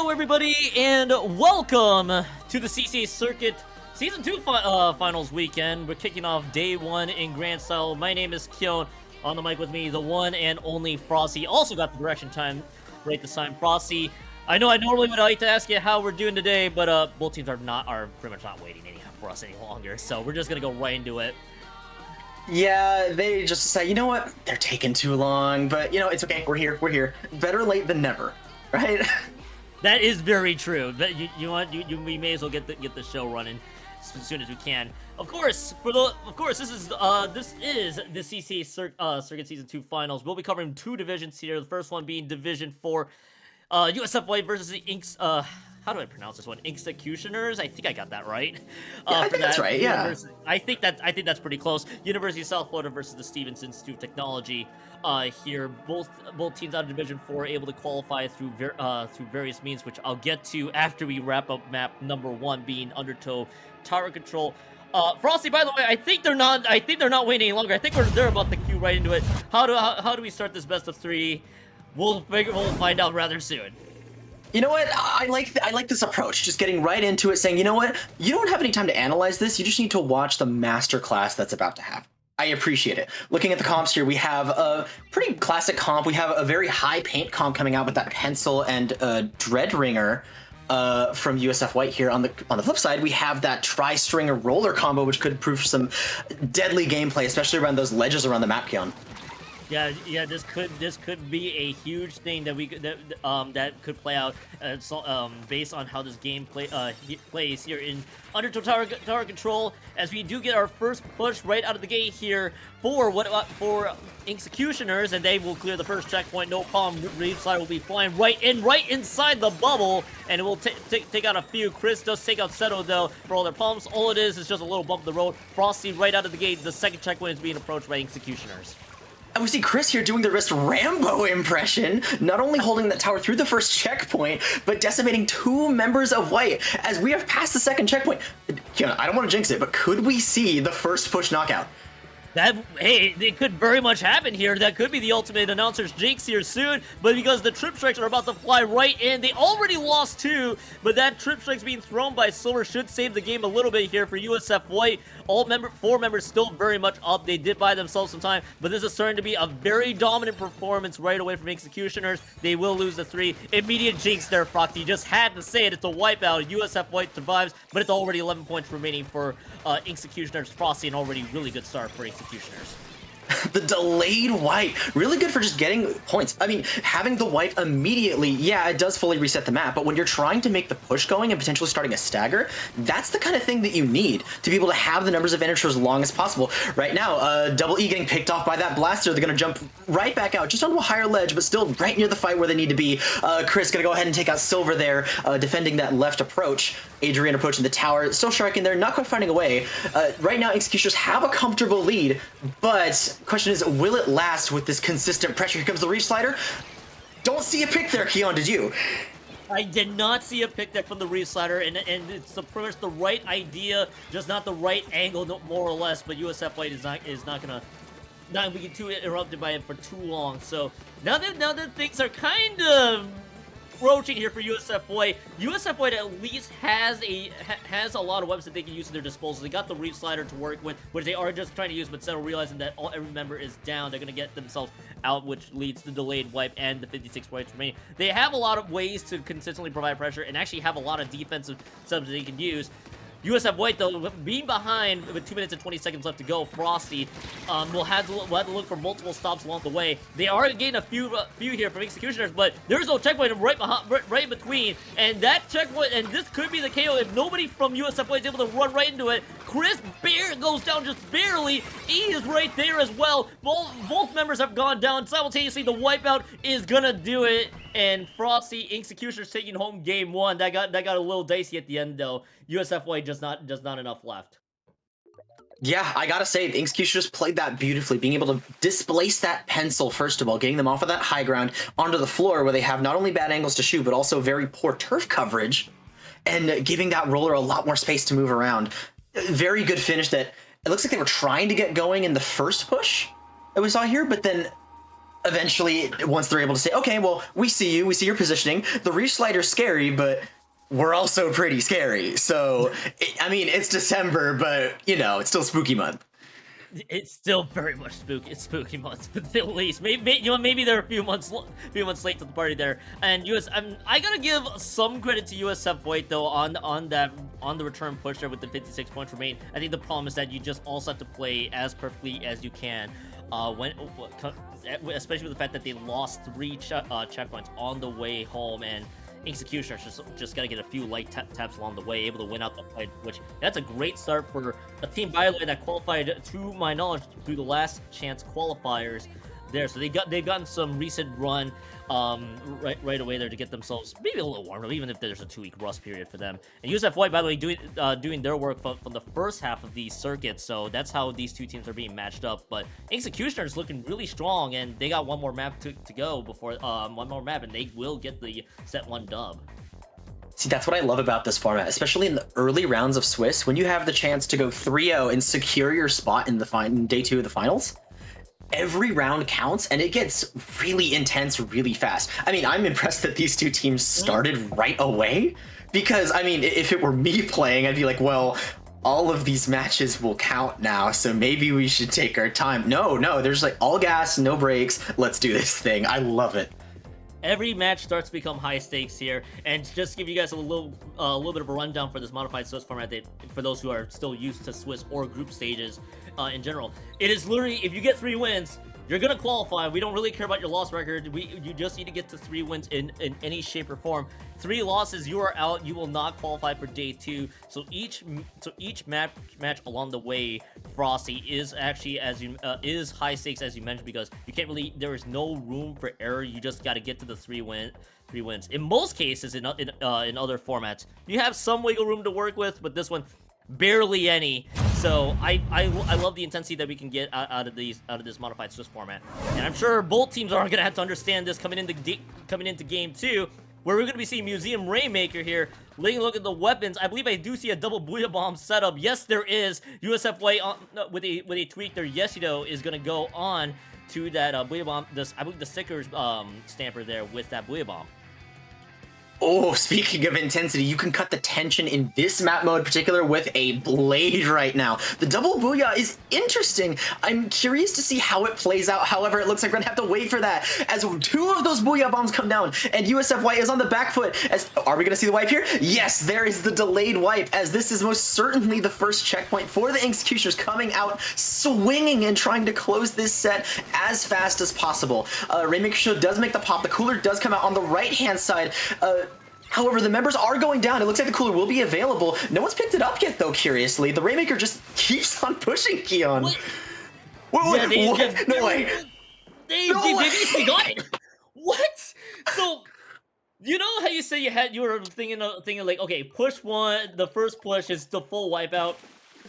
Hello, everybody, and welcome to the CCA Circuit Season 2 Finals weekend. We're kicking off Day 1 in Grand Style. My name is Kyon. On the mic with me, the one and only Frosty. Also got the direction time right this time. Frosty, I know I normally would like to ask you how we're doing today, but both teams are pretty much not waiting for us any longer, so we're just going to go right into it. Yeah, they just say, you know what? They're taking too long, but, you know, it's okay. We're here. Better late than never, right? That is very true. But we may as well get the show running as soon as we can. Of course, this is the CCA Circuit Season 2 Finals. We'll be covering two divisions here. The first one being Division 4, USF versus the how do I pronounce this one? Inxecutioners? I think I got that right. Yeah, I think that's right, yeah. I think that's pretty close. University of South Florida versus the Stevens Institute of Technology. Here, both teams out of Division 4 able to qualify through various means, which I'll get to after we wrap up map number 1, being Undertow Tower Control. Frosty, by the way, I think they're not waiting any longer. I think they're about to queue right into it. How do we start this best of 3? We'll find out rather soon. You know what? I like this approach, just getting right into it, saying, you know what? You don't have any time to analyze this. You just need to watch the master class that's about to happen. I appreciate it. Looking at the comps here, we have a pretty classic comp. We have a very high paint comp coming out with that pencil and dread ringer from USF White here. On the flip side, we have that tri-stringer roller combo, which could prove some deadly gameplay, especially around those ledges around the map, Keon. Yeah, this could be a huge thing that could play out based on how this game plays here in Undertow Tower Control, as we do get our first push right out of the gate here for Inxecutioners, and they will clear the first checkpoint, no problem. Reef Slider will be flying right inside the bubble, and it will take out a few. Chris does take out Seto though for all their pumps. All it is just a little bump in the road. Frosty right out of the gate. The second checkpoint is being approached by Inxecutioners. And we see Chris here doing the wrist Rambo impression, not only holding that tower through the first checkpoint, but decimating 2 members of White as we have passed the second checkpoint. I don't want to jinx it, but could we see the first push knockout? Hey, it could very much happen here. That could be the ultimate announcer's jinx here soon, but because the trip strikes are about to fly right in, they already lost 2, but that trip strikes being thrown by Silver should save the game a little bit here for USF White. 4 members still very much up. They did buy themselves some time, but this is starting to be a very dominant performance right away from Inxecutioners. They will lose the 3. Immediate jinx there, Frosty. You just had to say it. It's a wipeout. USF White survives, but it's already 11 points remaining for Inxecutioners. Frosty, an already really good start for Inxecutioners. The delayed wipe, really good for just getting points. I mean, having the wipe immediately, yeah, it does fully reset the map, but when you're trying to make the push going and potentially starting a stagger, that's the kind of thing that you need to be able to have the numbers advantage for as long as possible. Right now, Double E getting picked off by that blaster. They're going to jump right back out, just onto a higher ledge, but still right near the fight where they need to be. Chris going to go ahead and take out Silver there, defending that left approach. Adrian approaching the tower, still striking there, not quite finding a way. Right now, Inxecutioners have a comfortable lead, but question is, will it last with this consistent pressure? Here comes the Reef Slider. Don't see a pick there, Keon, did you? I did not see a pick there from the Reef Slider, and it's pretty much the right idea, just not the right angle, more or less. But USF White is not gonna get too interrupted by it for too long. So now that things are kind of approaching here for USF White. USF White at least has a lot of weapons that they can use at their disposal. They got the Reef Slider to work with, which they are just trying to use, but instead of realizing that every member is down, they're going to get themselves out, which leads to the delayed wipe and the 56 points remaining. They have a lot of ways to consistently provide pressure and actually have a lot of defensive subs that they can use. USF White, though, being behind with 2 minutes and 20 seconds left to go, Frosty will have to look for multiple stops along the way. They are getting a few here from Inxecutioners, but there's no checkpoint right in between, and that checkpoint, and this could be the KO if nobody from USF White is able to run right into it. Chris goes down just barely. E is right there as well. Both members have gone down simultaneously. The wipeout is gonna do it, and Frosty, Inxecutioners taking home game 1. That got a little dicey at the end, though. USF White just not enough left. Yeah, I gotta say, the Inxecutioners played that beautifully, being able to displace that pencil, first of all, getting them off of that high ground onto the floor where they have not only bad angles to shoot, but also very poor turf coverage, and giving that roller a lot more space to move around. Very good finish that it looks like they were trying to get going in the first push that we saw here, but then eventually, once they're able to say, okay, well, we see you, we see your positioning. The Reach Slider's scary, but we're also pretty scary. So, I mean, it's December, but, you know, it's still spooky month. It's still very much spooky. It's spooky months, but at least maybe you know maybe they're a few months late to the party there. And I gotta give some credit to USF White though on the return push there with the 56 points remain. I think the problem is that you just also have to play as perfectly as you can. Especially with the fact that they lost 3 checkpoints on the way home, and Inxecutioners just gotta get a few light taps along the way, able to win out the fight, which that's a great start for a team, by the way, that qualified, to my knowledge, through the last chance qualifiers there. So they've gotten some recent run right away there to get themselves maybe a little warmer, even if there's a 2-week rust period for them. And USF White, by the way, doing their work from the first half of these circuits, so that's how these two teams are being matched up. But Inxecutioners looking really strong, and they got one more map to go before one more map, and they will get the set 1 dub. See, that's what I love about this format, especially in the early rounds of Swiss, when you have the chance to go 3-0 and secure your spot in day 2 of the finals. Every round counts, and it gets really intense really fast. I mean, I'm impressed that these two teams started right away, because, I mean, if it were me playing, I'd be like, well, all of these matches will count now, so maybe we should take our time. No, there's like all gas, no brakes. Let's do this thing. I love it. Every match starts to become high stakes here, and just to give you guys a little bit of a rundown for this modified Swiss format, for those who are still used to Swiss or group stages in general. It is literally, if you get 3 wins, you're gonna qualify. We don't really care about your loss record. You just need to get to 3 wins in any shape or form. 3 losses, you are out. You will not qualify for day 2. So each match along the way, Frosty, is actually is high stakes, as you mentioned, because you can't really. There is no room for error. You just got to get to the 3 wins. In most cases, in other formats, you have some wiggle room to work with, but this one, barely any. So I love the intensity that we can get out of this modified Swiss format, and I'm sure both teams are gonna have to understand this coming into game 2, where we're gonna be seeing Museum Rainmaker here. Taking a look at the weapons, I believe I do see a double Booyah Bomb setup. Yes, there is. USF White with a tweak there. Yesido is gonna go on to that Booyah Bomb. I believe the stickers stamper there with that Booyah Bomb. Oh, speaking of intensity, you can cut the tension in this map mode in particular with a blade right now. The double booyah is interesting. I'm curious to see how it plays out. However, it looks like we're gonna have to wait for that as 2 of those booyah bombs come down, and USF White is on the back foot. Are we gonna see the wipe here? Yes, there is the delayed wipe, as this is most certainly the first checkpoint for the Inxecutioners, coming out swinging and trying to close this set as fast as possible. Rainmaker Show does make the pop. The cooler does come out on the right-hand side. However, the members are going down. It looks like the cooler will be available. No one's picked it up yet, though, curiously. The Rainmaker just keeps on pushing Keon. What? What? No way. They basically got it. What? So, you know how you say you were thinking like, okay, push 1, the first push is the full wipeout.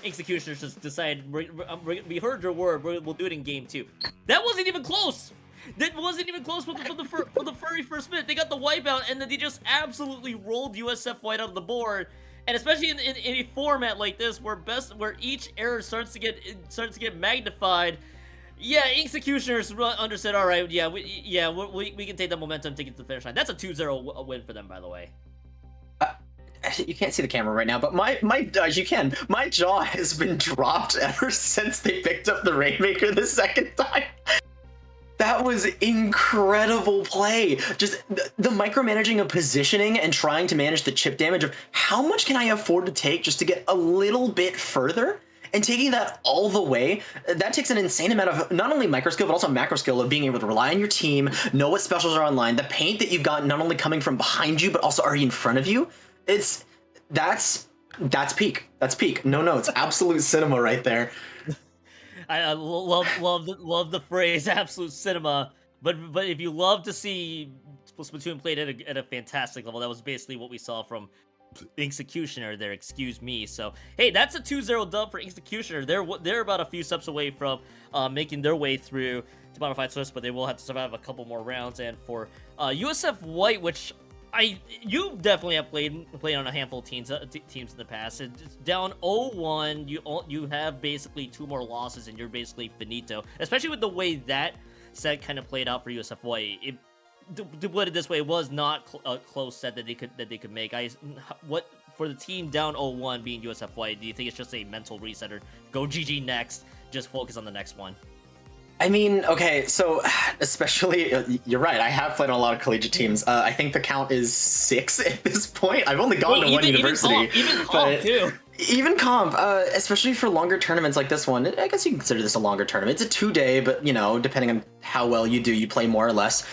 Executioners just decided, we heard your word, we'll do it in game 2. That wasn't even close. That wasn't even close for the very first minute. They got the wipeout, and then they just absolutely rolled USF White out of the board. And especially in a format like this, where each error starts to get magnified. Yeah, Inxecutioners understood. All right, yeah, we can take that momentum, take it to the finish line. That's a 2-0 win for them, by the way. You can't see the camera right now, but you can. My jaw has been dropped ever since they picked up the Rainmaker the second time. That was incredible play. Just the micromanaging of positioning and trying to manage the chip damage of how much can I afford to take just to get a little bit further, and taking that all the way. That takes an insane amount of not only micro skill, but also macro skill of being able to rely on your team, know what specials are online, the paint that you've got not only coming from behind you, but also already in front of you. That's peak. That's peak. No, it's absolute cinema right there. I love the phrase "absolute cinema," but if you love to see Splatoon played at a fantastic level, that was basically what we saw from Inxecutioner there. Excuse me. So hey, that's a 2-0 dub for Inxecutioner. They're about a few steps away from making their way through to Modified Swiss, but they will have to survive a couple more rounds. And for USF White, which you definitely have played on a handful of teams in the past. It's down 0-1. You have basically 2 more losses, and you're basically finito. Especially with the way that set kind of played out for USFY, to put it this way, it was not a close set that they could make. What for the team down 0-1 being USFY? Do you think it's just a mental reset, or go GG next, just focus on the next one? I mean, okay, so especially, you're right, I have played on a lot of collegiate teams. I think the count is 6 at this point. I've only gone to one university. Even comp, too. Even comp, especially for longer tournaments like this one, I guess you can consider this a longer tournament. It's a 2-day, but, you know, depending on how well you do, you play more or less.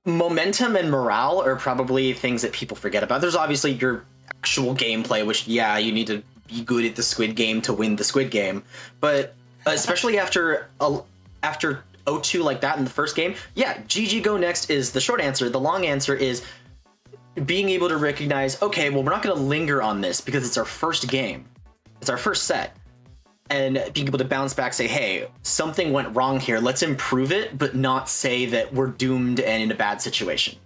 Momentum and morale are probably things that people forget about. There's obviously your actual gameplay, which, yeah, you need to be good at the Squid Game to win the Squid Game. But especially after 0-2 like that in the first game, yeah, GG go next is the short answer. The long answer is being able to recognize, okay, well, we're not going to linger on this because it's our first game. It's our first set. And being able to bounce back, say, hey, something went wrong here. Let's improve it, but not say that we're doomed and in a bad situation.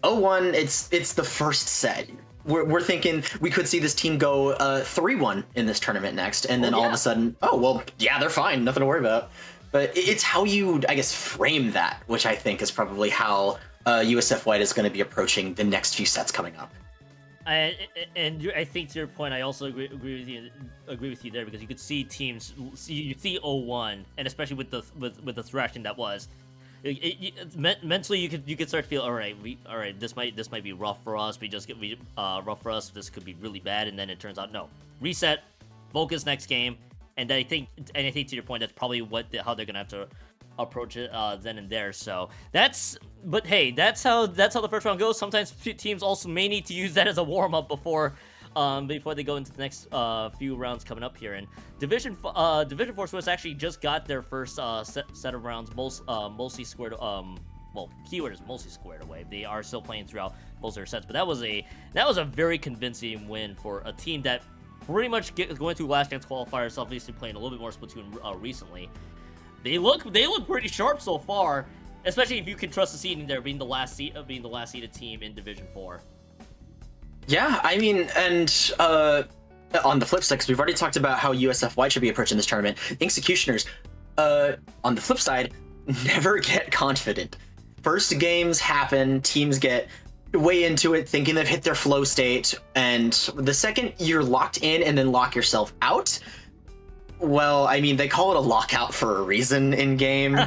0-1, it's the first set. We're thinking we could see this team go 3-1 in this tournament next. And then all of a sudden, oh, well, yeah, they're fine. Nothing to worry about. But it's how you, I guess, frame that, which I think is probably how USF is going to be approaching the next few sets coming up. I think to your point, I also agree with you there, because you could see teams, you see 0-1, and especially with the thrashing that was, mentally you could start to feel, all right, this might be rough for us. Rough for us. This could be really bad, and then it turns out no, reset, focus next game, and I think to your point, that's probably how they're gonna have to approach it then and there. So but hey, that's how the first round goes. Sometimes teams also may need to use that as a warm-up before they go into the next few rounds coming up here. And Division 4 Swiss actually just got their first set of rounds mostly squared, well, keyword is mostly squared away. They are still playing throughout most of their sets, but that was a very convincing win for a team that pretty much going through last chance qualifiers, obviously playing a little bit more Splatoon recently. They look pretty sharp so far, especially if you can trust the seeding there, being the last seeded team in Division 4. Yeah, I mean, and on the flip side, because we've already talked about how USF White should be approaching this tournament, Inxecutioners, on the flip side, never get confident. First games happen, teams get way into it thinking they've hit their flow state, and the second you're locked in and then lock yourself out, well, I mean, they call it a lockout for a reason in game.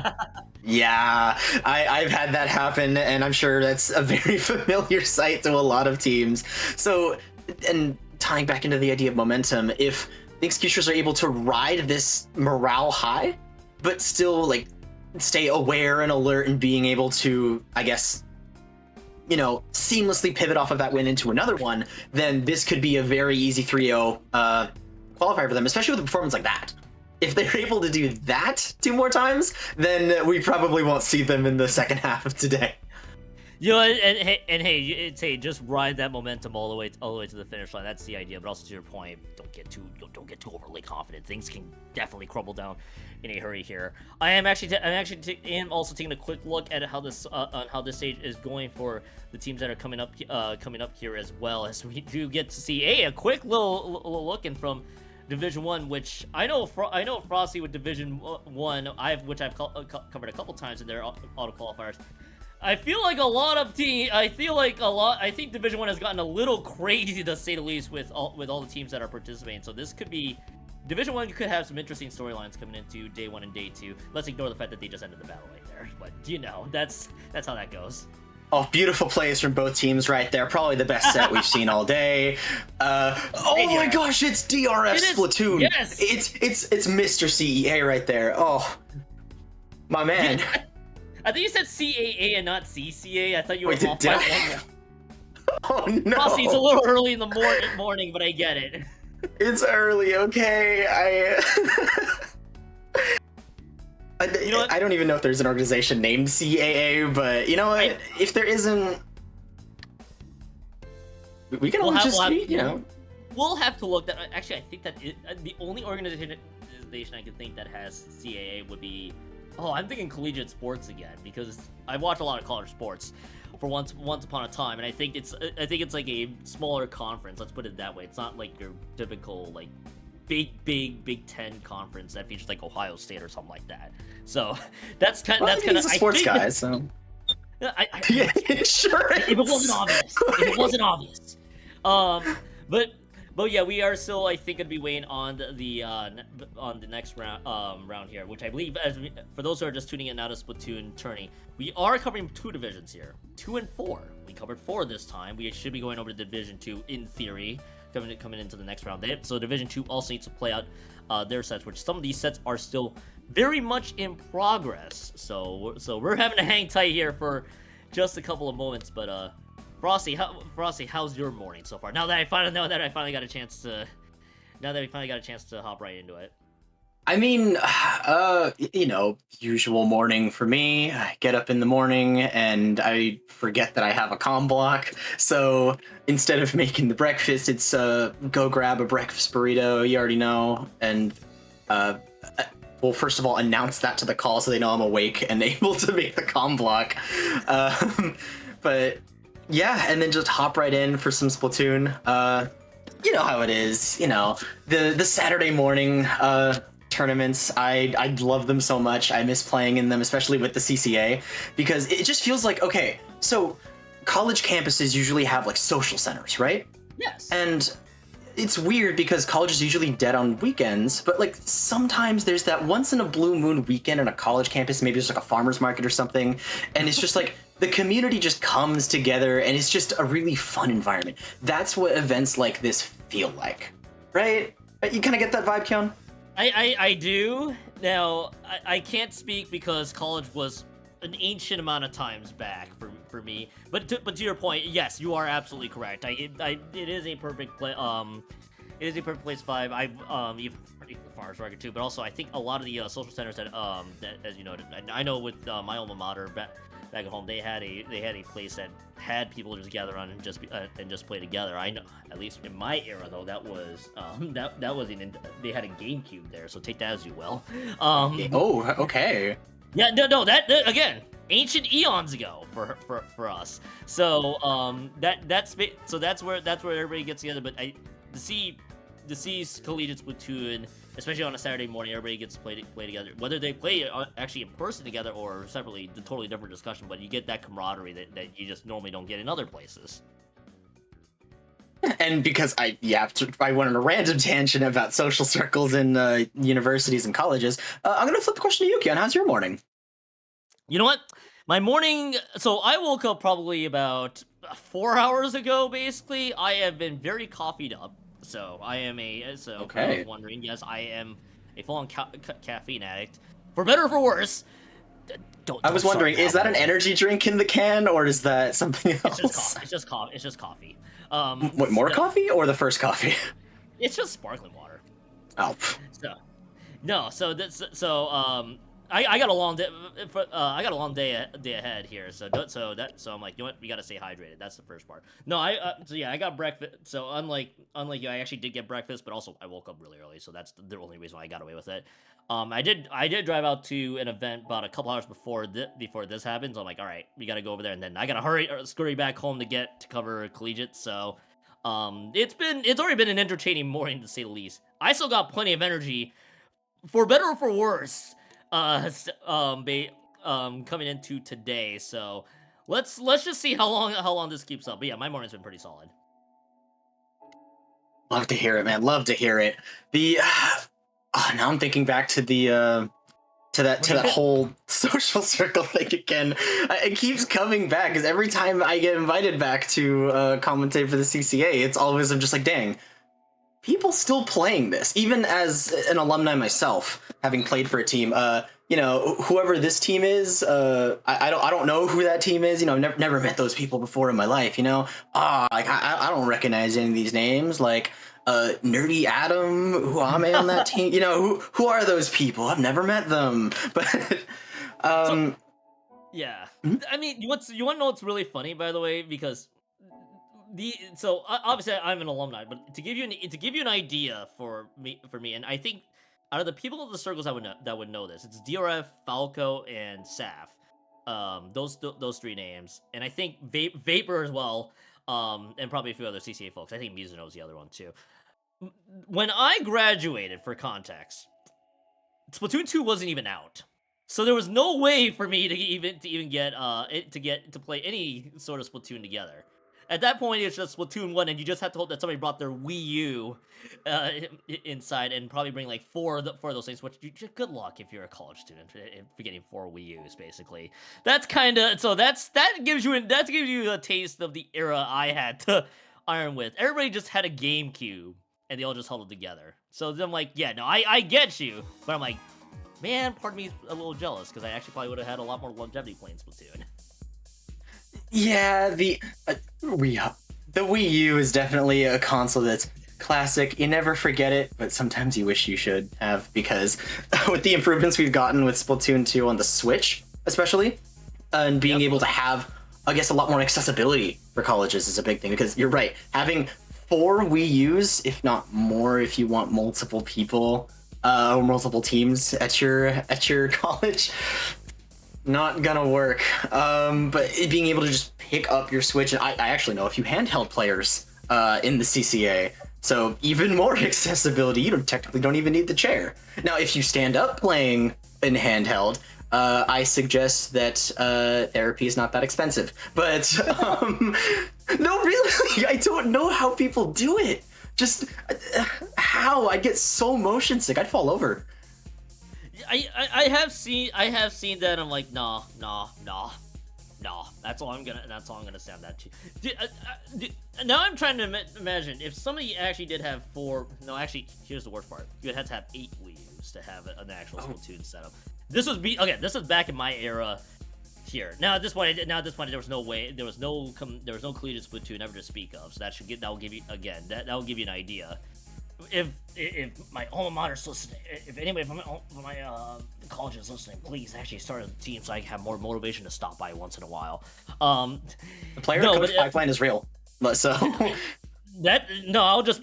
Yeah, I've had that happen, and I'm sure that's a very familiar sight to a lot of teams. So, and tying back into the idea of momentum, if the Executioners are able to ride this morale high, but still, like, stay aware and alert and being able to, I guess, you know, seamlessly pivot off of that win into another one, then this could be a very easy 3-0 qualifier for them, especially with a performance like that. If they're able to do that 2 more times, then we probably won't see them in the second half of today. You know, and hey, just ride that momentum all the way to the finish line. That's the idea. But also to your point, don't get too overly confident. Things can definitely crumble down in a hurry here. I'm also taking a quick look at how this stage is going for the teams that are coming up here, as well as we do get to see a quick little look in from Division 1, which I know Frosty with Division 1, which I've covered a couple times in their auto qualifiers. I think Division 1 has gotten a little crazy, to say the least, with all the teams that are participating. So this could be Division 1 could have some interesting storylines coming into day 1 and day 2. Let's ignore the fact that they just ended the battle right there, but you know, that's how that goes. Oh, beautiful plays from both teams right there. Probably the best set we've seen all day. My gosh, it's DRF Splatoon. Yes. It's Mr. CEA right there. Oh, my man. I think you said CAA and not CCA. I thought you were off by 1. Oh no. Frosty, it's a little early in the morning, but I get it. It's early, okay. I don't even know if there's an organization named CAA, but you know what? If there isn't, we can We'll have to look. Actually, I think that the only organization I can think that has CAA would be. Oh, I'm thinking collegiate sports again, because I watch a lot of college sports for once upon a time, and I think it's like a smaller conference. Let's put it that way. It's not like your typical like Big Ten conference that features like Ohio State or something like that. So that's kind Well, that's kind of he's a sports guy, so yeah, sure if it wasn't is. obvious, if it wasn't obvious. But yeah, we are still, I think, gonna be waiting on the next round here, which I believe, for those who are just tuning in now to Splatoon tourney, we are covering 2 divisions here, 2 and 4. We covered 4 this time. We should be going over to Division 2 in theory, coming into the next round. So Division 2 also needs to play out their sets, which some of these sets are still very much in progress. So we're having to hang tight here for just a couple of moments. But Frosty, how's your morning so far? Now that I finally got a chance to hop right into it. I mean, usual morning for me. I get up in the morning and I forget that I have a comm block. So instead of making the breakfast, it's go grab a breakfast burrito. You already know, and well, first of all, announce that to the call so they know I'm awake and able to make the comm block. But yeah, and then just hop right in for some Splatoon. You know how it is. The Saturday morning tournaments. I love them so much. I miss playing in them, especially with the CCA, because it just feels like, okay, so college campuses usually have like social centers, right? Yes. And it's weird because college is usually dead on weekends, but like sometimes there's that once in a blue moon weekend on a college campus, maybe there's like a farmer's market or something, and it's just like the community just comes together and it's just a really fun environment. That's what events like this feel like, right? You kind of get that vibe, Keon? I do. Now, I can't speak because college was an ancient amount of times back for me. But to your point, yes, you are absolutely correct. It is a perfect play. It is a perfect place 5. I've even Farmers Market too, but also I think a lot of the social centers that as you noted, I know with my alma mater back at home, they had a place that had people just gather on and just play together. I know, at least in my era though, that was they had a GameCube there, so take that as you will. Oh, okay. Yeah, no, that again, ancient eons ago for us. So that's where everybody gets together. But to see Collegiate Splatoon, especially on a Saturday morning, everybody gets to play together. Whether they play actually in person together or separately, the totally different discussion. But you get that camaraderie that you just normally don't get in other places. And because I went on a random tangent about social circles in universities and colleges, I'm going to flip the question to you, Keon. How's your morning? You know what? My morning... So I woke up probably about 4 hours ago, basically. I have been very coffeeed up. So I am okay. I was wondering, yes, I am a full-on caffeine addict. For better or for worse... I was wondering, is that an energy drink in the can, or is that something else? It's just coffee. What, more coffee or the first coffee? It's just sparkling water. Oh. I got a long day. I got a long day ahead here. So I'm like, you know what? We gotta stay hydrated. That's the first part. No, I got breakfast. So unlike you, I actually did get breakfast, but also I woke up really early. So that's the only reason why I got away with it. I did drive out to an event about a couple hours before this happened. So I'm like, all right, we gotta go over there, and then I gotta scurry back home to cover Collegiate. So, it's already been an entertaining morning to say the least. I still got plenty of energy, for better or for worse, coming into today. So let's just see how long this keeps up. But yeah, my morning's been pretty solid. Love to hear it, man. Love to hear it. Now I'm thinking back to that whole social circle thing again. It keeps coming back because every time I get invited back to commentate for the CCA, it's always, I'm just like, dang, people still playing this. Even as an alumni myself, having played for a team, whoever this team is, I don't know who that team is. I've never met those people before in my life. I don't recognize any of these names. Like Nerdy Adam, Huame on that team. Who are those people? I've never met them. But yeah. Hmm? I mean, you want to know what's really funny, by the way, because obviously I'm an alumni, but to give you an idea for me, and I think out of the people of the circles that would know this, it's DRF, Falco, and Saf. Those 3 names, and I think Vapor as well, and probably a few other CCA folks. I think Mizuno's the other one too. when I graduated, for context, Splatoon 2 wasn't even out. So there was no way for me to even get to play any sort of Splatoon together. At that point, it's just Splatoon 1, and you just have to hope that somebody brought their Wii U inside and probably bring like four of those things. Which good luck if you're a college student for getting 4 Wii U's. Basically, that's kind of that gives you a taste of the era I had to iron with. Everybody just had a GameCube, and they all just huddled together. So then I'm like, yeah, no, I get you, but I'm like, man, part of me is a little jealous because I actually probably would have had a lot more longevity playing Splatoon. Yeah, the Wii U is definitely a console that's classic. You never forget it, but sometimes you wish you should have, because with the improvements we've gotten with Splatoon 2 on the Switch, especially, and being able to have, I guess, a lot more accessibility for colleges is a big thing. Because you're right, having 4 Wii U's, if not more, if you want multiple people or multiple teams at your college, not gonna work. But being able to just pick up your Switch, and I actually know a few handheld players in the CCA, so even more accessibility. You technically don't even need the chair. Now, if you stand up playing in handheld, I suggest that therapy is not that expensive. But no, really, I don't know how people do it. Just how? I get so motion sick, I'd fall over. I have seen that. I'm like, nah. That's all I'm gonna sound that to. Now I'm trying to imagine if somebody actually did have 4. No, actually, here's the worst part. You'd have to have 8 Wii U's to have an actual Splatoon setup. This was This was back in my era. Here now at this point, there was no way. There was no Collegiate Splatoon ever to speak of. So that will give you that will give you an idea. If my alma mater's listening, if anybody from my college is listening, please actually start a team so I have more motivation to stop by once in a while. The player coach pipeline is real, so I'll just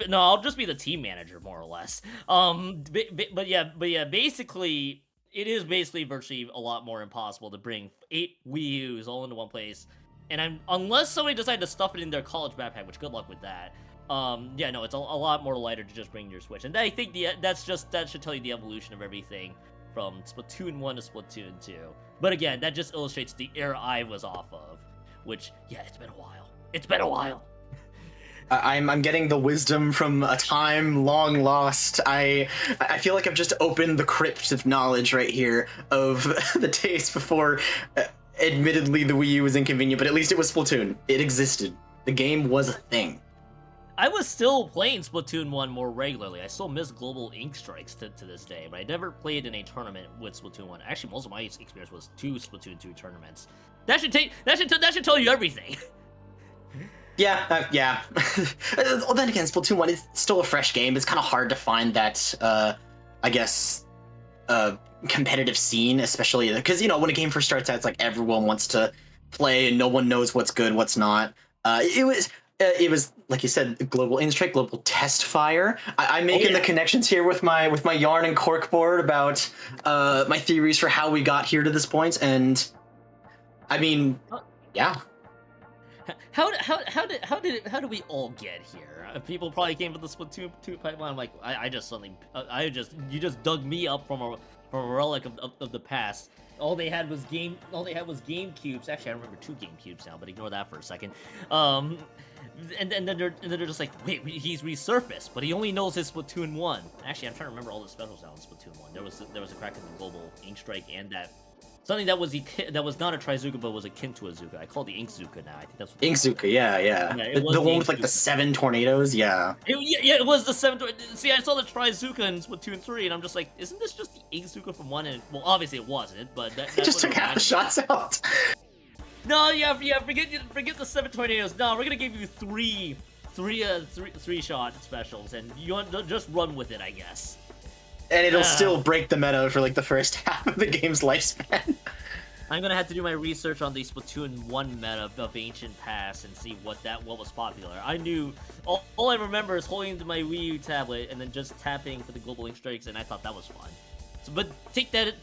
be the team manager, more or less. But yeah, basically, it is basically virtually a lot more impossible to bring 8 Wii U's all into one place, and unless somebody decided to stuff it in their college backpack, which good luck with that. Yeah, no, it's a lot more lighter to just bring your Switch, and I think that should tell you the evolution of everything from Splatoon 1 to Splatoon 2. But again, that just illustrates the era I was off of, which, yeah, it's been a while. I'm getting the wisdom from a time long lost. I feel like I've just opened the crypt of knowledge right here of the days before. Admittedly, the Wii U was inconvenient, but at least it was Splatoon. It existed. The game was a thing. I was still playing Splatoon 1 more regularly. I still miss Global Ink Strikes to this day, but I never played in a tournament with Splatoon 1. Actually, most of my experience was 2 Splatoon 2 tournaments. That should tell you everything. Yeah. Well, then again, Splatoon 1 is still a fresh game. It's kind of hard to find that, I guess, competitive scene, especially because, when a game first starts out, it's like everyone wants to play and no one knows what's good, what's not. It was like you said, global instrike, global test fire. I'm making the connections here with my yarn and corkboard about my theories for how we got here to this point, and I mean, yeah. How did we all get here? People probably came to the Splatoon 2 pipeline. I'm like, you just dug me up from a relic of the past. All they had was GameCubes. Actually, I remember 2 GameCubes now, but ignore that for a second. And then they're just like, wait, he's resurfaced, but he only knows his Splatoon 1. Actually, I'm trying to remember all the specials now in Splatoon 1. There was a crack in the global ink strike and that something that was not a Trizuka but was akin to a Zuka. I call it the Inkzuka now. I think that's what Inkzuka, yeah. The one with like the 7 tornadoes, yeah. It was the 7 tornadoes. See, I saw the Trizuka in Splatoon 3, and I'm just like, isn't this just the Inkzuka from 1? And well, obviously it wasn't, but that's it just took half the shots out. No, forget the 7 tornadoes. No, we're gonna give you three shot specials, and you just run with it, I guess. And it'll still break the meta for like the first half of the game's lifespan. I'm gonna have to do my research on the Splatoon 1 meta of Ancient Past and see what was popular. I knew all I remember is holding my Wii U tablet and then just tapping for the global ink strikes, and I thought that was fun. So, but take that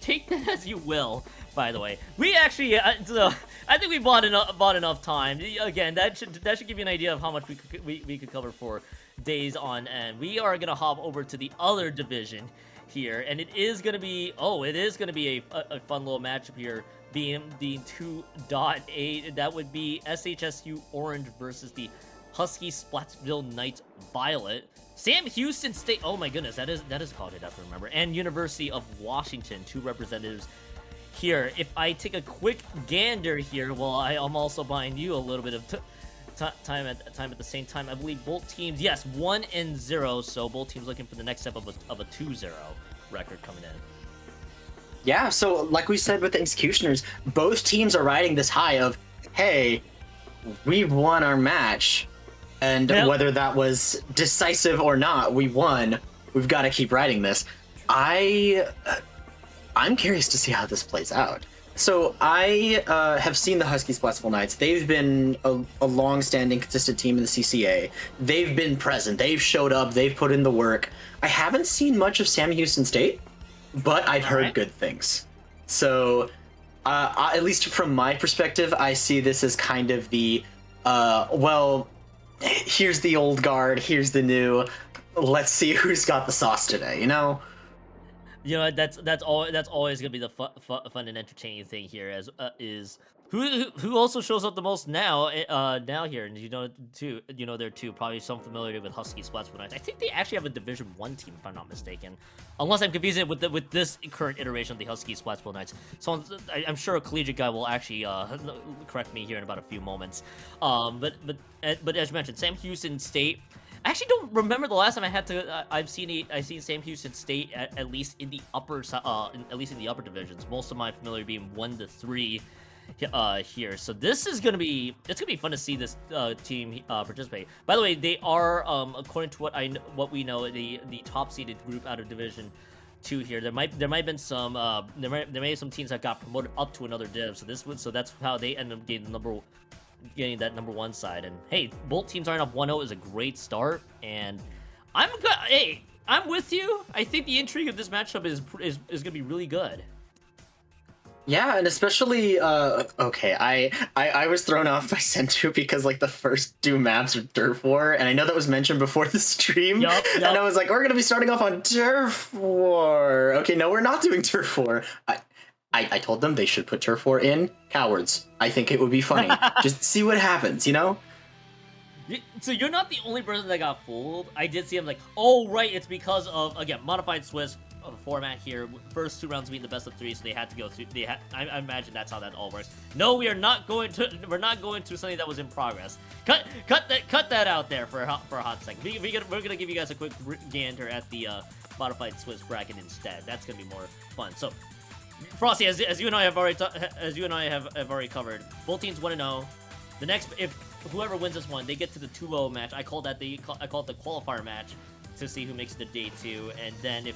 as you will. By the way, we actually, so I think we bought enough time. Again, that should give you an idea of how much we could cover for days on end. We are gonna hop over to the other division here, and it is gonna be a fun little matchup here. Being the 2.8, that would be SHSU Orange versus the Husky Splatsville Knights Violet. Sam Houston State, oh my goodness, that is Collegiate, I have to remember, and University of Washington, 2 representatives here. If I take a quick gander here, well, I'm also buying you a little bit of time at the same time. I believe both teams, yes, 1-0, so both teams looking for the next step of a 2-0 record coming in. Yeah, so like we said with the Inxecutioners, both teams are riding this high of, hey, we won our match, and whether that was decisive or not, we won. We've got to keep riding this. I'm curious to see how this plays out. So I have seen the Husky Splatsville Knights. They've been a long-standing, consistent team in the CCA. They've been present. They've showed up. They've put in the work. I haven't seen much of Sam Houston State, but I've heard good things. So at least from my perspective, I see this as kind of the, well, here's the old guard, here's the new. Let's see who's got the sauce today, you know? You know, that's always gonna be the fun and entertaining thing here, as is who also shows up the most now here, and there too. Probably some familiarity with Husky Splatsville Knights. I think they actually have a Division 1 team, if I'm not mistaken, unless I'm confusing it with this current iteration of the Husky Splatsville Knights. So I'm sure a collegiate guy will actually correct me here in about a few moments. But as you mentioned, Sam Houston State. I actually don't remember the last time I've seen Sam Houston State at least in the upper divisions. Most of my familiar being 1 to 3 here. So it's gonna be fun to see this team participate. By the way, they are according to what we know, the top seeded group out of Division 2 here. There might have been some there may have some teams that got promoted up to another div. So that's how they end up getting that number 1 side. And hey, both teams aren't up 1-0 is a great start, and I'm with you. I think the intrigue of this matchup is gonna be really good. Yeah, and especially okay, I was thrown off by Sentu because like the first 2 maps are Turf War, and I know that was mentioned before the stream. Yep. And I was like, we're gonna be starting off on Turf War. Okay, no, we're not doing Turf War. I told them they should put Turf War in. Cowards. I think it would be funny. Just see what happens, you know? So you're not the only person that got fooled. I did see him like, oh, right, it's because of, again, modified Swiss format here. First 2 rounds being the best of 3, so they had to go through. I imagine that's how that all works. No, we're not going to something that was in progress. Cut that out there for a hot second. We're gonna give you guys a quick gander at the modified Swiss bracket instead. That's gonna be more fun. So, Frosty, as you and I have already covered, both teams 1-0. The next, if whoever wins this one, they get to the 2-0 match. I call it the qualifier match to see who makes it to day 2. And then if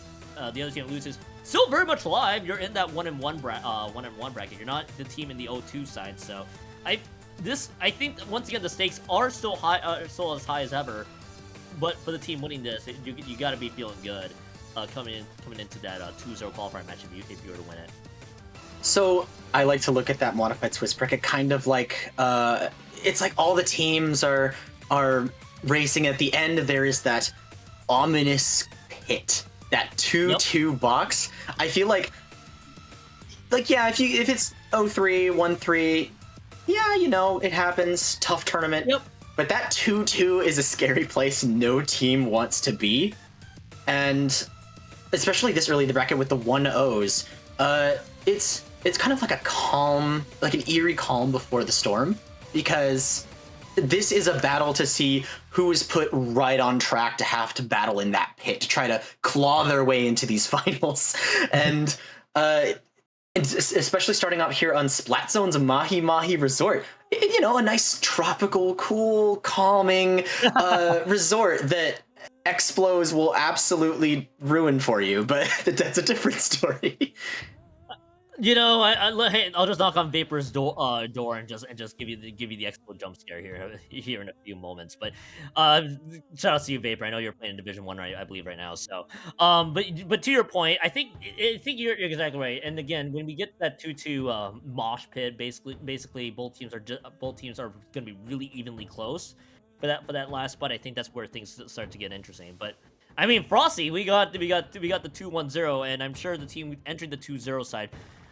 the other team loses, still very much alive. You're in that 1-1 bracket. You're not the team in the 0-2 side. So I think once again the stakes are still as high as ever. But for the team winning this, you got to be feeling good. Coming into that 2-0 qualifier match if you were to win it. So I like to look at that modified Swiss bracket kind of like it's like all the teams are racing. At the end there is that ominous pit, that 2-2 box. I feel like yeah, if it's 0-3, 1-3, yeah, you know, it happens. Tough tournament. Yep. But that 2-2 is a scary place no team wants to be. And especially this early in the bracket with the 1-0s, it's kind of like a calm, like an eerie calm before the storm, because this is a battle to see who is put right on track to have to battle in that pit to try to claw their way into these finals. And especially starting out here on Splat Zone's Mahi Mahi Resort, you know, a nice tropical, cool, calming resort that Explos will absolutely ruin for you, but that's a different story. You know, hey, I'll just knock on Vapor's door and just give you the extra jump scare here in a few moments. But uh, shout out to you, Vapor. I know you're playing Division 1, right? I believe right now. So, but to your point, I think you're exactly right. And again, when we get that 2-2 mosh pit, basically both teams are going to be really evenly close for that last spot. I think that's where things start to get interesting. But I mean, Frosty, we got the 2-1-0, and I'm sure the team entering the 2-0 side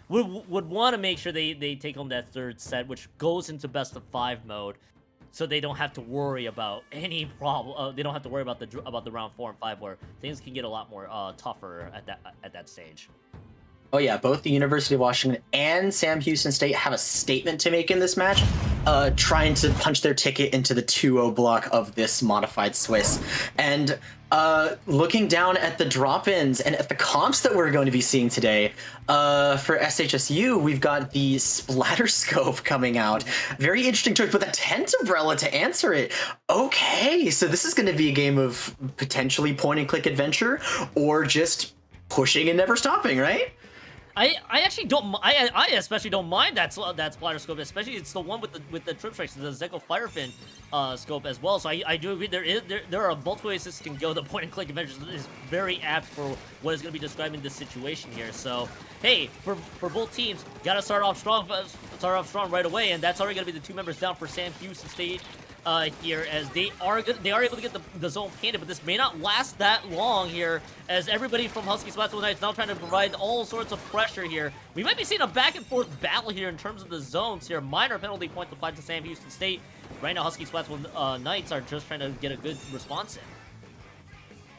would want to make sure they take home that third set, which goes into best of 5 mode, so they don't have to worry about any problem. They don't have to worry about the round 4 and 5 where things can get a lot more tougher at that stage. Oh yeah, both the University of Washington and Sam Houston State have a statement to make in this match, trying to punch their ticket into the 2-0 block of this modified Swiss. And looking down at the drop-ins and at the comps that we're going to be seeing today, for SHSU, we've got the Splatter Scope coming out. Very interesting choice, but the Tent Umbrella to answer it. Okay, so this is going to be a game of potentially point-and-click adventure, or just pushing and never stopping, right? I actually don't. I especially don't mind that splatter scope, especially it's the one with the trip strikes, the Zeko Firefin scope as well. So I do agree there are multiple ways this can go. The point and click adventure is very apt for what is going to be describing this situation here. So hey, for both teams, gotta start off strong right away, and that's already going to be the 2 members down for Sam Houston State. Here, as they are able to get the zone painted, but this may not last that long here, as everybody from Husky Splatsville Knights now trying to provide all sorts of pressure here. We might be seeing a back and forth battle here in terms of the zones here. Minor penalty points applied to Sam Houston State. Right now, Husky Splatsville Knights are just trying to get a good response in.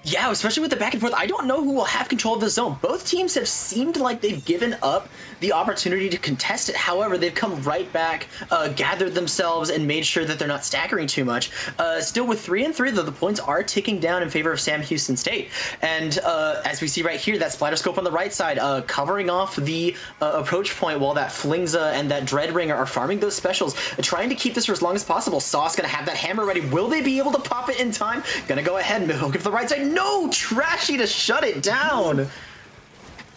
Yeah, especially with the back and forth. I don't know who will have control of the zone. Both teams have seemed like they've given up the opportunity to contest it. However, they've come right back, gathered themselves, and made sure that they're not staggering too much. Still with 3-3, though, the points are ticking down in favor of Sam Houston State. And as we see right here, that splatter scope on the right side, covering off the approach point while that Flingza and that Dreadringer are farming those specials, trying to keep this for as long as possible. Sauce gonna have that hammer ready. Will they be able to pop it in time? Gonna go ahead and hook it to the right side. No! Trashy to shut it down!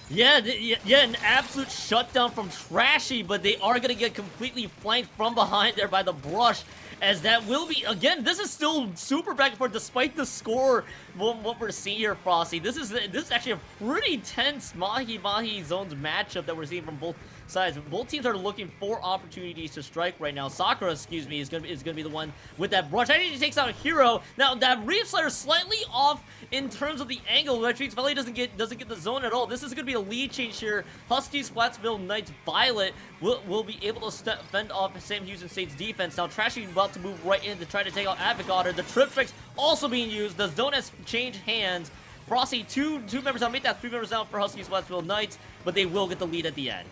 Yeah, an absolute shutdown from Trashy, but they are going to get completely flanked from behind there by the Brush, as that will be, again, this is still super back and forth despite the score, what we're seeing here, Frosty. This is actually a pretty tense Mahi Zones matchup that we're seeing from both sides. Both teams are looking for opportunities to strike right now. Sakura, excuse me, is gonna be the one with that Brush. I think he takes out Hero. Now that Reef Slider slightly off in terms of the angle. Retreats Valley doesn't get the zone at all. This is gonna be a lead change here. Husky Splatsville Knights Violet will be able to fend off Sam Houston State's defense. Now Trashy about to move right in to try to take out Avocator. The trip strikes also being used. The zone has changed hands. Frosty, two members down, make that 3 members down for Husky Splatsville Knights, but they will get the lead at the end.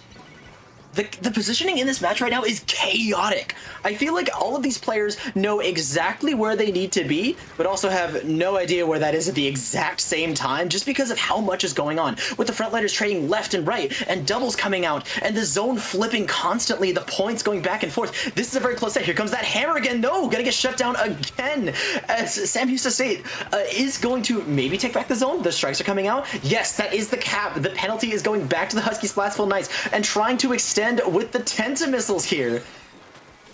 The positioning in this match right now is chaotic. I feel like all of these players know exactly where they need to be, but also have no idea where that is at the exact same time, just because of how much is going on. With the frontliners trading left and right, and doubles coming out, and the zone flipping constantly, the points going back and forth. This is a very close set. Here comes that hammer again. No, gonna get shut down again. As Sam Houston State is going to maybe take back the zone. The strikes are coming out. Yes, that is the cap. The penalty is going back to the Husky Splatsville Knights and trying to extend with the Tenta missiles here.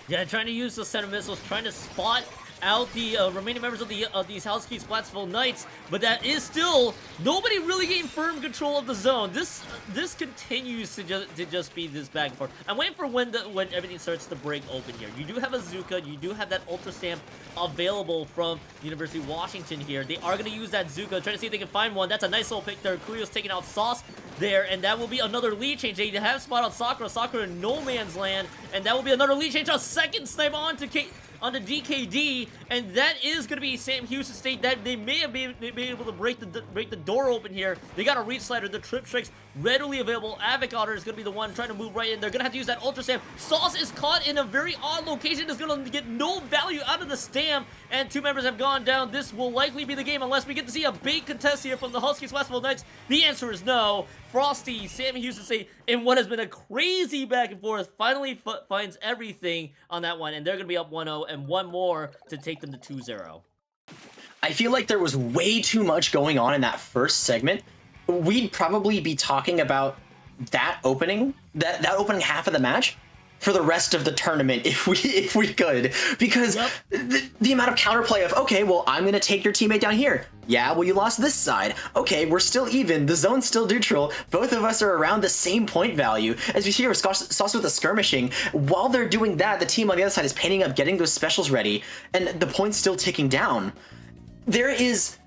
Yeah, trying to use the center missiles, trying to spot out the remaining members of these Husky Splatsville Knights, but that is still nobody really getting firm control of the zone. This continues to just be this back and forth. I'm waiting for when everything starts to break open here. You do have a Zuka, you do have that Ultra Stamp available from University of Washington here. They are going to use that Zuka, trying to see if they can find one. That's a nice little pick there. Kurio's taking out Sauce there, and that will be another lead change. They have spot on Sakura in no man's land, and that will be another lead change. A second snipe onto DKD, and that is going to be Sam Houston State. That they may have been able to break the door open here. They got a reach slider. The trip strikes readily available. Avocator is going to be the one trying to move right in. They're going to have to use that Ultra Stamp. Sauce is caught in a very odd location. Is going to get no value out of the stamp, and 2 members have gone down. This will likely be the game unless we get to see a big contest here from the Husky Splatsville Knights. The answer is no. Frosty, Sam Houston State, in what has been a crazy back and forth, finally finds everything on that one, and they're going to be up 1-0 and one more to take them to 2-0. I feel like there was way too much going on in that first segment. We'd probably be talking about that opening that opening half of the match for the rest of the tournament if we could, because the amount of counterplay of, okay, well, I'm gonna take your teammate down here. Yeah, well, you lost this side. Okay, we're still even. The zone's still neutral. Both of us are around the same point value. As we see here, Sauce with the skirmishing. While they're doing that, the team on the other side is painting up, getting those specials ready, and the point's still ticking down. There is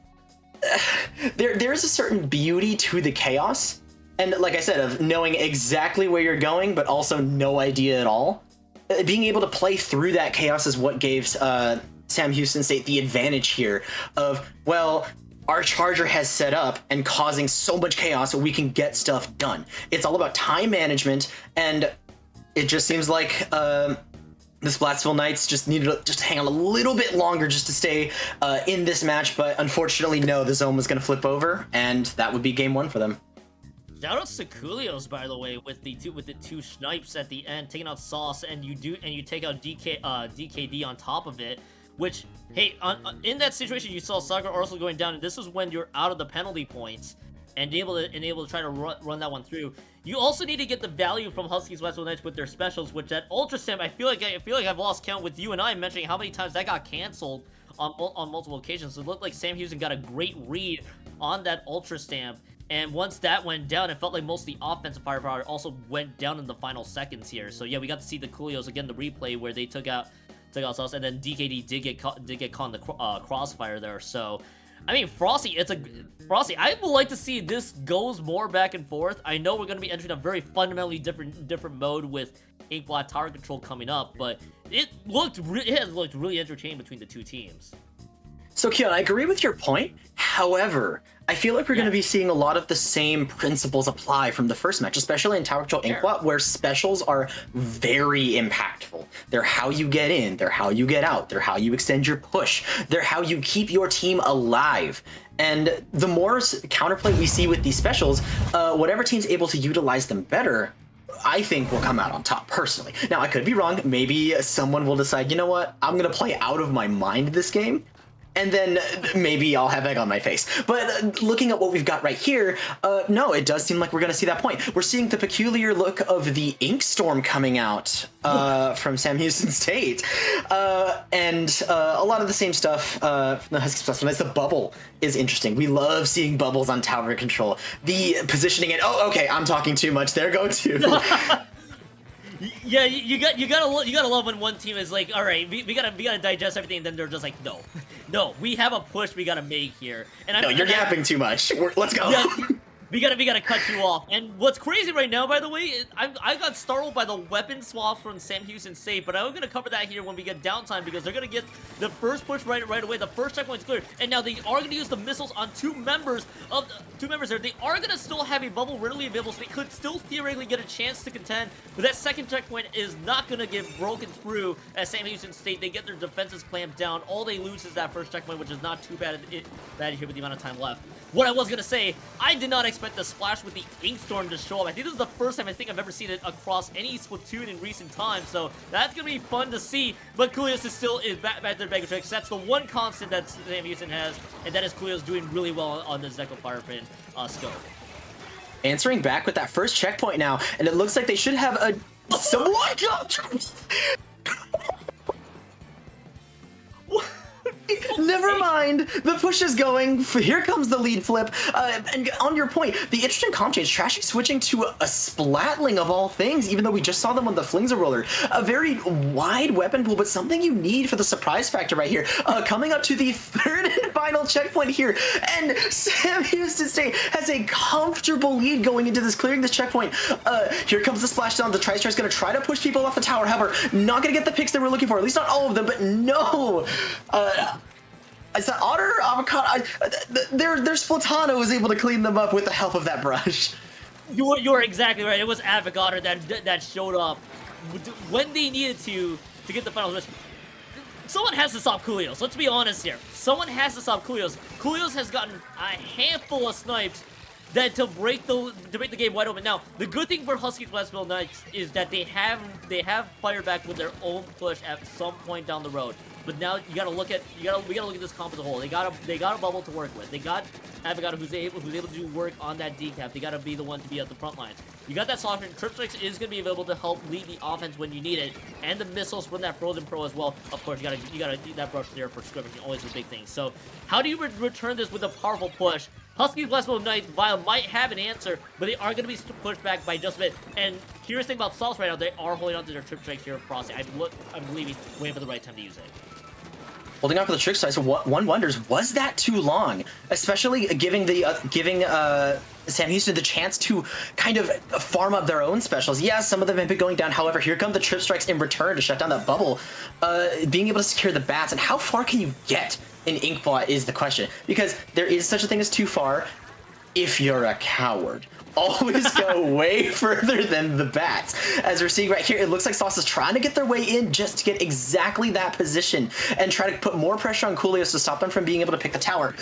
a certain beauty to the chaos. And like I said, of knowing exactly where you're going, but also no idea at all. Being able to play through that chaos is what gave Sam Houston State the advantage here of, well, our charger has set up and causing so much chaos so we can get stuff done. It's all about time management, and it just seems like the Splatsville Knights just needed to just hang on a little bit longer just to stay in this match, but unfortunately, no, the zone was going to flip over, and that would be game one for them. Shout out to Coolios, by the way, with the two snipes at the end, taking out Sauce, and you take out DKD on top of it. Which, hey, in that situation, you saw Sagar also going down, and this is when you're out of the penalty points and able to try to run that one through. You also need to get the value from Husky's Westwood Knights with their specials, which that Ultra Stamp, I feel like I've lost count with you and I mentioning how many times that got canceled on multiple occasions. It looked like Sam Houston got a great read on that Ultra Stamp. And once that went down, it felt like most of the offensive firepower also went down in the final seconds here. So yeah, we got to see the Coolios again, the replay where they took out Sauce, and then DKD did get caught in the crossfire there. So, I mean, Frosty, I would like to see this goes more back and forth. I know we're going to be entering a very fundamentally different mode with Inkblot Tower Control coming up, but it has looked really entertaining between the two teams. So, Keon, I agree with your point. However, I feel like we're going to be seeing a lot of the same principles apply from the first match, especially in Tower Control Inkblot, where specials are very impactful. They're how you get in, they're how you get out, they're how you extend your push, they're how you keep your team alive. And the more counterplay we see with these specials, whatever team's able to utilize them better, I think will come out on top, personally. Now, I could be wrong. Maybe someone will decide, you know what, I'm going to play out of my mind this game, and then maybe I'll have egg on my face. But looking at what we've got right here, no, it does seem like we're going to see that point. We're seeing the peculiar look of the Ink Storm coming out from Sam Houston State. And a lot of the same stuff from the Husky Splatsville. The bubble is interesting. We love seeing bubbles on tower control. The positioning and, oh, okay, I'm talking too much. There go too. Yeah, you gotta love when one team is like, all right, we gotta digest everything, and then they're just like, no, we have a push we gotta make here. And no, you're yapping too much. Let's go. Yeah, we gotta cut you off. And what's crazy right now, by the way, is I got startled by the weapon swap from Sam Houston State, but I'm gonna cover that here when we get downtime, because they're gonna get the first push right away. The first checkpoint's clear, and now they are gonna use the missiles on two members there. They are gonna still have a bubble readily available, so they could still theoretically get a chance to contend. But that second checkpoint is not gonna get broken through at Sam Houston State. They get their defenses clamped down. All they lose is that first checkpoint, which is not too bad here with the amount of time left. What I was gonna say, I did not expect the splash with the Ink Storm to show up. I think this is the first time I've ever seen it across any Splatoon in recent times, so that's gonna be fun to see. But Coolios is back there bag of tricks. That's the one constant that Sam Houston has, and that is Coolios doing really well on the Zeco Firepin scope. Answering back with that first checkpoint now, and it looks like they should have a somewhat. Never mind. The push is going. Here comes the lead flip. And on your point, the interesting comp change, Trashy switching to a Splatling of all things, even though we just saw them on the Flingza Roller. A very wide weapon pool, but something you need for the surprise factor right here. Coming up to the third and final checkpoint here. And Sam Houston State has a comfortable lead going into this, clearing this checkpoint. Here comes the splashdown. The Tri-Star is going to try to push people off the tower. However, not going to get the picks that we're looking for. At least not all of them, but no. Is that Otter? Avocado? Their Splatano was able to clean them up with the help of that brush. You're exactly right. It was Avocado that showed up when they needed to get the final push. Someone has to stop Coolios. Let's be honest here. Someone has to stop Coolios. Coolios has gotten a handful of snipes that to break the game wide open. Now, the good thing for Husky Splatsville Knights is that they have fire back with their own push at some point down the road. But now we gotta look at this comp as a whole. They got a bubble to work with. They got Avocado who's able to do work on that decap. They gotta be the one to be at the front lines. You got that soft Trip Strikes is going to be available to help lead the offense when you need it, and the missiles from that Frozen Pro as well. Of course, you gotta need that brush there for scrimmaging, always a big thing. So, how do you return this with a powerful push? Husky Splatsville Knights Vile might have an answer, but they are going to be pushed back by just a bit. And curious thing about Sauce right now, they are holding on to their Trip Strikes here, Frosty. I'm waiting for the right time to use it. Holding on for the trick size, one wonders, was that too long? Especially giving Sam Houston the chance to kind of farm up their own specials. Yeah, some of them have been going down. However, here come the Trip Strikes in return to shut down that bubble. Being able to secure the bats, and how far can you get in Inkbot is the question. Because there is such a thing as too far if you're a coward. Always go way further than the bats. As we're seeing right here, it looks like Sauce is trying to get their way in just to get exactly that position and try to put more pressure on Coolios to stop them from being able to pick the tower.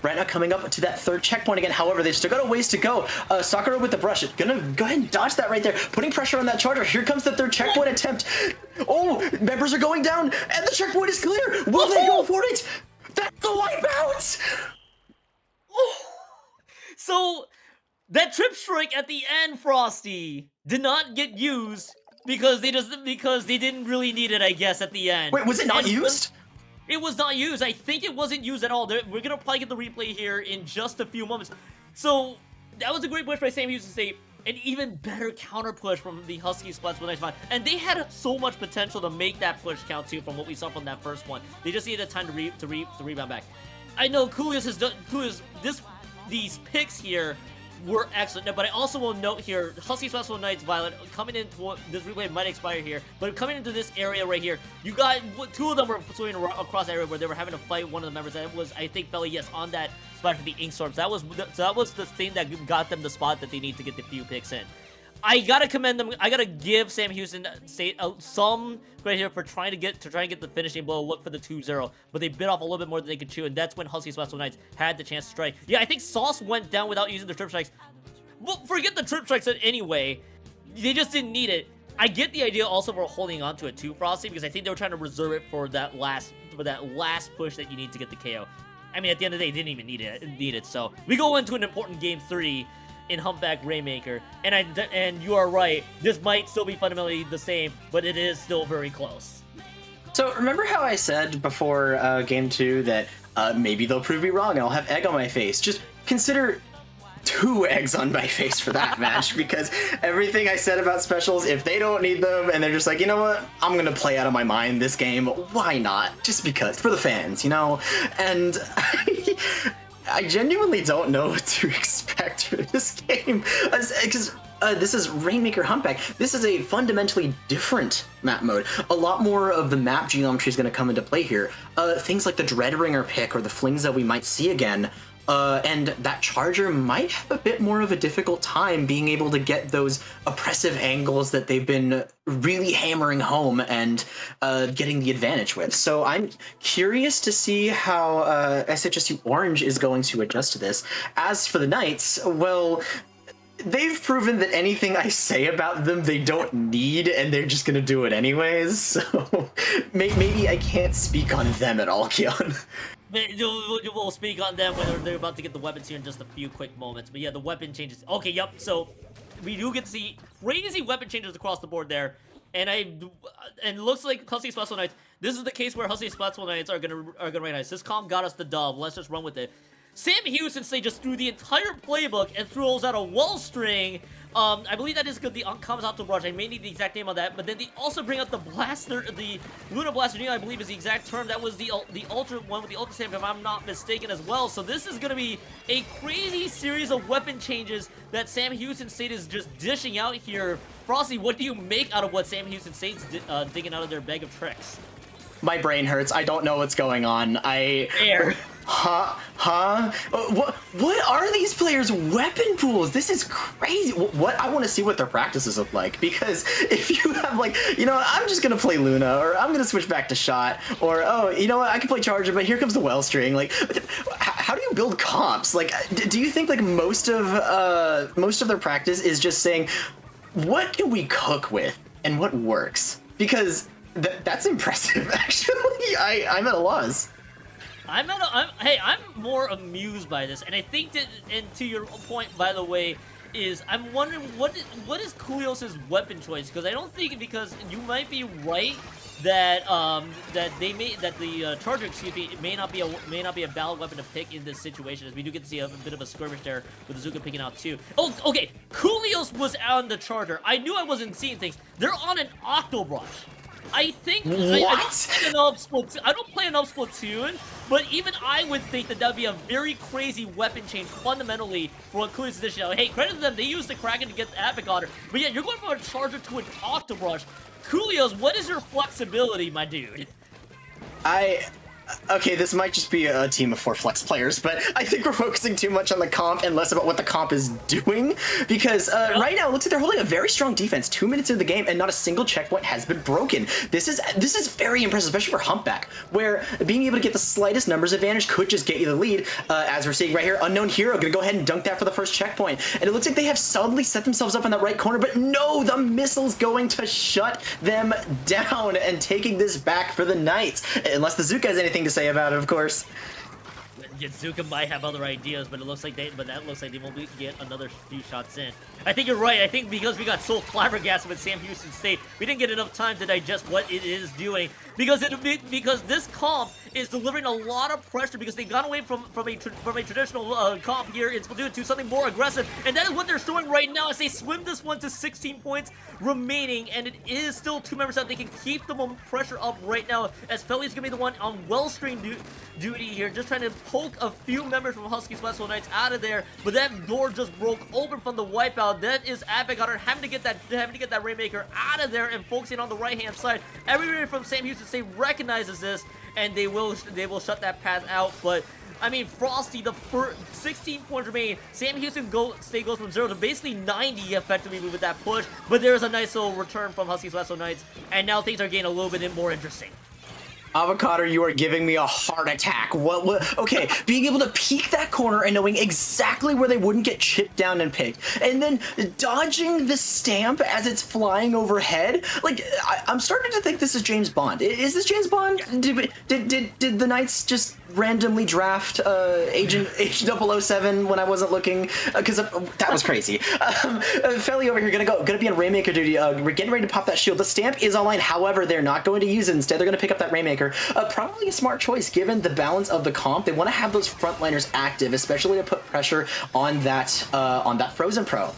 Right now coming up to that third checkpoint again. However, they've still got a ways to go. Sakura with the brush. Gonna go ahead and dodge that right there. Putting pressure on that charger. Here comes the third checkpoint attempt. Oh, members are going down and the checkpoint is clear. Will they go for it? That's the wipeout! So, that Trip Strike at the end, Frosty, did not get used because they didn't really need it, I guess, at the end. Wait, was it not used? It was not used. I think it wasn't used at all. We're gonna probably get the replay here in just a few moments. So that was a great push by Sam Houston State. An even better counter push from the Husky Splatsville Knights. And they had so much potential to make that push count too, from what we saw from that first one. They just needed time to rebound back. I know Coolios has done these picks here were excellent, but I also will note here, Husky Splatsville Knights Violet coming into this replay might expire here, but coming into this area right here, you got two of them were swimming across the area where they were having to fight one of the members that was, I think, Felly, yes, on that spot for the Ink Storms. That was the thing that got them the spot that they need to get the few picks in. I gotta commend them. I gotta give Sam Houston State some right here for trying to get the finishing blow, look for the 2-0, but they bit off a little bit more than they could chew, and that's when Husky Splatsville Knights had the chance to strike. Yeah, I think Sauce went down without using the Trip Strikes. Well, forget the Trip Strikes anyway. They just didn't need it. I get the idea also for holding on to it too, Frosty, because I think they were trying to reserve it for that last push that you need to get the KO. I mean, at the end of the day, they didn't even need it. So we go into an important Game 3 in Humpback Rainmaker, and you are right, this might still be fundamentally the same, but it is still very close. So remember how I said before Game 2 that maybe they'll prove me wrong and I'll have egg on my face? Just consider 2 eggs on my face for that match, because everything I said about specials, if they don't need them and they're just like, you know what, I'm gonna play out of my mind this game, why not? Just because, for the fans, you know? And I genuinely don't know what to expect for this game, because this is Rainmaker Humpback. This is a fundamentally different map mode. A lot more of the map geometry is going to come into play here. Things like the Dreadringer pick or the flings that we might see again, and that charger might have a bit more of a difficult time being able to get those oppressive angles that they've been really hammering home and getting the advantage with. So I'm curious to see how SHSU Orange is going to adjust to this. As for the Knights, well, they've proven that anything I say about them they don't need, and they're just gonna do it anyways, so maybe I can't speak on them at all, Keon. We'll speak on them when they're about to get the weapons here in just a few quick moments. But yeah, the weapon changes. Okay, yep. So we do get to see crazy weapon changes across the board there, and it looks like Husky Splatsville Knights. This is the case where Husky Splatsville Knights are gonna recognize this comp got us the dub. Let's just run with it. Sam Houston State just threw the entire playbook and throws out a wall string. I believe that is good. The Kamazatsu Brush. I may need the exact name on that. But then they also bring out the Blaster, the Luna Blaster, I believe is the exact term. That was the Ultra one with the Ultra Stamp, if I'm not mistaken, as well. So this is going to be a crazy series of weapon changes that Sam Houston State is just dishing out here. Frosty, what do you make out of what Sam Houston State's digging out of their bag of tricks? My brain hurts. I don't know what's going on. Air. Huh? What are these players' weapon pools? This is crazy. I want to see what their practices look like, because if you have like, you know, I'm just gonna play Luna, or I'm gonna switch back to Shot, or oh, you know what, I can play Charger, but here comes the Well String. Like, how do you build comps? Like, do you think like most of their practice is just saying, what can we cook with and what works? Because that's impressive, actually. I'm at a loss. I'm more amused by this, and I think that, and to your point, by the way, is I'm wondering what is Coolios' weapon choice, because I don't think, because you might be right that that the Charger, excuse me, may not be a valid weapon to pick in this situation, as we do get to see a bit of a skirmish there with Zuka picking out two. Oh, okay, Coolios was on the Charger. I knew I wasn't seeing things. They're on an Octobrush. I think what? I don't play enough Splatoon, but even I would think that would be a very crazy weapon change fundamentally for what Coolio's position. Now, hey, credit to them, they used the Kraken to get the Epic on her. But yeah, you're going from a Charger to an Octobrush. Coolios, what is your flexibility, my dude? Okay, this might just be a team of 4 flex players, but I think we're focusing too much on the comp and less about what the comp is doing, because right now it looks like they're holding a very strong defense 2 minutes into the game, and not a single checkpoint has been broken. This is very impressive, especially for Humpback, where being able to get the slightest numbers advantage could just get you the lead. As we're seeing right here, Unknown Hero gonna go ahead and dunk that for the first checkpoint, and it looks like they have solidly set themselves up in that right corner, but no, the missile's going to shut them down and taking this back for the Knights, unless the Zuka has anything to say about it, of course. Zuka might have other ideas, but that looks like they won't get another few shots in. I think you're right. I think because we got so flabbergasted with Sam Houston State, we didn't get enough time to digest what it is doing. Because this comp is delivering a lot of pressure, because they've gone away from a traditional comp here in Splatoon to something more aggressive, and that is what they're showing right now as they swim this one to 16 points remaining, and it is still 2 members that they can keep the pressure up right now, as Felly's gonna be the one on well-streamed duty here, just trying to poke a few members from Husky Splatsville Knights out of there, but that door just broke open from the wipeout. That is Epic Otter having to get that Rainmaker out of there and focusing on the right-hand side. Everybody from Sam Houston State recognizes this, and they will shut that path out. But I mean, Frosty, the first 16 points remaining. Sam Houston State goes from 0 to basically 90 effectively with that push, but there's a nice little return from Husky Splatsville Knights, and now things are getting a little bit more interesting. Avocado, you are giving me a heart attack. What? Okay, being able to peek that corner and knowing exactly where they wouldn't get chipped down and picked, and then dodging the stamp as it's flying overhead. Like, I'm starting to think this is James Bond. Is this James Bond? Did the Knights just randomly draft Agent 007 when I wasn't looking? Because that was crazy. Felly over here gonna be on Rainmaker duty. We're getting ready to pop that shield. The stamp is online. However, they're not going to use it. Instead, they're going to pick up that Rainmaker. Probably a smart choice given the balance of the comp. They want to have those frontliners active, especially to put pressure on that Frozen Pro.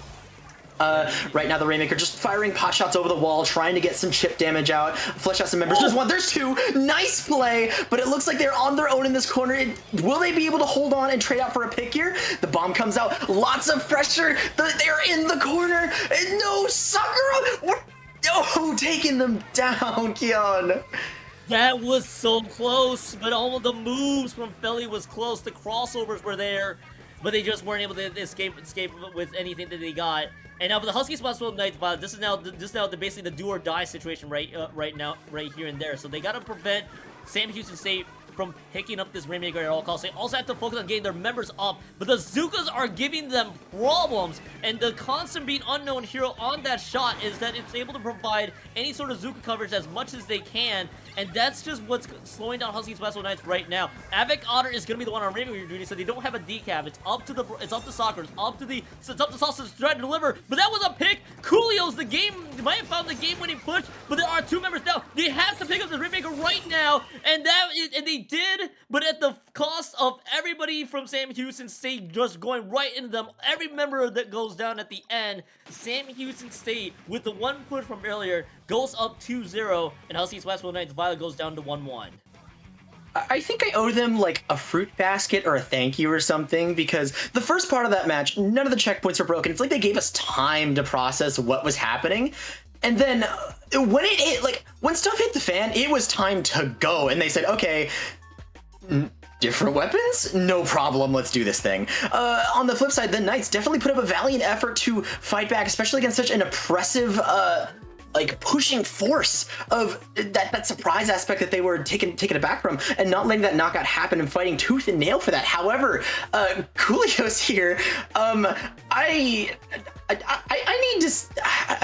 Right now the Rainmaker just firing pot shots over the wall, trying to get some chip damage out, flush out some members. There's one, there's two. Nice play, but it looks like they're on their own in this corner. Will they be able to hold on and trade out for a pick here? The bomb comes out, lots of pressure. They're in the corner, and no, Sakura! Oh, taking them down, Kion. That was so close, but all of the moves from Felly was close. The crossovers were there, but they just weren't able to escape with anything that they got. And now for the Husky Splatsville Knights, this is now basically the do or die situation right here and there. So they gotta prevent Sam Houston State from picking up this Rainmaker at all costs. They also have to focus on getting their members up, but the Zukas are giving them problems, and the constant being Unknown Hero on that shot is that it's able to provide any sort of Zuka coverage as much as they can, and that's just what's slowing down Husky Splatsville Knights right now. Avic Otter is going to be the one on Rainmaker duty, so they don't have a decap. It's up to Soccer, it's up to Sausage to try to deliver, but that was a pick. Coolio's might have found the game-winning push, but there are 2 members down. They have to pick up the Rainmaker right now, and they did, but at the cost of everybody from Sam Houston State just going right into them. Every member that goes down at the end, Sam Houston State, with the one push from earlier, goes up 2-0, and Husky Splatsville Knights Violet goes down to 1-1. I think I owe them like a fruit basket or a thank you or something, because the first part of that match, none of the checkpoints were broken. It's like they gave us time to process what was happening. And then when stuff hit the fan, it was time to go. And they said, okay, different weapons? No problem, let's do this thing. On the flip side, the Knights definitely put up a valiant effort to fight back, especially against such an oppressive, pushing force of that surprise aspect that they were taken aback from, and not letting that knockout happen and fighting tooth and nail for that. However, Coolio's here. I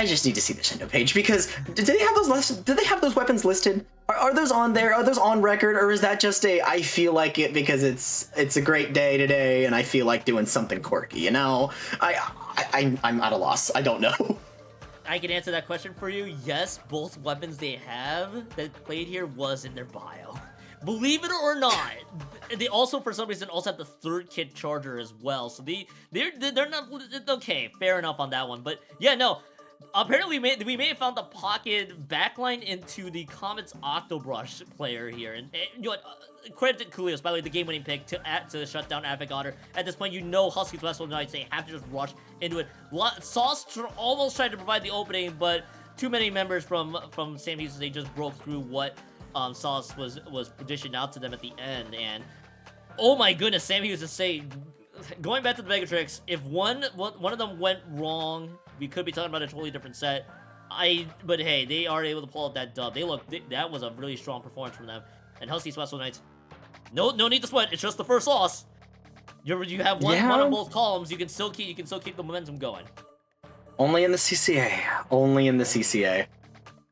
just need to see the Shindo page, because did they have those weapons listed? Are those on there? Are those on record, or is that just I feel like it because it's a great day today and I feel like doing something quirky, you know? I'm at a loss. I don't know. I can answer that question for you. Yes, both weapons they have that played here was in their bio. Believe it or not, they also for some reason also have the third kit charger as well. So they're not okay. Fair enough on that one. But yeah, no. Apparently, we may have found the pocket backline into the Comet's Octobrush player here, and you know what? Credit to Kulios, by the way, the game-winning pick to shut down Advent Otter. At this point, you know Husky's Westwood Knights, they have to just rush into it. Sauce almost tried to provide the opening, but too many members from Sam Houston, they just broke through what Sauce was dished out to them at the end, and oh my goodness, Sam Houston say, going back to the Megatrix, if one of them went wrong, we could be talking about a totally different set. But hey, they are able to pull out that dub. That was a really strong performance from them. And Husky's Westwood Knights, no need to sweat. It's just the first loss. You have one on both columns. You can still keep the momentum going. Only in the CCA. Only in the CCA.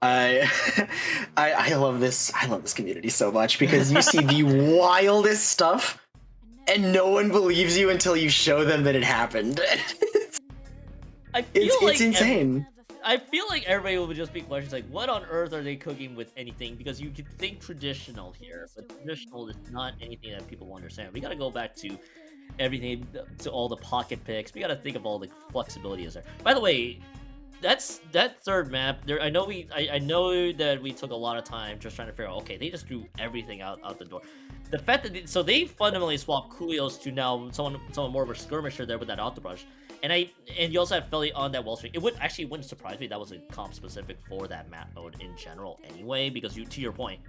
I love this. I love this community so much because you see the wildest stuff, and no one believes you until you show them that it happened. It's insane. I feel like everybody will just be questions like, what on earth are they cooking with anything? Because you could think traditional here, but traditional is not anything that people will understand. We gotta go back to everything, to all the pocket picks. We gotta think of all the flexibility is there. By the way, that third map there, I know that we took a lot of time just trying to figure out, okay, they just threw everything out the door. The fact that they fundamentally swapped Kulios to now someone more of a skirmisher there with that Octobrush. And you also have Felly on that wall streak. It wouldn't surprise me that was a comp specific for that map mode in general anyway, because to your point,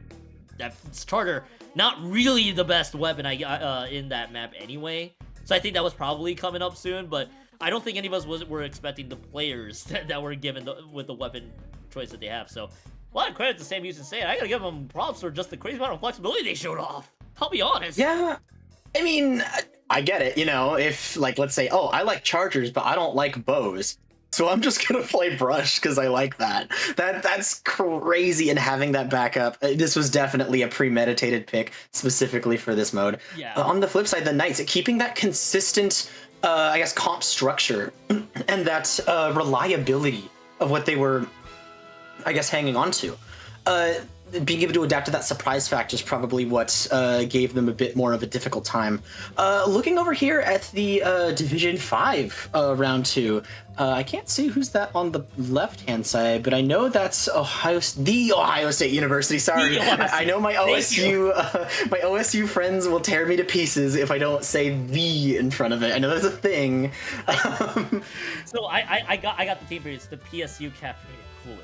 that Charter not really the best weapon in that map anyway. So I think that was probably coming up soon, but I don't think any of us were expecting the players that were given with the weapon choice that they have. So a lot of credit to Sam Houston saying, I gotta give them props for just the crazy amount of flexibility they showed off. I'll be honest. Yeah, I mean, I get it, you know, if, like, let's say, oh, I like chargers, but I don't like bows, so I'm just gonna play brush because I like that. That's crazy, and having that backup, this was definitely a premeditated pick specifically for this mode. Yeah. On the flip side, the Knights, keeping that consistent, I guess, comp structure and that reliability of what they were, I guess, hanging on to. Being able to adapt to that surprise factor is probably what gave them a bit more of a difficult time. Looking over here at the Division 5 round 2, I can't see who's that on the left-hand side, but I know that's the Ohio State University. Sorry, I know my OSU friends will tear me to pieces if I don't say "the" in front of it. I know that's a thing. So I got the team for you. It's the PSU Caffeinated Coolers.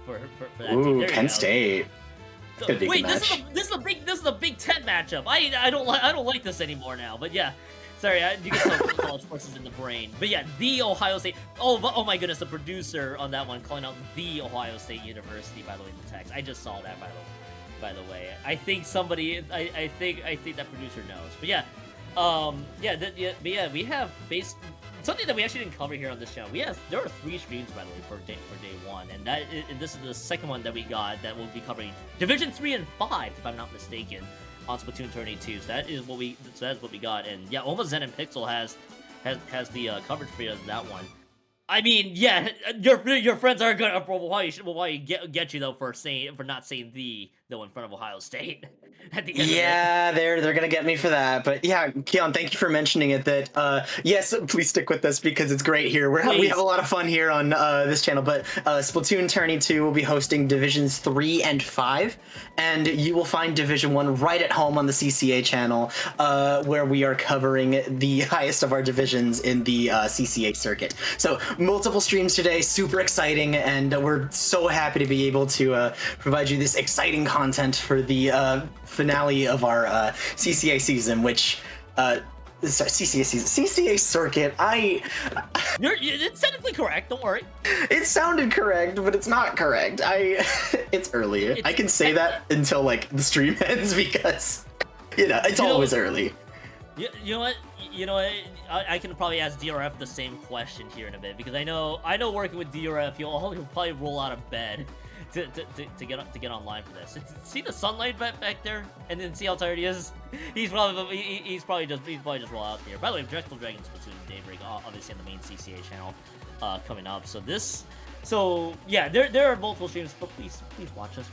For that Ooh, team. Penn State. So, wait, this is a Big Ten matchup. I don't like this anymore now. But yeah, sorry, you can tell college sports is in the brain. But yeah, the Ohio State. Oh my goodness, the producer on that one calling out the Ohio State University. By the way, in the text, I just saw that. By the way, I think somebody. I think that producer knows. But yeah, we have something that we actually didn't cover here on this channel. There are 3 streams, by the way, for day 1, and this is the second one that we got that we'll be covering Division 3 and 5, if I'm not mistaken, on Splatoon Tourney 2. So that is what we got, and yeah, almost Zen and Pixel has the coverage for you of that one. I mean, yeah, your friends are gonna why get you though for not saying the though in front of Ohio State at the end. Yeah, they're gonna get me for that. But yeah, Keon, thank you for mentioning it. That yes, please stick with us because it's great here. We have a lot of fun here on this channel. But Splatoon Tourney 2 will be hosting Divisions 3 and 5, and you will find Division 1 right at home on the CCA channel, where we are covering the highest of our divisions in the CCA circuit. So multiple streams today, super exciting, and we're so happy to be able to provide you this exciting content for the finale of our CCA season, which CCA circuit. It's technically correct. Don't worry. It sounded correct, but it's not correct. It's early. I can say that until like the stream ends because it's always early. You know what? I can probably ask DRF the same question here in a bit because I know working with DRF, he'll probably roll out of bed to get online for this. See the sunlight back there, and then see how tired he is. He's probably just roll out there. By the way, Drexel Dragons Splatoon Daybreak, obviously on the main CCA channel, coming up. So yeah, there are multiple streams, but please watch us.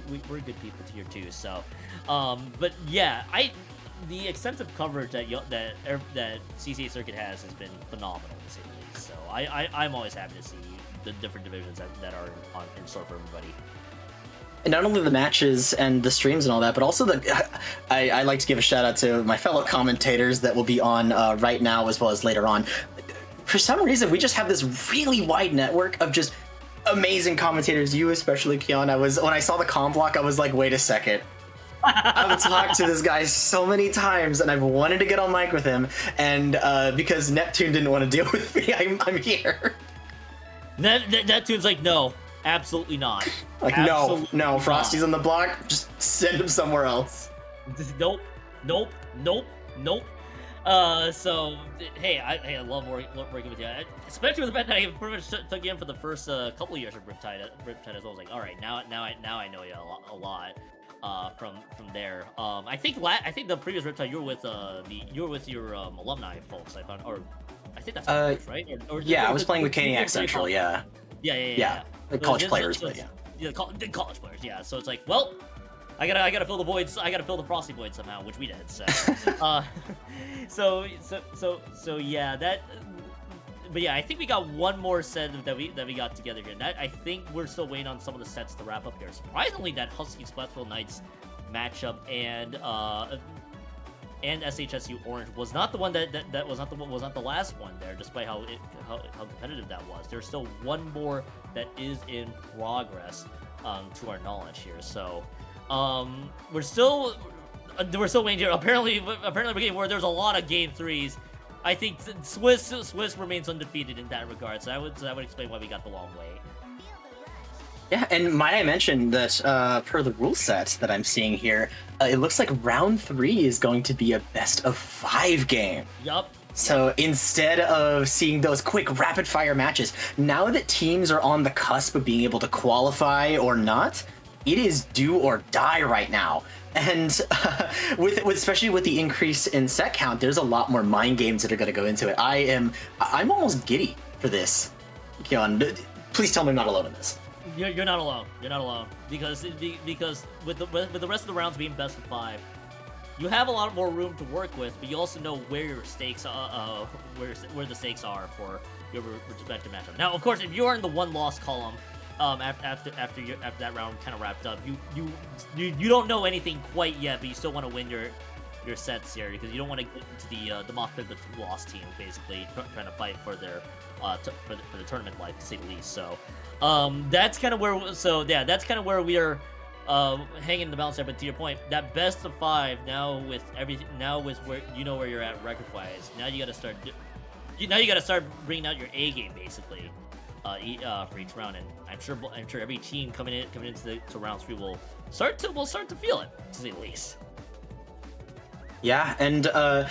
We're good people here too. So, but yeah, the extensive coverage that CCA Circuit has been phenomenal to say the least. So I'm always happy to see the different divisions that are in store for everybody. And not only the matches and the streams and all that, but also I like to give a shout out to my fellow commentators that will be on right now as well as later on. For some reason, we just have this really wide network of just amazing commentators. You especially, Keon. When I saw the comm block, I was like, wait a second. I've talked to this guy so many times, and I've wanted to get on mic with him, and because Neptune didn't want to deal with me, I'm here. Neptune's like, no, absolutely not. Like, absolutely no, Frosty's on the block. Just send him somewhere else. Nope. So hey, I love working with you, especially with the fact that I pretty much took you in for the first couple of years of Riptide as well. I was like, all right, now I know you a lot. From there, I think the previous Riptide you were with your alumni folks. I found, or I think that's right. Or yeah, I was playing with Caniac Central. Yeah. Like college players, but yeah, college players. Yeah, so it's like, well, I gotta fill the voids. I gotta fill the Frosty void somehow, which we did. So, so yeah, that. But yeah, I think we got one more set that we got together here. I think we're still waiting on some of the sets to wrap up here. Surprisingly, that Husky Splatsville Knights matchup and SHSU Orange was not the one that was not the last one there, despite how competitive that was. There's still one more that is in progress, to our knowledge here. So, we're still waiting here. Apparently we're getting where there's a lot of game 3s. I think Swiss remains undefeated in that regard, so that would explain why we got the long wait. Yeah, and might I mention that per the rule set that I'm seeing here, it looks like round 3 is going to be a best of 5 game. Yup. So instead of seeing those quick rapid fire matches, now that teams are on the cusp of being able to qualify or not, it is do or die right now. And with especially with the increase in set count, there's a lot more mind games that are going to go into it. I'm almost giddy for this. Keon, please tell me I'm not alone in this. You're not alone. You're not alone because with the rest of the rounds being best of 5, you have a lot more room to work with, but you also know where your stakes where the stakes are for your respective matchup. Now, of course, if you are in the one-loss column, after that round kind of wrapped up, you don't know anything quite yet, but you still want to win your sets here because you don't want to get into the mock pit the lost team, basically trying to fight for their for the tournament life, to say the least. So that's kind of where we are hanging the balance there. But to your point, that best of 5 now with where you know where you're at record wise, now you got to start bringing out your A game basically. For each round, and I'm sure every team coming into round 3 will start to feel it, to say the least. Yeah, and to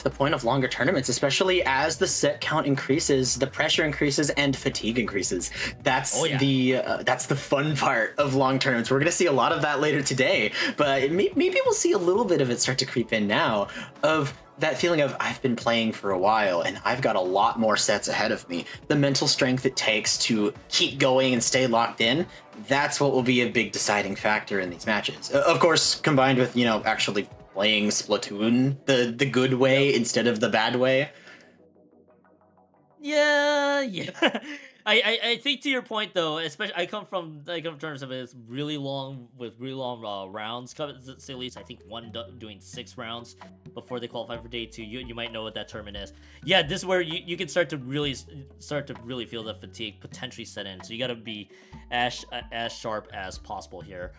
the point of longer tournaments, especially as the set count increases, the pressure increases and fatigue increases. That's the fun part of long tournaments. We're gonna see a lot of that later today, but maybe we'll see a little bit of it start to creep in now. Of that feeling of I've been playing for a while and I've got a lot more sets ahead of me. The mental strength it takes to keep going and stay locked in, that's what will be a big deciding factor in these matches. Of course, combined with, actually playing Splatoon the good way instead of the bad way. Yeah. I think to your point though, especially I come from terms of it's really long rounds. At least I think one doing 6 rounds before they qualify for day 2. You might know what that tournament is. Yeah, this is where you can start to really feel the fatigue potentially set in. So you got to be as sharp as possible here.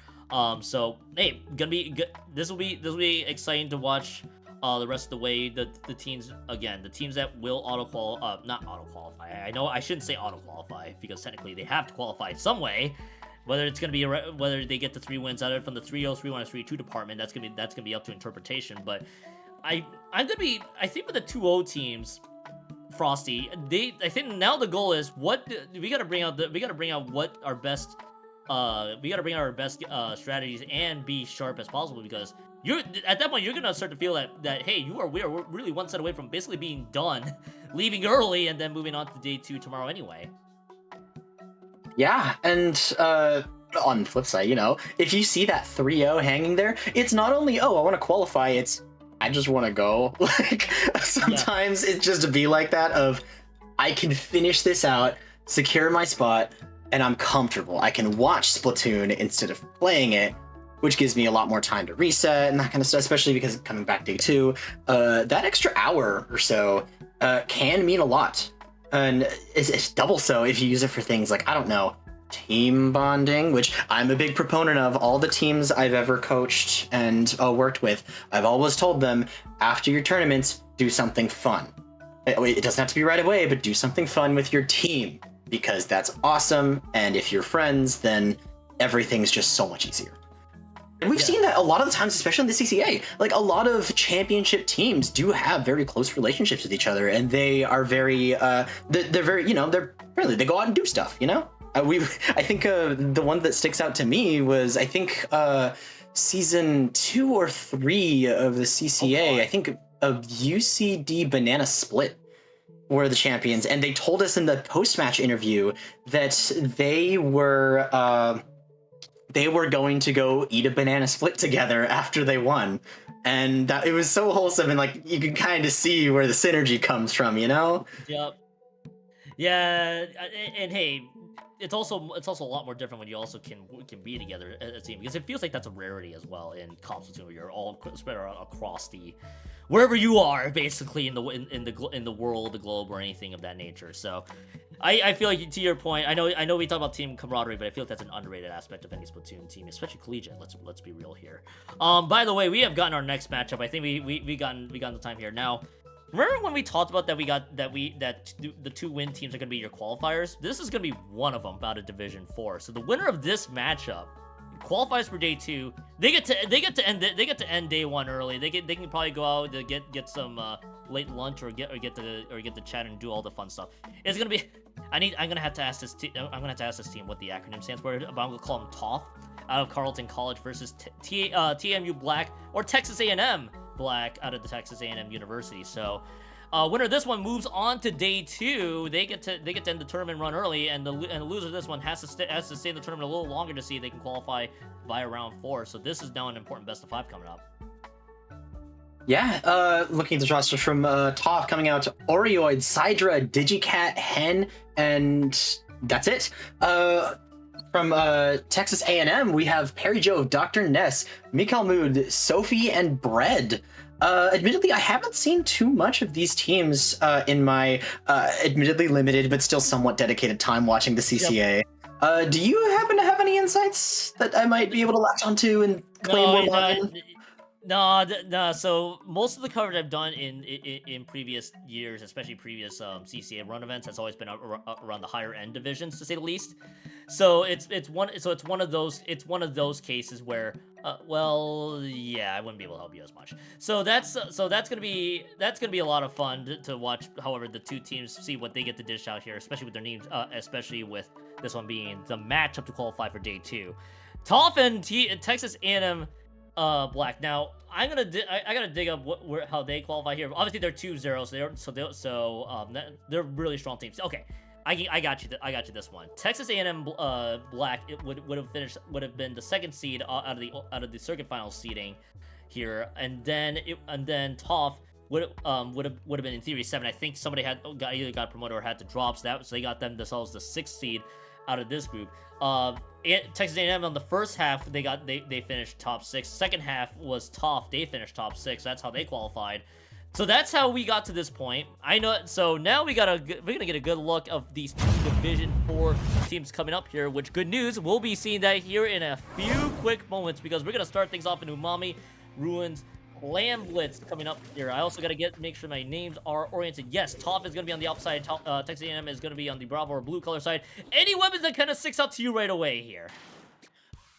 So hey, gonna be good. This will be exciting to watch. The rest of the way, the teams that will not auto qualify. I know I shouldn't say auto qualify because technically they have to qualify some way. Whether it's gonna be whether they get the 3 wins out of it from the 3-0, 3-1, or 3-2 department, that's gonna be up to interpretation. But I think with the 2-0 teams, Frosty, I think now the goal is we gotta bring out what our best bring our best strategies and be sharp as possible, because you're at that point you're gonna start to feel that hey, we're really one set away from basically being done, leaving early and then moving on to day 2 tomorrow anyway. Yeah, and on the flip side, if you see that 3-0 hanging there, it's not only, oh, I want to qualify, it's I just want to go. Like, sometimes it's just to be like that of, I can finish this out, secure my spot, and I'm comfortable. I can watch Splatoon instead of playing it, which gives me a lot more time to reset and that kind of stuff, especially because coming back day 2, that extra hour or so can mean a lot. And it's double so if you use it for things like, I don't know, team bonding, which I'm a big proponent of. All the teams I've ever coached and worked with, I've always told them, after your tournaments, do something fun. It doesn't have to be right away, but do something fun with your team, because that's awesome. And if you're friends, then everything's just so much easier. And we've seen that a lot of the times, especially in the CCA. Like, a lot of championship teams do have very close relationships with each other, and they are very, they're very, they're friendly. They go out and do stuff, I think the one that sticks out to me was, I think, season 2 or 3 of the CCA. I think of UCD Banana Split were the champions, and they told us in the post-match interview that they were going to go eat a banana split together after they won, and it was so wholesome, and like you can kind of see where the synergy comes from, Yep. Yeah, and hey, it's also a lot more different when you also can be together as a team, because it feels like that's a rarity as well in comps where you're all spread around across wherever you are, basically in the world, the globe, or anything of that nature. So I feel like, to your point, I know we talk about team camaraderie, but I feel like that's an underrated aspect of any Splatoon team, especially collegiate. Let's be real here. By the way, we have gotten our next matchup. I think we gotten the time here now. Remember when we talked about that the 2 win teams are going to be your qualifiers? This is going to be one of them out of Division 4. So the winner of this matchup qualifies for day 2. They get to end day 1 early. They can probably go out to get some late lunch or get to chat and do all the fun stuff. It's gonna be. I'm gonna have to ask this team what the acronym stands for, but I'm gonna call them T.O.F.F, out of Carleton College versus TAMU Black, or Texas A&M Black out of the Texas A&M University. So winner of this one moves on to day 2. They get to end the tournament run early, and the loser of this one has to stay in the tournament a little longer to see if they can qualify via round 4. So this is now an important best of 5 coming up. Yeah, looking at the roster from T.O.F.F coming out, Oreoid, Sidra, Digicat, Hen, and that's it. From Texas A&M, we have Perry Jove, Dr. Ness, Mikael Mood, Sophie, and Bread. Admittedly, I haven't seen too much of these teams in my admittedly limited but still somewhat dedicated time watching the CCA. Yep. Do you happen to have any insights that I might be able to latch onto and claim more line? No. So most of the coverage I've done in previous years, especially previous CCA run events, has always been around the higher end divisions, to say the least. So it's one of those cases where, well, yeah, I wouldn't be able to help you as much. So that's gonna be a lot of fun to watch. However, the 2 teams see what they get to dish out here, especially with their names, especially with this one being the matchup to qualify for day 2. T.O.F.F and Texas A&M. Black. Now I gotta dig up how they qualify here. Obviously they're 2-0, they're really strong teams. Okay, I got you. I got you this one. Texas A&M Black, it would have been the 2nd seed out of the circuit final seeding here, and then T.O.F.F would have been in theory 7. I think somebody either got promoted or had to drop, so they got themselves the 6th seed out of this group. Texas A&M on the first half, they finished top 6. Second half was T.O.F.F. They finished top 6. That's how they qualified. So that's how we got to this point. I know. So now we're gonna get a good look of these 2 Division 4 teams coming up here. Which, good news, we'll be seeing that here in a few quick moments, because we're gonna start things off in Umami Ruins Lamb Blitz coming up here. I also got to make sure my names are oriented. Yes, T.O.F.F is going to be on the outside. Texas A&M is going to be on the Bravo or blue color side. Any weapons that kind of sticks out to you right away here?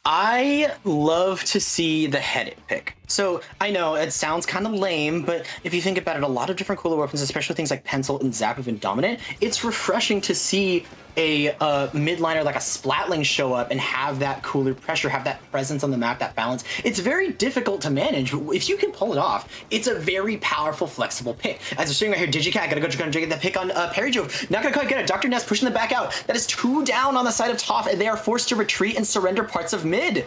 I love to see the headed pick. So I know it sounds kind of lame, but if you think about it, a lot of different cooler weapons, especially things like Pencil and Zap and Dominant, it's refreshing to see a midliner like a Splatling show up and have that cooler pressure, have that presence on the map, that balance. It's very difficult to manage. If you can pull it off, it's a very powerful, flexible pick. As we're seeing right here, Digicat gotta go get that pick on Perryjove. Not gonna quite get it. Dr. Ness pushing the back out. That is 2 down on the side of T.O.F.F, and they are forced to retreat and surrender parts of mid.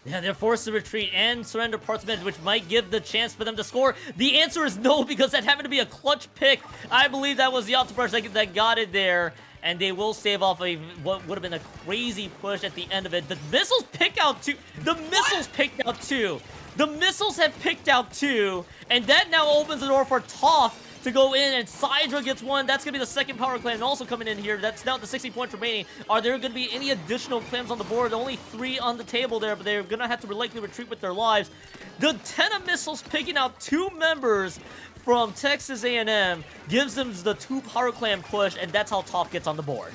Yeah, they're forced to retreat and surrender parts of mid, which might give the chance for them to score. The answer is no, because that happened to be a clutch pick. I believe that was the Octobrush that got it there, and they will save off what would have been a crazy push at the end of it. The missiles pick out two. The missiles picked out two. The missiles have picked out two, and that now opens the door for T.O.F.F to go in, and Sidra gets one. That's going to be the second power clam also coming in here. That's now the 60 points remaining. Are there going to be any additional clams on the board? Only 3 on the table there, but they're going to have to likely retreat with their lives. The 10 of missiles picking out 2 members from Texas A&M gives them the 2 power clam push, and that's how T.O.F.F gets on the board.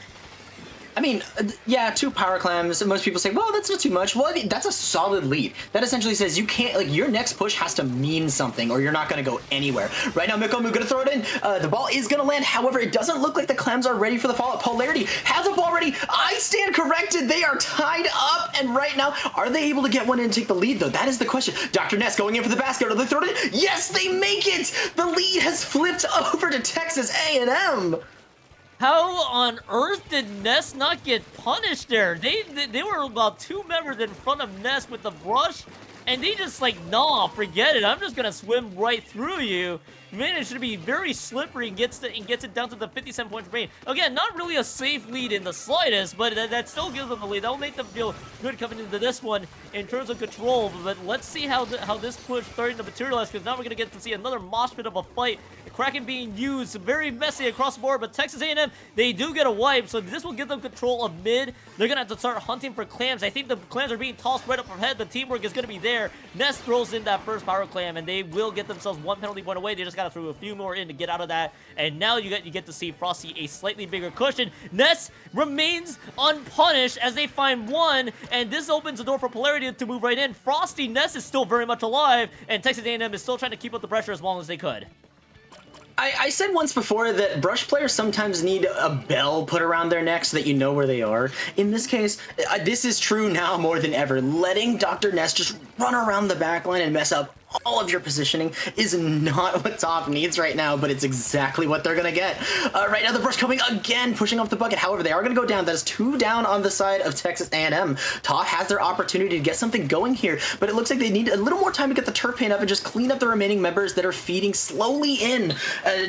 I mean, yeah, 2 power clams. Most people say, well, that's not too much. Well, I mean, that's a solid lead. That essentially says you can't, like, your next push has to mean something or you're not going to go anywhere. Right now, Mikomu going to throw it in. The ball is going to land. However, it doesn't look like the clams are ready for the follow-up. Polarity has a ball ready. I stand corrected. They are tied up. And right now, are they able to get one in and take the lead, though? That is the question. Dr. Ness going in for the basket. Are they throwing it in? Yes, they make it. The lead has flipped over to Texas A&M. How on earth did Ness not get punished there? They were about 2 members in front of Ness with the brush, and they just like, nah, forget it. I'm just gonna swim right through you. Managed to be very slippery and gets it down to the 57 points remaining. Again, not really a safe lead in the slightest, but that still gives them the lead. That'll make them feel good coming into this one in terms of control. But let's see how this push starting to materialize, because now we're gonna get to see another mosh pit of a fight. The Kraken being used very messy across the board, but Texas A&M, they do get a wipe, so this will give them control of mid. They're gonna have to start hunting for clams. I think the clams are being tossed right up ahead. The teamwork is gonna be there. Ness throws in that first power clam, and they will get themselves 1 penalty point away. They just gotta throw a few more in to get out of that, and now you get to see Frosty a slightly bigger cushion. Ness remains unpunished as they find 1, and this opens the door for Polarity to move right in. Frosty, Ness is still very much alive, and Texas A&M is still trying to keep up the pressure as long as they could. I said once before that brush players sometimes need a bell put around their neck so that you know where they are. In this case, this is true now more than ever. Letting Dr. Ness just run around the backline and mess up all of your positioning is not what T.O.F.F needs right now, but it's exactly what they're going to get. Right now, the brush coming again, pushing off the bucket. However, they are going to go down. That is 2 down on the side of Texas A&M. T.O.F.F has their opportunity to get something going here, but it looks like they need a little more time to get the turf paint up and just clean up the remaining members that are feeding slowly in,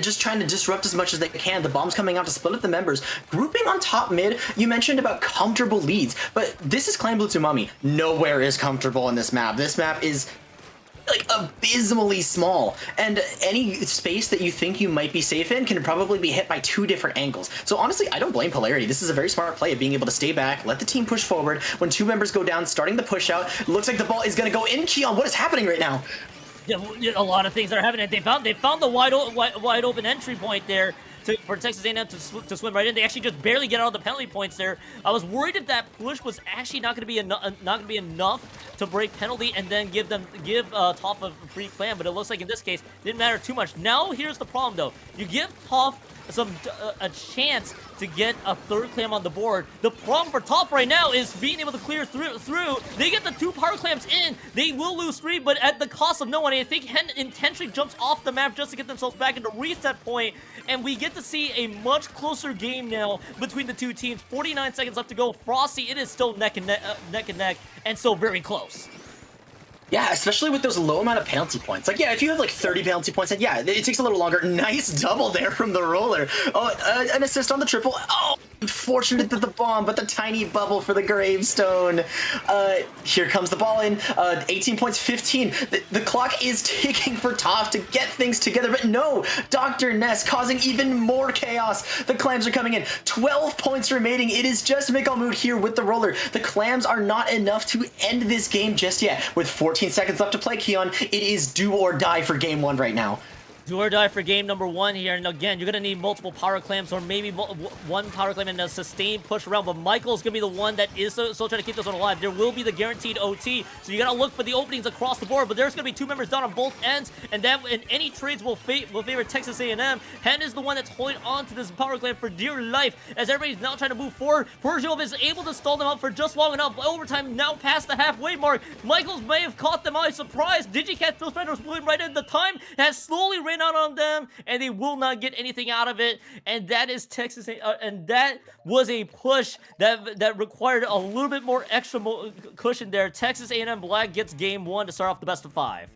just trying to disrupt as much as they can. The bomb's coming out to split up the members. Grouping on top mid, you mentioned about comfortable leads, but this is Clan Blue Tsumami. Nowhere is comfortable in this map. This map is like abysmally small, and any space that you think you might be safe in can probably be hit by 2 different angles. So honestly, I don't blame Polarity. This is a very smart play of being able to stay back, let the team push forward. When 2 members go down, starting the push out, looks like the ball is going to go in. Keon, what is happening right now? Yeah, a lot of things are happening. They found the wide open entry point there for Texas A&M to swim right in. They actually just barely get out of the penalty points there. I was worried if that push was actually not going to be enough to break penalty and then give T.O.F.F a free clam, but it looks like in this case didn't matter too much. Now here's the problem though. You give T.O.F.F a chance to get a 3rd clam on the board. The problem for T.O.F.F right now is being able to clear through. They get the 2 power clams in. They will lose 3, but at the cost of no one. I think Hen intentionally jumps off the map just to get themselves back into reset point, and we get to see a much closer game now between the 2 teams. 49 seconds left to go. Frosty, it is still neck and neck, and so very close. Yeah, especially with those low amount of penalty points. Like, yeah, if you have like 30 penalty points, then yeah, it takes a little longer. Nice double there from the roller. Oh, an assist on the triple. Oh, unfortunate that the bomb, but the tiny bubble for the gravestone. Here comes the ball in. 18 points, 15. The clock is ticking for T.O.F.F to get things together, but no, Dr. Ness causing even more chaos. The clams are coming in. 12 points remaining. It is just Mikalmood here with the roller. The clams are not enough to end this game just yet. With 14 seconds left to play, Keon, it is do or die for game 1 right now. Do or die for game number 1 here, and again, you're gonna need multiple power clams or maybe one power clam and a sustained push around, but Michael's gonna be the one that is still trying to keep this one alive. There will be the guaranteed OT, so you gotta look for the openings across the board, but there's gonna be 2 members down on both ends, and then and any trades will favor Texas A&M. Hen is the one that's holding on to this power clam for dear life, as everybody's now trying to move forward. Persiov is able to stall them out for just long enough. Overtime now past the halfway mark. Michaels may have caught them by surprise. Digicat still trying to split right in. The time has slowly ran out on them, and they will not get anything out of it. And that is Texas, and that was a push that required a little bit more extra cushion there. Texas A&M Black gets game 1 to start off the best of 5.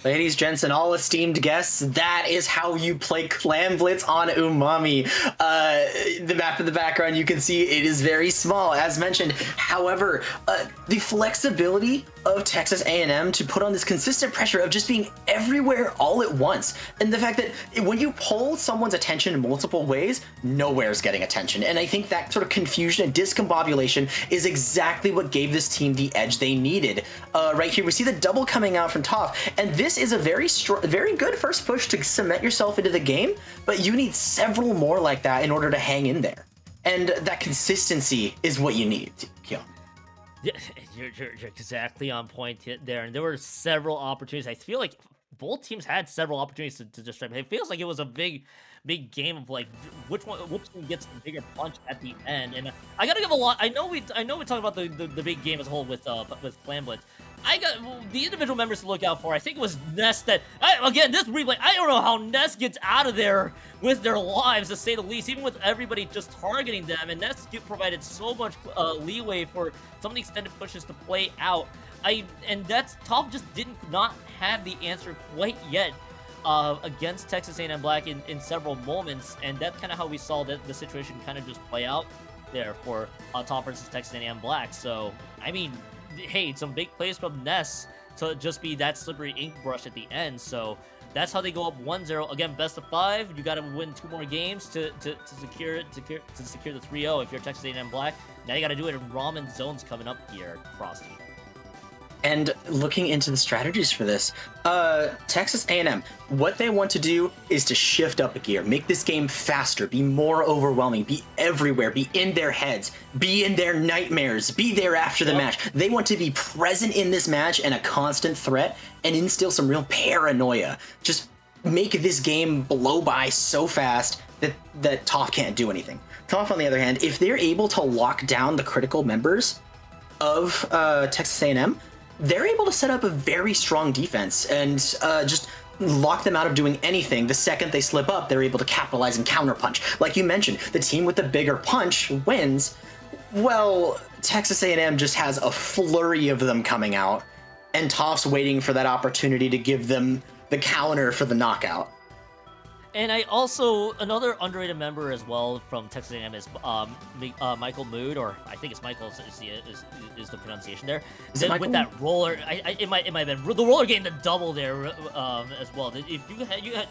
Ladies, gents, and all esteemed guests, that is how you play Clam Blitz on Umami. The map in the background, you can see it is very small, as mentioned. However, the flexibility of Texas A&M to put on this consistent pressure of just being everywhere all at once, and the fact that when you pull someone's attention in multiple ways, nowhere's getting attention. And I think that sort of confusion and discombobulation is exactly what gave this team the edge they needed. Right here, we see the double coming out from T.O.F.F, and this is a very good first push to cement yourself into the game, but you need several more like that in order to hang in there. And that consistency is what you need, Keon. Yeah, you're exactly on point there, and there were several opportunities. I feel like both teams had several opportunities to distract. It feels like it was a big game of like which one gets the bigger punch at the end. And I gotta give a lot. I know we talk about the big game as a whole with Clam Blitz. I got the individual members to look out for. I think it was Ness that, again, this replay, I don't know how Ness gets out of there with their lives, to say the least, even with everybody just targeting them. And Ness provided so much leeway for some of the extended pushes to play out. And that's T.O.F.F just did not have the answer quite yet against Texas A&M Black in several moments. And that's kind of how we saw the situation kind of just play out there for T.O.F.F versus Texas A&M Black. So, I mean, hey, some big plays from Ness to just be that slippery ink brush at the end. So that's how they go up 1-0. Again, best of 5. You got to win 2 more games to secure the 3-0 if you're Texas A&M Black. Now you got to do it in ramen zones coming up here, Frosty. And looking into the strategies for this, Texas A&M, what they want to do is to shift up a gear, make this game faster, be more overwhelming, be everywhere, be in their heads, be in their nightmares, be there after the match. They want to be present in this match and a constant threat and instill some real paranoia. Just make this game blow by so fast that T.O.F.F can't do anything. T.O.F.F, on the other hand, if they're able to lock down the critical members of Texas A&M, they're able to set up a very strong defense and just lock them out of doing anything. The second they slip up, they're able to capitalize and counterpunch. Like you mentioned, the team with the bigger punch wins. Well, Texas A&M just has a flurry of them coming out, and T.O.F.F's waiting for that opportunity to give them the counter for the knockout. And I also, another underrated member as well from Texas A&M is Michael Mood, or I think it's Michael is the pronunciation there. Then with that roller, it might have been the roller game, the double there as well. If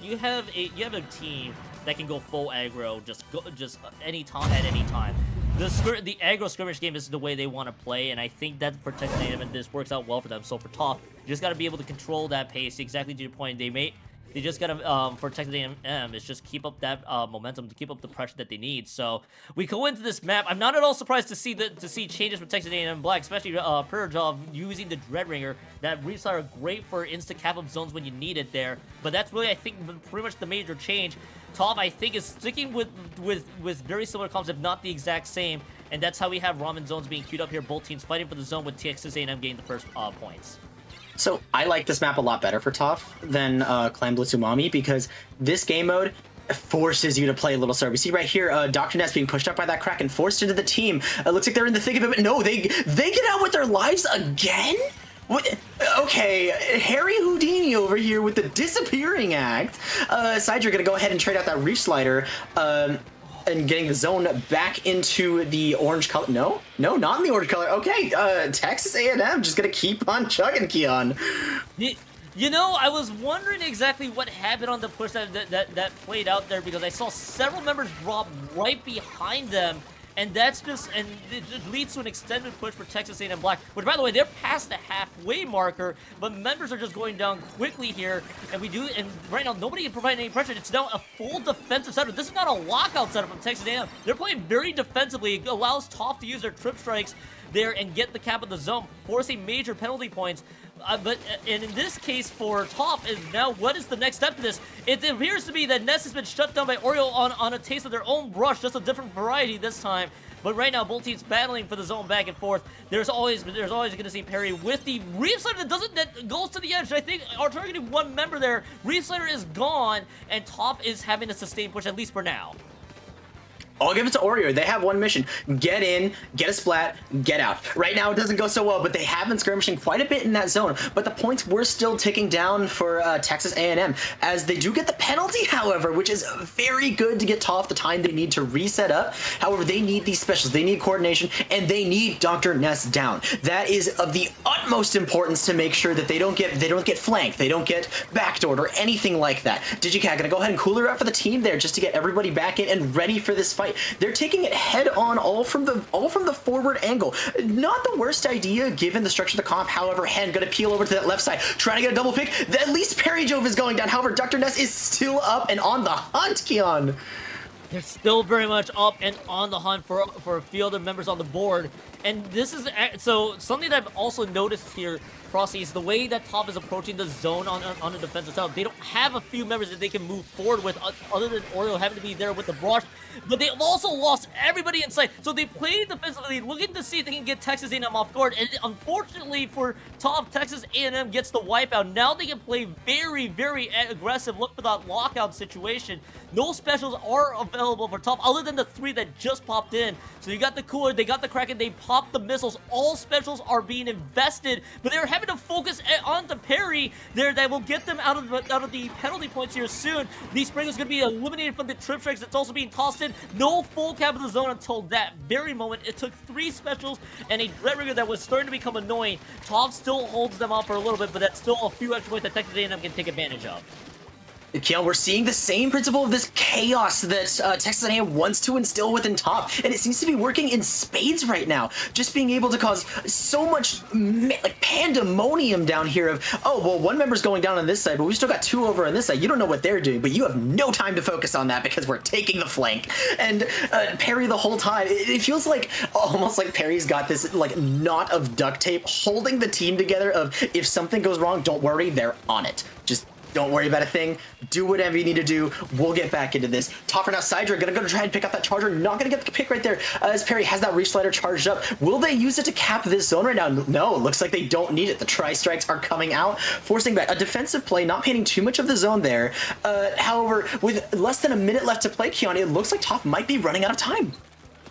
you have a team that can go full aggro, just any time at any time. The aggro skirmish game is the way they want to play, and I think that for Texas A&M, this works out well for them. So for T.O.F.F, you just got to be able to control that pace. Exactly to your point, they just gotta, for Texas A&M, is just keep up that momentum, to keep up the pressure that they need. So we go into this map. I'm not at all surprised to see changes from Texas A&M Black, especially Perjov using the Dreadringer. That resets are great for insta cap up zones when you need it there. But that's really, I think, pretty much the major change. T.O.F.F, I think, is sticking with very similar comps, if not the exact same. And that's how we have ramen zones being queued up here. Both teams fighting for the zone, with Texas A&M getting the first points. So I like this map a lot better for T.O.F.F than Clam Blitz Umami, because this game mode forces you to play a little slower. We see right here, Dr. Ness being pushed up by that Kraken, forced into the team. It looks like they're in the thick of it, but no, they get out with their lives again? What? Okay, Harry Houdini over here with the disappearing act. Sidra gonna go ahead and trade out that Reef Slider, and getting the zone back into the orange color. No, not in the orange color. Okay, Texas A&M just gonna keep on chugging, Keon. You know, I was wondering exactly what happened on the push that played out there, because I saw several members drop right behind them, and that's just, and it just leads to an extended push for Texas A&M Black, which, by the way, they're past the halfway marker, but members are just going down quickly here, and right now, nobody can provide any pressure. It's now a full defensive setup. This is not a lockout setup from Texas A&M. They're playing very defensively. It allows T.O.F.F to use their trip strikes there and get the cap of the zone, forcing major penalty points. And in this case for T.O.F.F is now, what is the next step to this? It appears to be that Ness has been shut down by Oreo on a taste of their own brush, just a different variety this time. But right now, both teams battling for the zone back and forth. There's always going to see Perry with the Reef Slider that goes to the edge. I think are targeting one member there. Reef Slider is gone, and T.O.F.F is having a sustained push, at least for now. I'll give it to Oreo. They have one mission. Get in, get a splat, get out. Right now, it doesn't go so well, but they have been skirmishing quite a bit in that zone. But the points were still ticking down for Texas A&M, as they do get the penalty, however, which is very good to get T.O.F.F the time they need to reset up. However, they need these specials. They need coordination, and they need Dr. Ness down. That is of the utmost importance to make sure that they don't get flanked, they don't get backdoored, or anything like that. DigiCat gonna go ahead and cooler out for the team there just to get everybody back in and ready for this fight. They're taking it head on, all from the forward angle. Not the worst idea given the structure of the comp. However, Hen gonna peel over to that left side, trying to get a double pick. At least Perry Jove is going down. However, Dr. Ness is still up and on the hunt, Keon. They're still very much up and on the hunt for a few other members on the board. And this is, so something that I've also noticed here, Frosty, is the way that T.O.F.F is approaching the zone on the defensive side. They don't have a few members that they can move forward with, other than Oreo having to be there with the brush. But they've also lost everybody in sight. So they played defensively, looking to see if they can get Texas A&M off guard. And unfortunately for T.O.F.F, Texas A&M gets the wipeout. Now they can play very, very aggressive. Look for that lockout situation. No specials are available for T.O.F.F, other than the 3 that just popped in. So you got the Cooler, they got the Kraken, they popped the missiles. All specials are being invested, but they're having to focus on the parry there that will get them out of the penalty points here soon. The Spring is going to be eliminated from the trip strikes. It's also being tossed in. No full cap of the zone until that very moment. It took 3 specials and a Dreadrigger that was starting to become annoying. T.O.F.F still holds them off for a little bit, but that's still a few extra points that Texas A&M can take advantage of. Keon, we're seeing the same principle of this chaos that Texas A&M wants to instill within T.O.F.F, and it seems to be working in spades right now. Just being able to cause so much like pandemonium down here of, oh, well, one member's going down on this side, but we still got 2 over on this side. You don't know what they're doing, but you have no time to focus on that because we're taking the flank. And Perry the whole time, it feels like almost like Perry's got this like knot of duct tape holding the team together of, if something goes wrong, don't worry, they're on it. Just don't worry about a thing. Do whatever you need to do. We'll get back into this. Topper now, Sidra gonna go to try and pick up that charger. Not gonna get the pick right there as Perry has that Reef Slider charged up. Will they use it to cap this zone right now? No, looks like they don't need it. The tri-strikes are coming out, forcing back a defensive play, not painting too much of the zone there. However, with less than a minute left to play, Keon, it looks like T.O.F.F might be running out of time.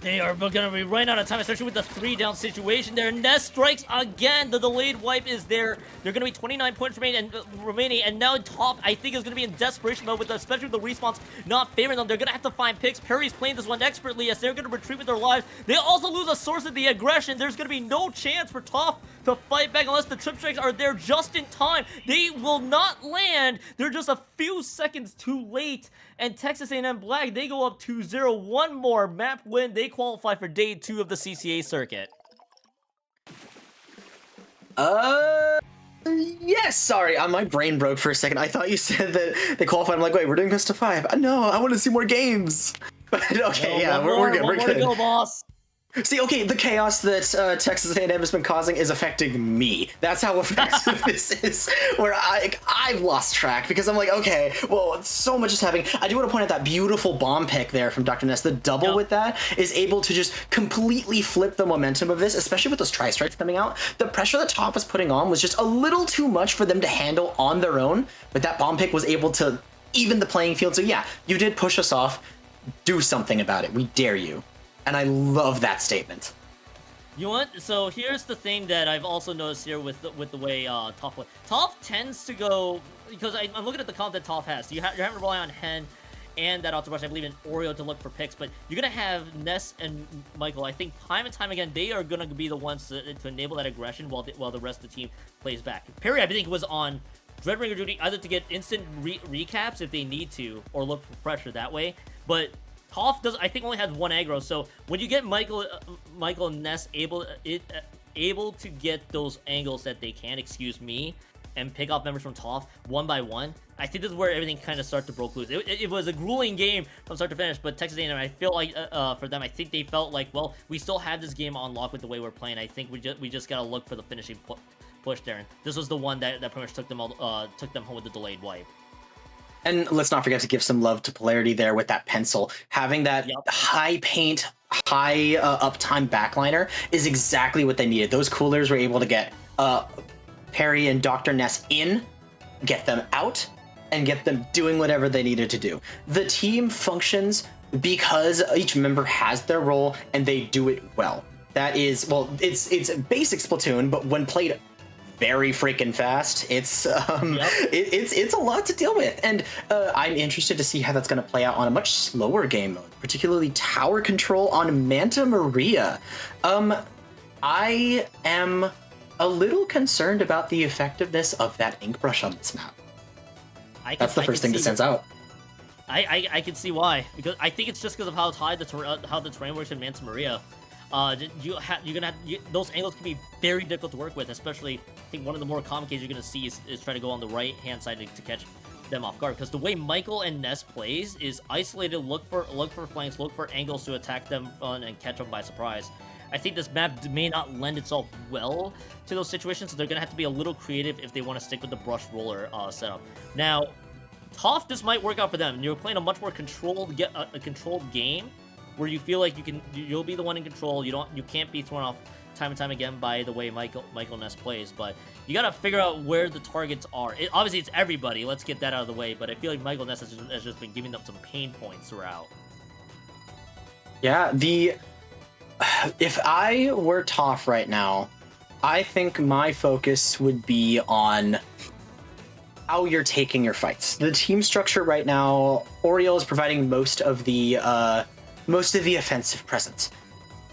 They are going to be running out of time, especially with the 3-down situation there. Ness strikes again. The delayed wipe is there. They're going to be 29 points remaining, and now T.O.F.F, I think, is going to be in desperation mode, with especially with the respawns not favoring them. They're going to have to find picks. Perry's playing this one expertly as they're going to retreat with their lives. They also lose a source of the aggression. There's going to be no chance for T.O.F.F to fight back unless the trip strikes are there just in time. They will not land. They're just a few seconds too late. And Texas A&M Black, they go up 2-0. One more map win. They qualify for day 2 of the CCA circuit. Yes, sorry, my brain broke for a second. I thought you said that they qualified. I'm like, wait, we're doing best of 5. No, I want to see more games. But okay, yeah, we're good. We're good. More to go, boss. See, okay, the chaos that Texas A&M has been causing is affecting me. That's how effective this is, where I've lost track, because I'm like, okay, well, so much is happening. I do want to point out that beautiful bomb pick there from Dr. Ness. The double with that is able to just completely flip the momentum of this, especially with those tri-strikes coming out. The pressure that T.O.F.F was putting on was just a little too much for them to handle on their own, but that bomb pick was able to even the playing field. So yeah, you did push us off. Do something about it. We dare you. And I love that statement. You want? So here's the thing that I've also noticed here with the way T.O.F.F plays. T.O.F.F tends to go, because I'm looking at the comp that T.O.F.F has. You're having to rely on Hen and that auto rush, I believe, in Oreo to look for picks, but you're gonna have Ness and Michael. I think time and time again they are gonna be the ones to enable that aggression while the rest of the team plays back. Perry, I think, was on Dreadringer duty either to get instant recaps if they need to, or look for pressure that way. But T.O.F.F does, I think, only has one aggro. So when you get Michael and Ness able to get those angles that they can, excuse me, and pick off members from T.O.F.F one by one, I think this is where everything kind of started to broke loose. It was a grueling game from start to finish, but Texas A&M, I feel like for them, I think they felt like, well, we still have this game on lock with the way we're playing. I think we just gotta look for the finishing push there. And this was the one that pretty much took them home with the delayed wipe. And let's not forget to give some love to Polarity there with that pencil. Having that high paint, high uptime backliner is exactly what they needed. Those coolers were able to get Perry and Dr. Ness in, get them out, and get them doing whatever they needed to do. The team functions because each member has their role and they do it well. That is, well, it's basic Splatoon, but when played very freaking fast, it's a lot to deal with, and I'm interested to see how that's going to play out on a much slower game mode, particularly tower control on Manta Maria. I am a little concerned about the effectiveness of that ink brush on this map. That's the first thing that stands out. I can see why, because I think it's just because of how high the terrain works in Manta Maria. Those angles can be very difficult to work with, especially I think one of the more common cases you're going to see is try to go on the right hand side to catch them off guard, because the way Michael and Ness plays is isolated, look for flanks, look for angles to attack them and catch them by surprise. I think this map may not lend itself well to those situations, so they're going to have to be a little creative if they want to stick with the brush roller setup. Now, T.O.F.F, this might work out for them. You're playing a much more controlled game, where you feel like you'll be the one in control. You can't be thrown off time and time again by the way Michael Ness plays, but you gotta figure out where the targets are. Obviously, it's everybody. Let's get that out of the way. But I feel like Michael Ness has just been giving them some pain points throughout. Yeah, if I were T.O.F.F right now, I think my focus would be on how you're taking your fights. The team structure right now, Oriole is providing most of the offensive presence.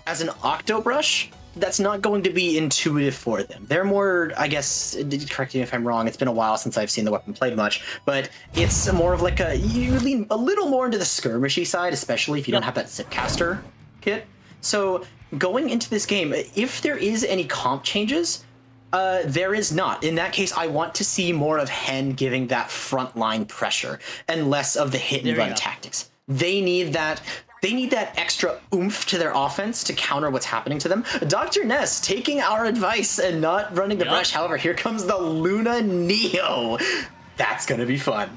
As an Octobrush, that's not going to be intuitive for them. They're more, I guess, correct me if I'm wrong, it's been a while since I've seen the weapon played much, but it's more of like you lean a little more into the skirmishy side, especially if you don't have that Zipcaster kit. So going into this game, if there is any comp changes, there is not. In that case, I want to see more of Hen giving that frontline pressure and less of the hit and run tactics. They need that extra oomph to their offense to counter what's happening to them. Dr. Ness taking our advice and not running the brush. However, here comes the Luna Neo. That's gonna be fun.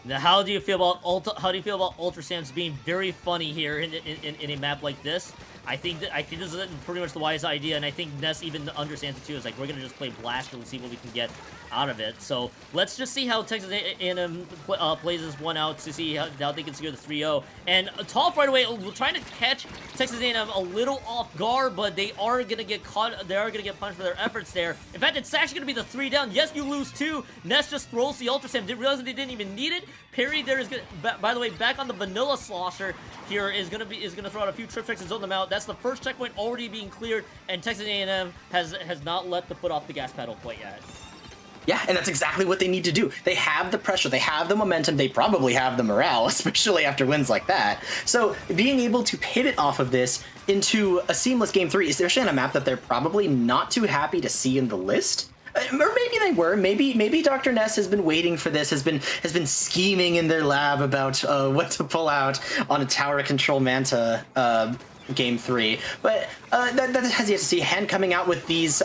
Now, how do you feel about Ultra Sam's being very funny here in a map like this? I think this is pretty much the wise idea, and I think Ness even understands it too. It's like, we're gonna just play Blaster and see what we can get out of it. So let's just see how Texas A&M plays this one out to see how they can secure the 3-0. And T.O.F.F right away, trying to catch Texas A&M a little off guard, but they are gonna get caught. They are gonna get punished for their efforts there. In fact, it's actually gonna be the 3 down. Yes, you lose 2. Ness just throws the Ultra Sam. Didn't realize that they didn't even need it. Perry there is gonna, by the way, back on the vanilla slosher here is gonna throw out a few trip checks and zone them out. That's the first checkpoint already being cleared, and Texas A&M has not let the foot off the gas pedal quite yet. Yeah, and that's exactly what they need to do. They have the pressure, they have the momentum, they probably have the morale, especially after wins like that. So being able to pivot off of this into a seamless Game 3, especially on a map that they're probably not too happy to see in the list. Or maybe they were. Maybe Dr. Ness has been waiting for this, has been scheming in their lab about what to pull out on a tower control Manta Game 3, but that has yet to see. Hen coming out with these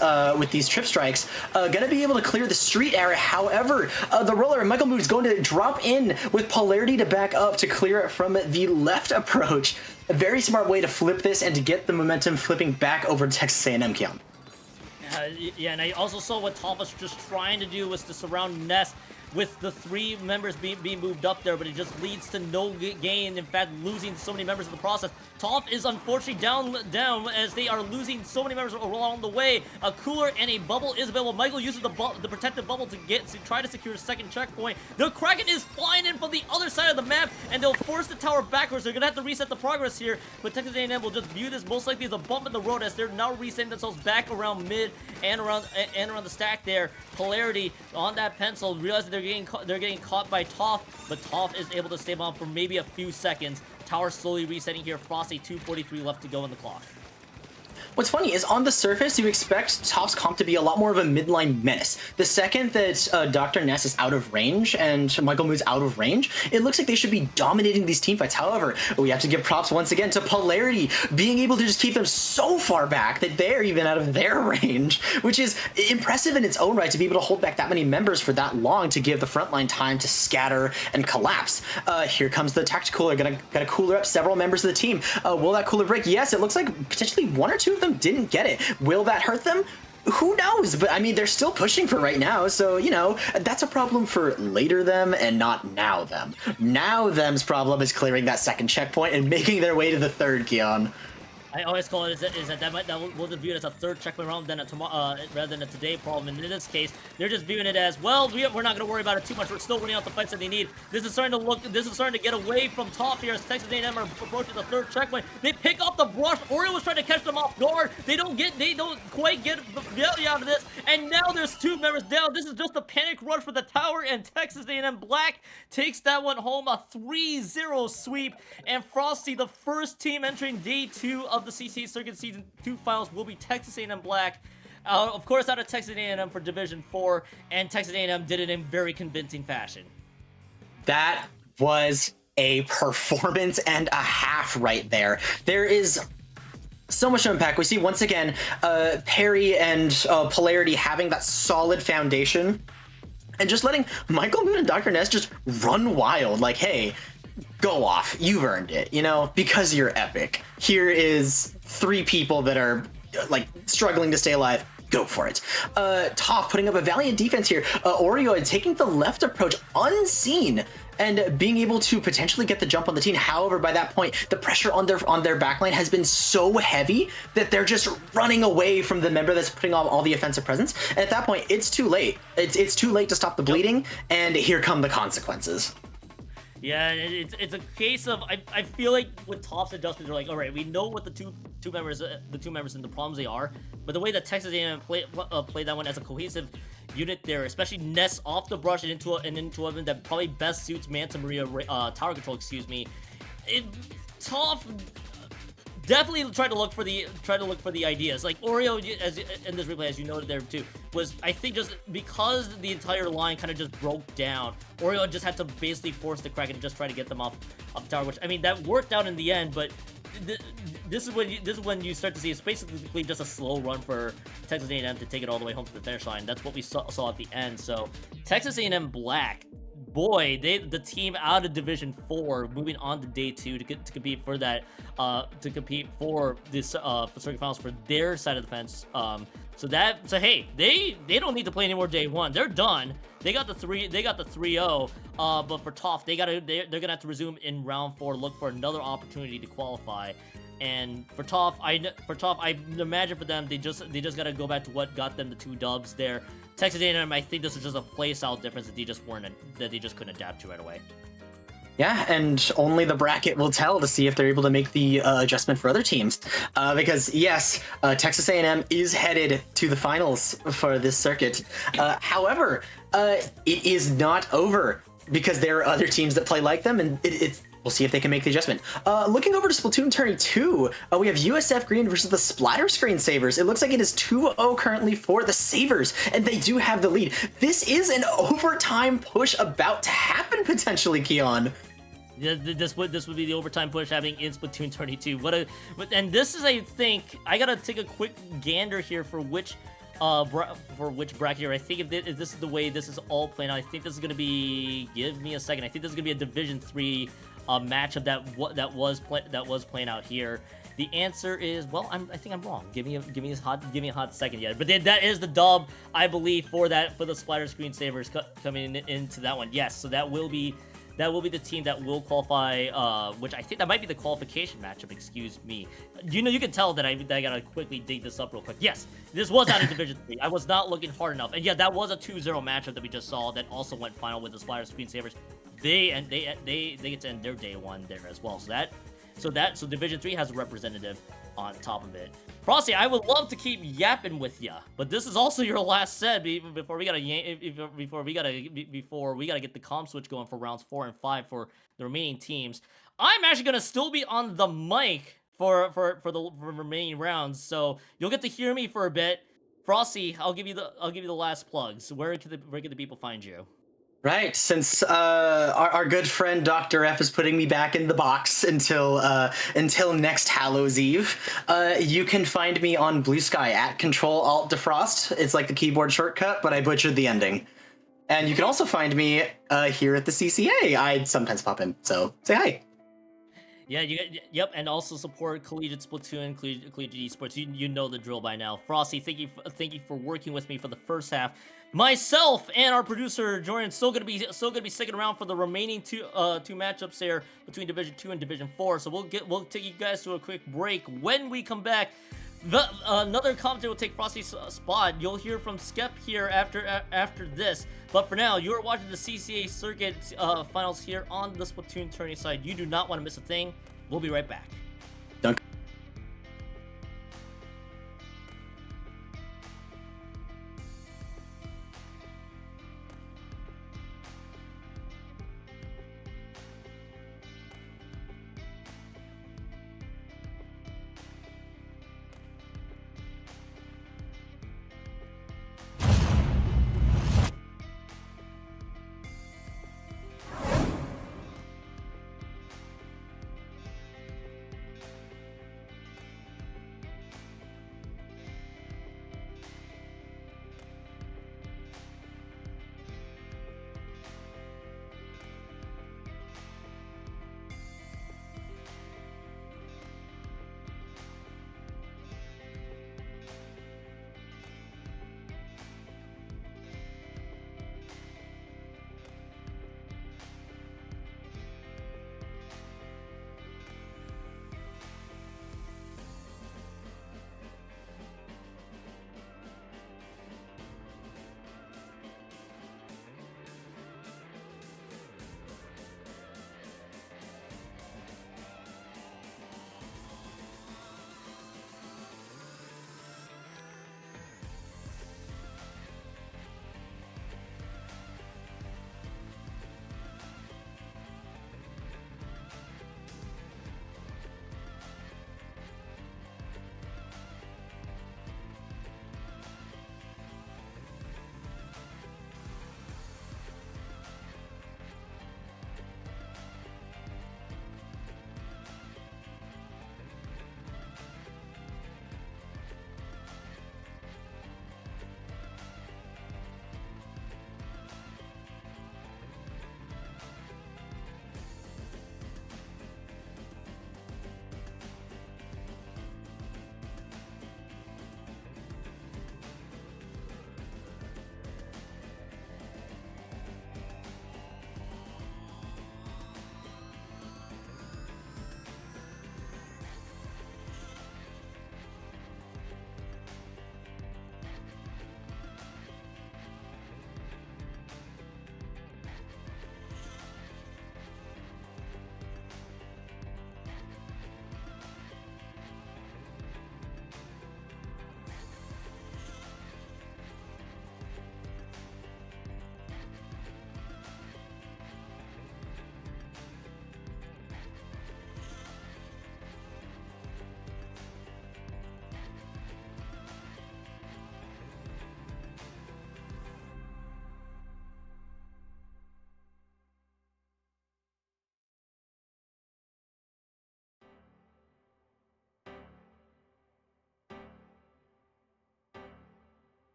trip strikes, gonna be able to clear the street area. However, the roller Michael Mood is going to drop in with Polarity to back up to clear it from the left approach. A very smart way to flip this and to get the momentum flipping back over to Texas A&M, Keon. Yeah, and I also saw what T.O.F.F was just trying to do was to surround Ness with the 3 members being moved up there, but it just leads to no gain. In fact, losing so many members in the process. T.O.F.F is unfortunately down as they are losing so many members along the way. A cooler and a bubble is available. Michael uses the protective bubble to try to secure a second checkpoint. The Kraken is flying in from the other side of the map, and they'll force the tower backwards. They're gonna have to reset the progress here, but Texas A&M will just view this most likely as a bump in the road as they're now resetting themselves back around mid and around the stack there. Polarity on that pencil, realize that they're they're getting caught by T.O.F.F, but T.O.F.F is able to stay on for maybe a few seconds. Tower slowly resetting here. Frosty 2:43 left to go on the clock. What's funny is on the surface, you expect T.O.F.F's comp to be a lot more of a midline menace. The second that Dr. Ness is out of range and Michael Moon's out of range, it looks like they should be dominating these teamfights. However, we have to give props once again to Polarity, being able to just keep them so far back that they're even out of their range, which is impressive in its own right to be able to hold back that many members for that long to give the frontline time to scatter and collapse. Here comes the tactical cooler, gonna cooler up several members of the team. Will that cooler break? Yes, it looks like potentially one or two of them didn't get it. Will that hurt them? Who knows? But I mean, they're still pushing for right now, so you know that's a problem for later them and not now them. Now them's problem is clearing that second checkpoint and making their way to the third, Keon. I always call it that will be viewed as a third checkpoint round than rather than a today problem. And in this case, they're just viewing it as, well, we're not going to worry about it too much. We're still winning out the fights that they need. This is starting to get away from T.O.F.F here as Texas A&M are approaching the third checkpoint. They pick up the brush. Oreo was trying to catch them off guard. They don't quite get the value out of this. And now there's two members down. This is just a panic rush for the tower, and Texas A&M Black takes that one home, a 3-0 sweep. And Frosty, the first team entering day 2 of the CCA Circuit Season 2 finals, will be Texas A&M Black. Of course, out of Texas A&M for Division 4, and Texas A&M did it in very convincing fashion. That was a performance and a half right there. There is so much to unpack. We see once again Perry and Polarity having that solid foundation and just letting Michael Moon and Dr. Ness just run wild. Like, hey, go off. You've earned it, you know, because you're epic. Here is 3 people that are like struggling to stay alive. Go for it. T.O.F.F putting up a valiant defense here. Oreo taking the left approach unseen and being able to potentially get the jump on the team. However, by that point, the pressure on their backline has been so heavy that they're just running away from the member that's putting on all the offensive presence. And at that point, it's too late. It's too late to stop the bleeding, and here come the consequences. Yeah, it's a case of I feel like with T.O.F.F's adjustments, they're like, all right, we know what the two members and the problems they are, but the way that Texas A&M played that one as a cohesive unit there, especially Ness off the brush and into a weapon that probably best suits Manta Maria tower control. Excuse me, T.O.F.F definitely try to look for the ideas. Like Oreo, as in this replay, as you noted there too, was I think just because the entire line kind of just broke down, Oreo just had to basically force the crack and just try to get them off the tower. Which I mean that worked out in the end, but this is when you start to see it's basically just a slow run for Texas A&M to take it all the way home to the finish line. That's what we saw at the end. So Texas A&M Black, boy, the team out of Division 4 moving on to day 2 to compete for that for this circuit finals for their side of the fence. So hey, they don't need to play anymore day 1. They're done. They got the 3-0. But for T.O.F.F, they're gonna have to resume in round 4, look for another opportunity to qualify. And for T.O.F.F, I imagine for them they just gotta go back to what got them the 2 dubs there. Texas A&M, I think this is just a playstyle difference that they just couldn't adapt to right away. Yeah, and only the bracket will tell to see if they're able to make the adjustment for other teams. Because yes, Texas A&M is headed to the finals for this circuit. However, it is not over because there are other teams that play like them, and we'll see if they can make the adjustment. Looking over to Splatoon Tourney 2, we have USF Green versus the Splatter Screen Sabers. It looks like it is 2-0 currently for the Sabers, and they do have the lead. This is an overtime push about to happen potentially, Keon. Yeah, this would be the overtime push happening in Splatoon Tourney 2. And this is, I think, I gotta take a quick gander here for which bracket here. I think if this is the way this is all playing out, I think this is gonna be. Give me a second. I think this is gonna be a Division 3 matchup that was playing out here. The answer is, well, I think I'm wrong. Give me a hot second yet. But that is the dub, I believe, for the Splatter Screen Sabers coming into that one. Yes, so that will be the team that will qualify, which I think that might be the qualification matchup, excuse me. You can tell that I gotta quickly dig this up real quick. Yes, this was out of Division 3. I was not looking hard enough. And yeah, that was a 2-0 matchup that we just saw that also went final with the Splatter Screen Sabers. They get to end their day 1 there as well. So Division 3 has a representative. on top of it. Frosty, I would love to keep yapping with ya, but this is also your last set before we gotta get the comm switch going for rounds 4 and 5 for the remaining teams. I'm actually gonna still be on the mic for the remaining rounds, so you'll get to hear me for a bit. Frosty, I'll give you the last plugs. Where can the people find you? Right, since our good friend Dr. F is putting me back in the box until next Hallows Eve, you can find me on Blue Sky at Control Alt Defrost. It's like the keyboard shortcut, but I butchered the ending. And you can also find me here at the CCA. I sometimes pop in, so say hi. Yeah, yep, and also support Collegiate Splatoon, Collegiate Esports. You know the drill by now. Frosty, thank you for working with me for the first half. Myself and our producer Jordan still gonna be sticking around for the remaining two matchups there between Division 2 and Division 4. So we'll take you guys to a quick break. When we come back, another commentator will take Frosty's spot. You'll hear from Skep here after this. But for now, you are watching the CCA Circuit finals here on the Splatoon tourney side. You do not want to miss a thing. We'll be right back. Dunk.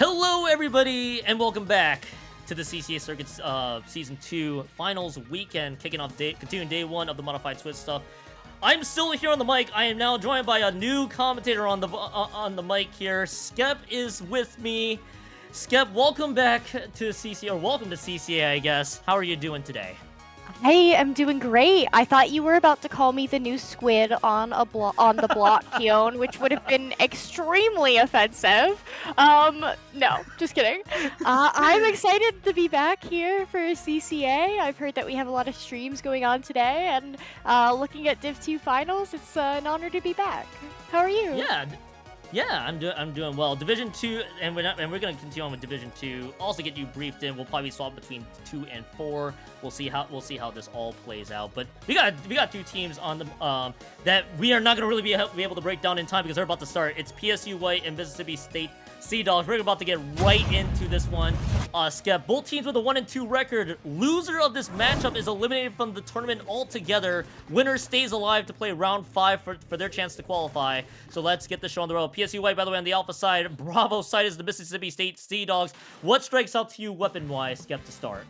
Hello, everybody, and welcome back to the CCA Circuit's Season 2 Finals Weekend, continuing day 1 of the Modified Switch stuff. I'm still here on the mic. I am now joined by a new commentator on the mic here. Skep is with me. Skep, welcome back to CCA, or welcome to CCA, I guess. How are you doing today? I am doing great. I thought you were about to call me the new squid on the block, Keon, which would have been extremely offensive. No, just kidding. I'm excited to be back here for CCA. I've heard that we have a lot of streams going on today, and looking at Div 2 finals, it's an honor to be back. How are you? Yeah, I'm doing well. Division 2, and we're gonna continue on with Division 2. Also get you briefed in. We'll probably swap between 2 and 4. We'll see how this all plays out. But we got 2 teams on the that we are not gonna really be able to break down in time because they're about to start. It's PSU White and Mississippi State Seadawgs. We're about to get right into this one. Skep, both teams with a 1-2 record. Loser of this matchup is eliminated from the tournament altogether. Winner stays alive to play round 5 for their chance to qualify. So let's get the show on the road. PSU White, by the way, on the Alpha side. Bravo side is the Mississippi State Seadawgs. What strikes out to you weapon-wise, Skep, to start?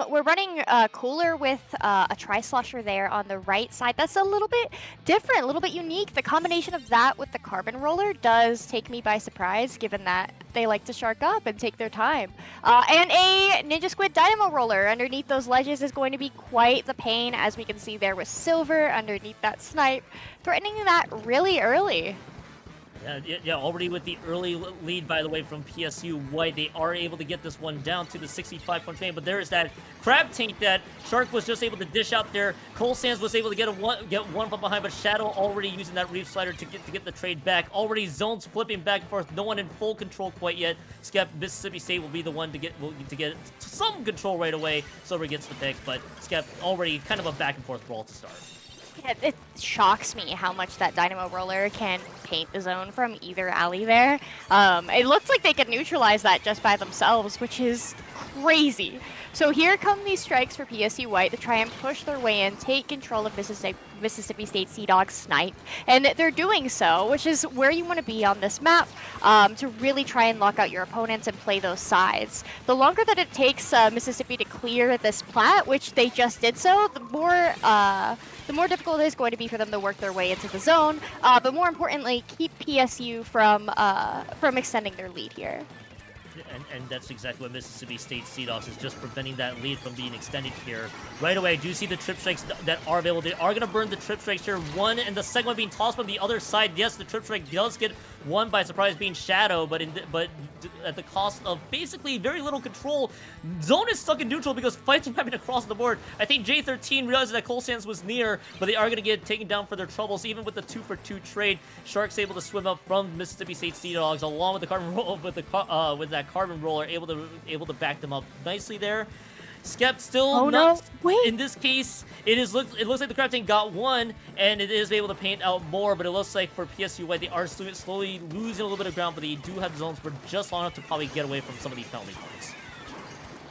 We're running Cooler with a Tri-Slosher there on the right side. That's a little bit different, a little bit unique. The combination of that with the Carbon Roller does take me by surprise, given that they like to shark up and take their time. And a Ninja Squid Dynamo Roller underneath those ledges is going to be quite the pain, as we can see there with Silver underneath that snipe, threatening that really early. Yeah, already with the early lead, by the way, from PSU White. They are able to get this one down to the 65-point fame, but there is that crab tank that Shark was just able to dish out there. Cole Sands was able to get one from behind, but Shadow already using that Reef Slider to get the trade back. Already zones flipping back and forth. No one in full control quite yet. Skep, Mississippi State will be the one to get some control right away. Silver gets the pick, but Skep already kind of a back and forth brawl to start. Yeah, it shocks me how much that Dynamo Roller can paint the zone from either alley there. It looks like they can neutralize that just by themselves, which is crazy. So here come these strikes for PSU White to try and push their way in, take control of Mississippi State Seadawgs snipe, and they're doing so, which is where you want to be on this map, to really try and lock out your opponents and play those sides. The longer that it takes Mississippi to clear this plat, which they just did so, the more difficult it is going to be for them to work their way into the zone, but more importantly, keep PSU from extending their lead here. And that's exactly what Mississippi State Seadawgs is, just preventing that lead from being extended here. Right away, I do see the trip strikes that are available. They are going to burn the trip strikes here. One, and the second one being tossed from the other side. Yes, the trip strike does get one by surprise being Shadow, but at the cost of basically very little control. Zone is stuck in neutral because fights are happening across the board. I think J13 realized that Cole Sands was near, but they are going to get taken down for their troubles. Even with the 2-for-2 trade, Shark's able to swim up from Mississippi State Seadawgs along with the carbon roll with that carbon roller, able to back them up nicely there. Skep still in this case, it looks like the crab tank got one, and it is able to paint out more, but it looks like for PSU White, they are slowly losing a little bit of ground, but they do have zones for just long enough to probably get away from some of these penalty points.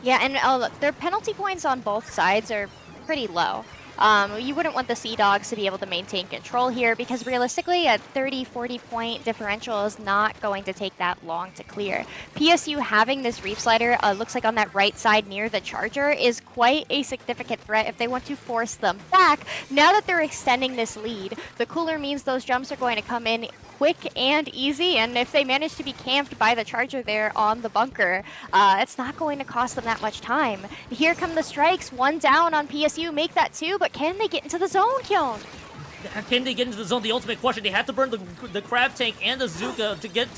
Yeah, and their penalty points on both sides are pretty low. You wouldn't want the Seadawgs to be able to maintain control here because realistically a 30-40 point differential is not going to take that long to clear. PSU having this Reef Slider looks like on that right side near the Charger is quite a significant threat if they want to force them back. Now that they're extending this lead, the Cooler means those jumps are going to come in quick and easy, and if they manage to be camped by the Charger there on the bunker, it's not going to cost them that much time. Here come the strikes, one down on PSU, make that two, but can they get into the zone, Kyon? Can they get into the zone? The ultimate question. They have to burn the crab tank and the Zuka to get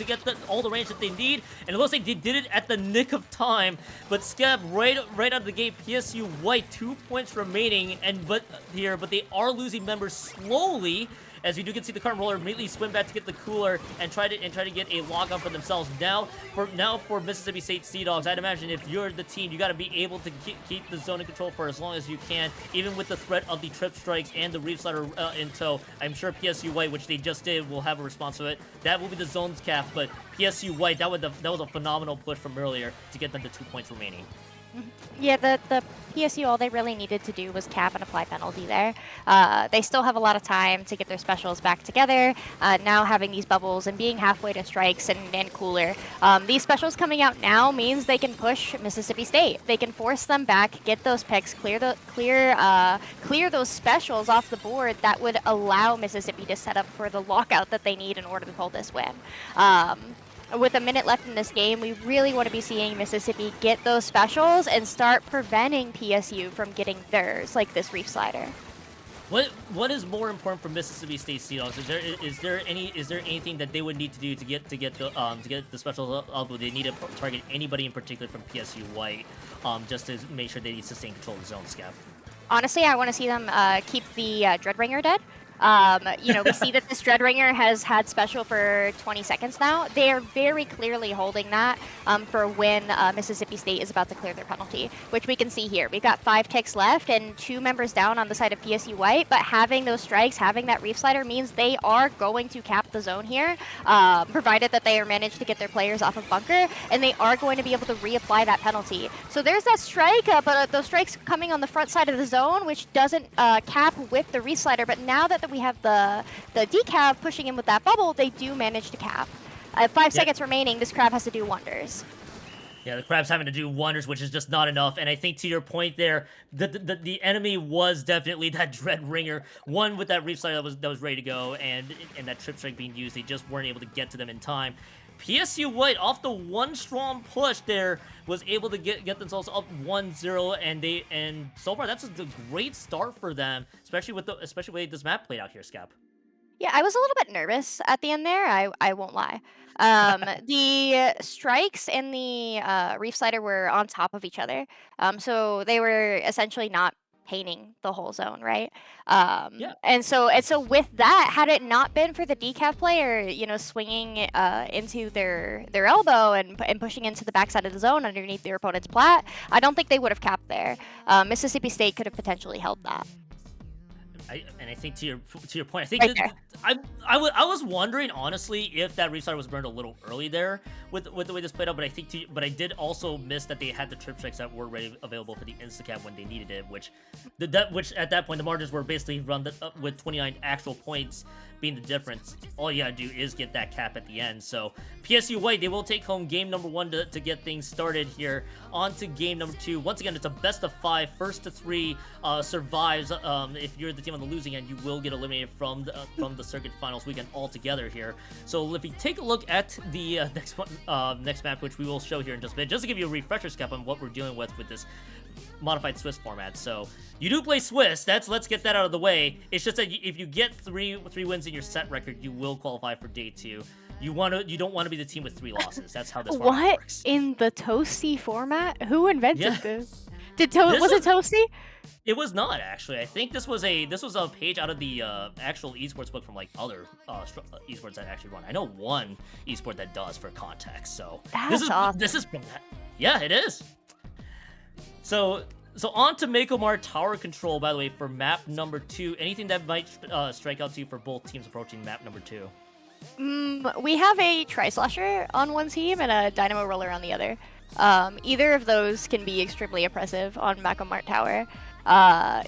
all the range that they need, and it looks like they did it at the nick of time. But Skep right out of the gate, PSU White 2 points remaining, but they are losing members slowly. As we do get to see the Carbon Roller immediately swim back to get the Cooler and try to get a lock on for themselves. Now for Mississippi State Seadawgs, I'd imagine if you're the team, you got to be able to keep the zone in control for as long as you can, even with the threat of the trip strikes and the Reef Slider in tow. I'm sure PSU White, which they just did, will have a response to it. That will be the zone's cap, but PSU White, that was a phenomenal push from earlier to get them to 2 points remaining. Yeah, the PSU, all they really needed to do was cap and apply penalty there. They still have a lot of time to get their specials back together. Now having these bubbles and being halfway to strikes and cooler, these specials coming out now means they can push Mississippi State. They can force them back, get those picks, clear those specials off the board that would allow Mississippi to set up for the lockout that they need in order to pull this win. With a minute left in this game, we really want to be seeing Mississippi get those specials and start preventing PSU from getting theirs, like this Reef Slider. What is more important for Mississippi State Seadawgs? Is there anything that they would need to do to get the specials up? Would they need to target anybody in particular from PSU White, just to make sure they sustain control of the zone, Scap? Honestly, I want to see them keep the Dreadringer dead. We see that this Dreadringer has had special for 20 seconds now. They are very clearly holding that for when Mississippi State is about to clear their penalty, which we can see here. We've got 5 ticks left and 2 members down on the side of PSU White, but having those strikes, having that Reef Slider means they are going to cap the zone here, provided that they are managed to get their players off of bunker, and they are going to be able to reapply that penalty. So there's that strike, but those strikes coming on the front side of the zone, which doesn't cap with the Reef Slider, but now that we have the decav pushing in with that bubble, they do manage to cap. 5 seconds remaining, this crab has to do wonders. Yeah, the crab's having to do wonders, which is just not enough. And I think to your point there, the enemy was definitely that Dread Ringer, one with that Reef Slider that was ready to go, and that Trip Strike being used. They just weren't able to get to them in time. PSU White, off the one strong push there, was able to get themselves up 1-0, and so far that's a great start for them, especially with the way this map played out here, Scap. Yeah, I was a little bit nervous at the end there. I won't lie. The strikes and the Reef Slider were on top of each other, so they were essentially not painting the whole zone, right? Yeah. And so with that, had it not been for the decaf player, swinging into their elbow and pushing into the backside of the zone underneath their opponent's plat, I don't think they would have capped there. Mississippi State could have potentially held that. I think to your point, I think Right I was wondering honestly if that Reef Slider was burned a little early there with the way this played out, but I did also miss that they had the trip strikes that were available for the Instacap when they needed it, which at that point the margins were basically run with 29 actual points being the difference. All you gotta do is get that cap at the end. So PSU White, they will take home game number 1 to get things started here. On to game number 2. Once again, it's a best of 5. First to 3 survives. If you're the team on the losing end, you will get eliminated from the circuit finals weekend altogether here. So if we take a look at the next map, which we will show here in just a bit, just to give you a refresher, Scap, on what we're dealing with this modified Swiss format. So you do play Swiss. Let's get that out of the way. It's just that if you get three wins in your set record, you will qualify for day 2. You don't want to be the team with 3 losses. That's how this format works. What in the Toasty format? Who invented this? Was it Toasty? It was not, actually. I think this was a page out of the actual esports book from like other esports that actually run. I know one esport that does, for context. So awesome. This is from that. Yeah, it is. So on to Makomar Tower Control, by the way, for map number 2. Anything that might strike out to you for both teams approaching map number 2? We have a Tri-Slosher on one team and a Dynamo Roller on the other. Either of those can be extremely oppressive on Makomar Tower.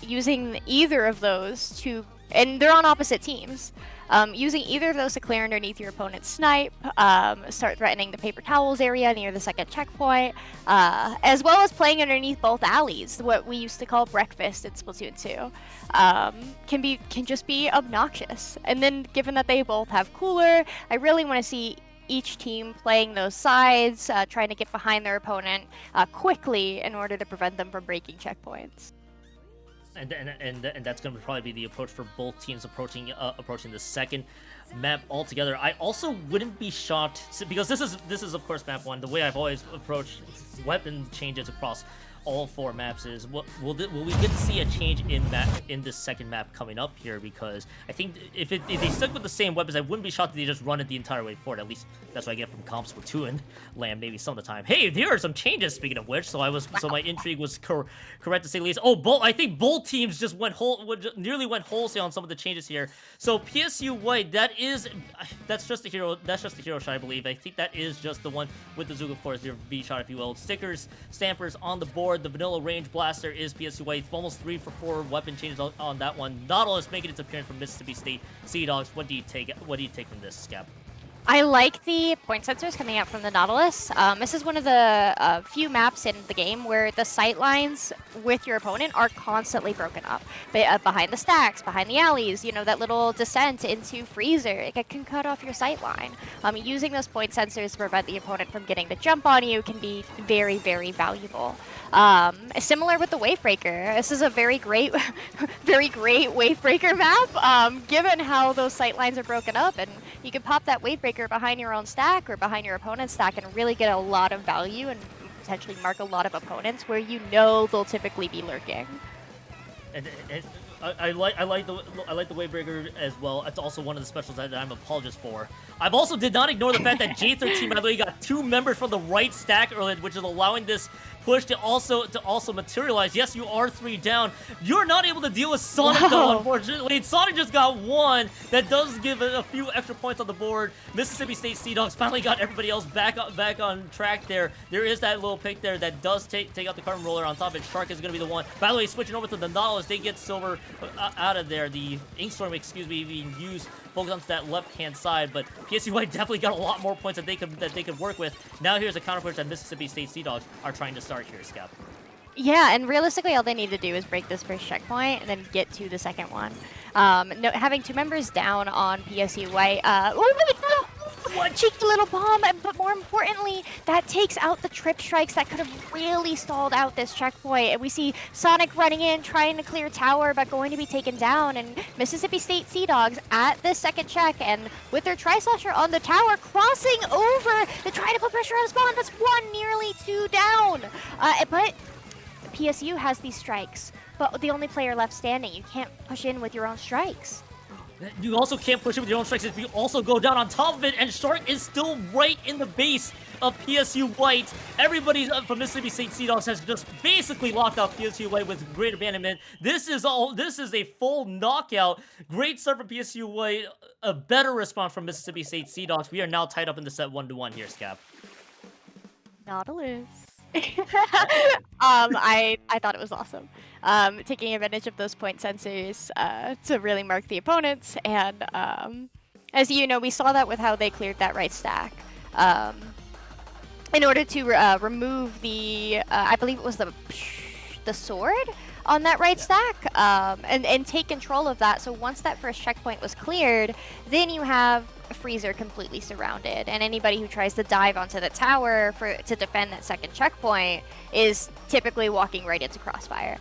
Using either of those and they're on opposite teams. Using either of those to clear underneath your opponent's snipe, start threatening the paper towels area near the second checkpoint, as well as playing underneath both alleys, what we used to call breakfast in Splatoon 2, can just be obnoxious. And then given that they both have cooler, I really want to see each team playing those sides, trying to get behind their opponent quickly in order to prevent them from breaking checkpoints. And that's going to probably be the approach for both teams approaching the second map altogether. I also wouldn't be shocked, because this is of course map 1. The way I've always approached weapon changes across all 4 maps is will we get to see a change in this second map coming up here? Because I think if they stuck with the same weapons, I wouldn't be shocked if they just run it the entire way forward. At least that's what I get from comps Splatoon land maybe some of the time. Hey, there are some changes, speaking of which. So my intrigue was correct to say the least. I think both teams just nearly went wholesale on some of the changes here. So PSU White, that's just the hero shot, I believe. I think that is just the one with the Zuga Force, your V shot, if you will. Stickers, stampers on the board. board. The Vanilla Range Blaster is PSU White. Almost 3 for 4 weapon changes on that one. Nautilus making its appearance from Mississippi State Seadawgs. What do you take from this, Scap? I like the point sensors coming out from the Nautilus. This is one of the few maps in the game where the sight lines with your opponent are constantly broken up. Behind the stacks, behind the alleys, you know, that little descent into Freezer, it can cut off your sight line. Using those point sensors to prevent the opponent from getting the jump on you can be very, very valuable. Similar with the Wavebreaker. This is a very great, very great Wavebreaker map, given how those sight lines are broken up, and you can pop that Wavebreaker behind your own stack or behind your opponent's stack and really get a lot of value and potentially mark a lot of opponents where you know they'll typically be lurking. And I like the Wavebreaker as well. It's also one of the specials that I'm apologist for. I've also did not ignore the fact that J13 by the way got 2 members from the right stack earlier, which is allowing this push to also materialize. Yes, you are 3 down. You're not able to deal with Sonic though, unfortunately. Sonic just got 1. That does give a few extra points on the board. Mississippi State Seadawgs finally got everybody else back on track there. There is that little pick there that does take out the Carbon Roller. On top of it, Shark is going to be the one. By the way, switching over to the Nautilus, they get Silver out of there. The Inkstorm, excuse me, being used focus onto that left-hand side, but PSU White definitely got a lot more points that they could work with. Now here's a counter push that Mississippi State Seadawgs are trying to start here, Scap. Yeah, and realistically, all they need to do is break this first checkpoint and then get to the second one. Having 2 members down on PSU White. What cheeky little bomb, but more importantly, that takes out the trip strikes that could have really stalled out this checkpoint. And we see Sonic running in, trying to clear tower, but going to be taken down. And Mississippi State Seadawgs at the second check, and with their Tri-Slasher on the tower, crossing over to try to put pressure on spawn. That's 1, nearly 2 down. But PSU has these strikes, but the only player left standing. You can't push in with your own strikes. You also can't push it with your own strikes if you also go down on top of it, and Shark is still right in the base of PSU White. Everybody from Mississippi State Seadawgs has just basically locked out PSU White with great abandonment. This is a full knockout. Great start from PSU White. A better response from Mississippi State Seadawgs. We are now tied up in the set 1-1 here, Scap. Nautilus. I thought it was awesome. Taking advantage of those point sensors to really mark the opponents, and as you know, we saw that with how they cleared that right stack. In order to remove the, I believe it was the sword on that right stack, and take control of that. So once that first checkpoint was cleared, then you have Freezer completely surrounded, and anybody who tries to dive onto the tower to defend that second checkpoint is typically walking right into Crossfire.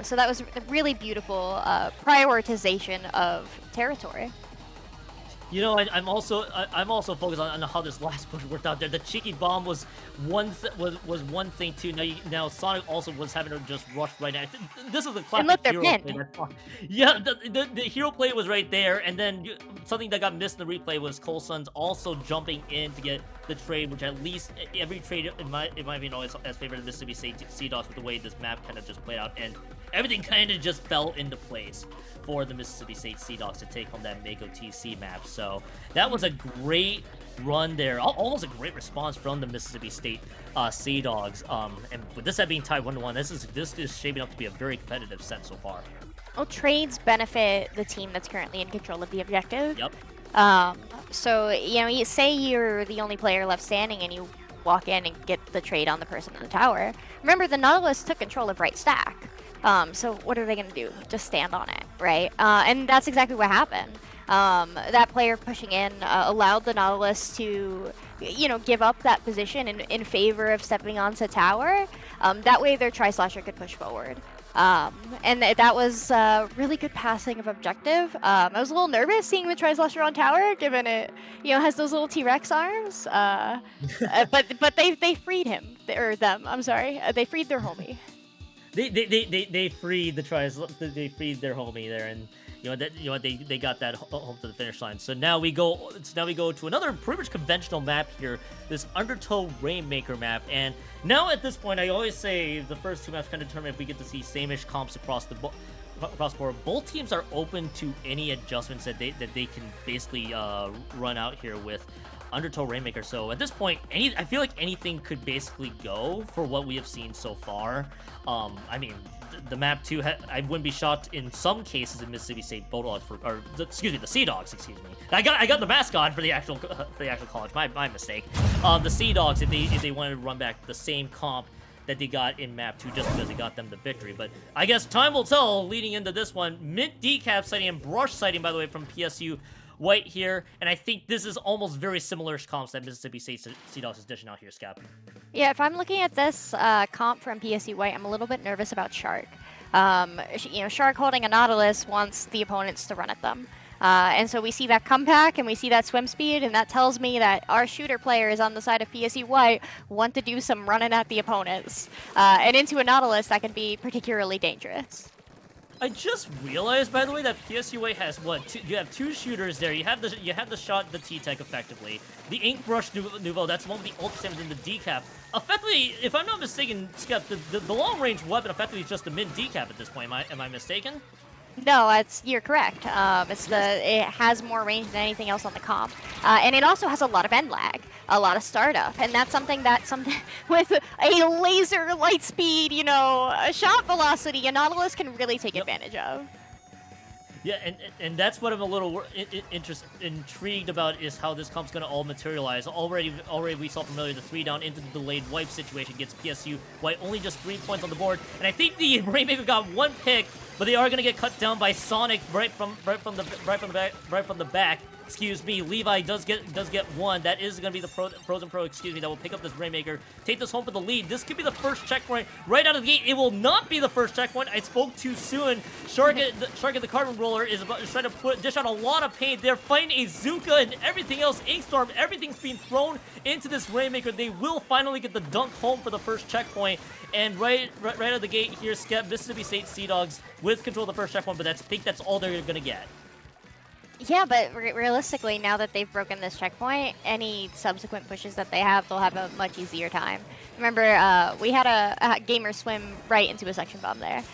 So that was a really beautiful prioritization of territory. You know, I'm also focused on how this last push worked out there. The cheeky bomb was one thing too. Now Sonic also was having to just rush right now. This is a classic hero play. Yeah, the hero play was right there, and then something that got missed in the replay was Coulson's also jumping in to get the trade, which at least every trade in my opinion always has favored Mississippi State Seadawgs with the way this map kind of just played out, and everything kind of just fell into place for the Mississippi State Seadawgs to take home that Mako TC map. So that was a great run there, almost a great response from the Mississippi State Seadawgs. And with this set being tied 1-1, this is shaping up to be a very competitive set so far. Well, trades benefit the team that's currently in control of the objective. Yep. So you know, you say you're the only player left standing, and you walk in and get the trade on the person in the tower. Remember, the Nautilus took control of right stack. So what are they going to do? Just stand on it, right? And that's exactly what happened. That player pushing in allowed the Nautilus to, you know, give up that position in favor of stepping onto tower. That way their Tri-Slasher could push forward. And that was really good passing of objective. I was a little nervous seeing the Tri-Slasher on tower, given it, you know, has those little T-Rex arms. But they freed him, or them. I'm sorry, they freed their homie. They freed they freed their homie there, and they got that home to the finish line. So now we go to another pretty much conventional map here, this Undertow Rainmaker map. And now at this point, I always say the first 2 maps kind of determine if we get to see same-ish comps across the board. Both teams are open to any adjustments that they can basically run out here with. Undertow Rainmaker. So at this point, I feel like anything could basically go for what we have seen so far. I mean, the map 2, I wouldn't be shocked in some cases in Mississippi State Bulldogs the Seadawgs, excuse me. I got the mascot for the actual college. My mistake. The Seadawgs, if they wanted to run back the same comp that they got in map 2 just because it got them the victory. But I guess time will tell leading into this one. Mint decap sighting and brush sighting, by the way, from PSU White here, and I think this is almost very similar comps that Mississippi State Seadawgs is dishing out here, Scap. Yeah, if I'm looking at this comp from PSU White, I'm a little bit nervous about Shark. Shark holding a Nautilus wants the opponents to run at them. And so we see that comeback and we see that swim speed, and that tells me that our shooter players on the side of PSU White want to do some running at the opponents. And into a Nautilus, that can be particularly dangerous. I just realized, by the way, that PSU White has you have 2 shooters there. You have the shot, the T-Tech effectively. The Ink Brush Nouveau, that's one with the Ultra Stamina in the decap. Effectively, if I'm not mistaken, Skep, the long range weapon effectively is just the mid decap at this point. Am I mistaken? No, you're correct. It has more range than anything else on the comp, and it also has a lot of end lag, a lot of startup, and that's something with a laser light speed, a shot velocity, a Nautilus can really take advantage of. Yeah, and that's what I'm a little intrigued about is how this comp's going to all materialize. Already we saw familiar the 3 down into the delayed wipe situation gets PSU White only just 3 points on the board, and I think the Rainmaker got 1 pick, but they are going to get cut down by Sonic right from the back. Excuse me, Levi does get 1. That is going to be the Frozen Pro, excuse me, that will pick up this Rainmaker, take this home for the lead. This could be the first checkpoint right out of the gate. It will not be the first checkpoint. I spoke too soon. Shark at the Carbon Roller is trying to dish out a lot of pain. They're fighting a Zuka and everything else. Inkstorm, everything's being thrown into this Rainmaker. They will finally get the dunk home for the first checkpoint. And right out of the gate here, Skep, Mississippi State Seadawgs with control of the first checkpoint, but I think that's all they're going to get. Yeah, but realistically, now that they've broken this checkpoint, any subsequent pushes that they have, they'll have a much easier time. Remember, we had a gamer swim right into a section bomb there.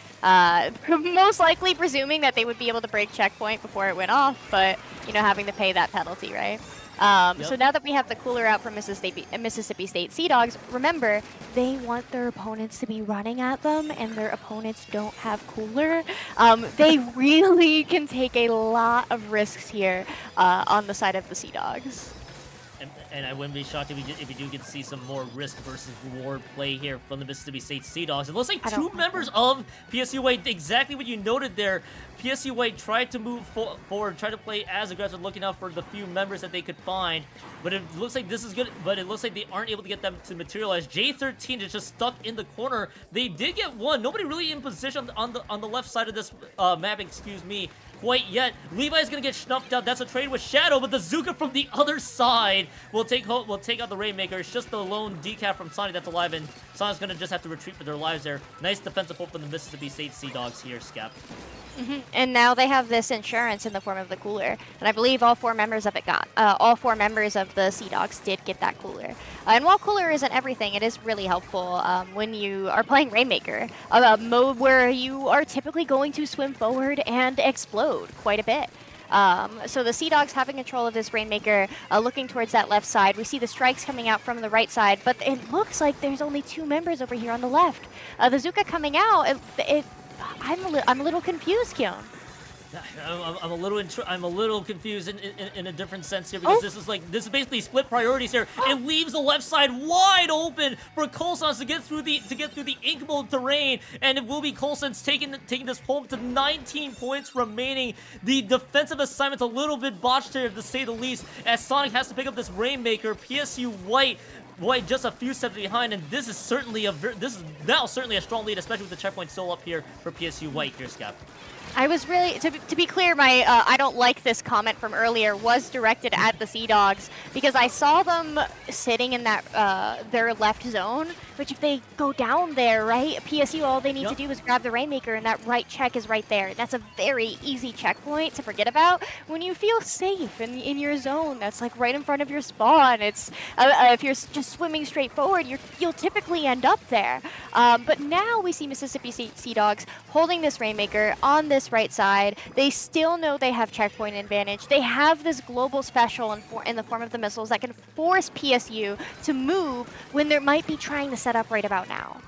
Most likely presuming that they would be able to break checkpoint before it went off, but, having to pay that penalty, right? So now that we have the cooler out from Mississippi State Seadawgs, remember, they want their opponents to be running at them, and their opponents don't have cooler. They really can take a lot of risks here on the side of the Seadawgs. And I wouldn't be shocked if we do get to see some more risk versus reward play here from the Mississippi State Seadawgs. It looks like 2 members of PSU White, exactly what you noted there. PSU White tried to move forward, tried to play as aggressive, looking out for the few members that they could find. But it looks like this is good, but it looks like they aren't able to get them to materialize. J13 is just stuck in the corner. They did get 1. Nobody really in position on the left side of this map, excuse me, quite yet. Levi's gonna get snuffed out. That's a trade with Shadow, but the Zuka from the other side will take out the Rainmaker. It's just the lone decap from Sonic that's alive, and Sonic's gonna just have to retreat for their lives there. Nice defensive hold from the Mississippi State Seadawgs here, Scap. And now they have this insurance in the form of the cooler, and I believe all 4 members of all 4 members of the Seadawgs did get that cooler. And while cooler isn't everything, it is really helpful when you are playing Rainmaker, a mode where you are typically going to swim forward and explode quite a bit. So the Seadawgs having control of this Rainmaker, looking towards that left side. We see the strikes coming out from the right side, but it looks like there's only 2 members over here on the left. The Zuka coming out, I'm a little confused, Kyon. I'm a little confused in a different sense here, because this is basically split priorities here. It leaves the left side wide open for Colsons to get through the ink mode terrain, and it will be Colsons taking this home to 19 points remaining. The defensive assignment's a little bit botched here, to say the least, as Sonic has to pick up this Rainmaker. PSU White just a few steps behind, and this is now certainly a strong lead, especially with the checkpoint still up here for PSU White here, Scap. I was really, to be clear, my I don't like this comment from earlier was directed at the Seadawgs, because I saw them sitting in that their left zone, which if they go down there, right, PSU, all they need to do is grab the Rainmaker, and that right check is right there. And that's a very easy checkpoint to forget about when you feel safe in your zone. That's like right in front of your spawn. It's if you're just just swimming straight forward, you'll typically end up there. But now we see Mississippi State Seadawgs holding this Rainmaker on this right side. They still know they have checkpoint advantage. They have this global special in the form of the missiles that can force PSU to move when they might be trying to set up right about now.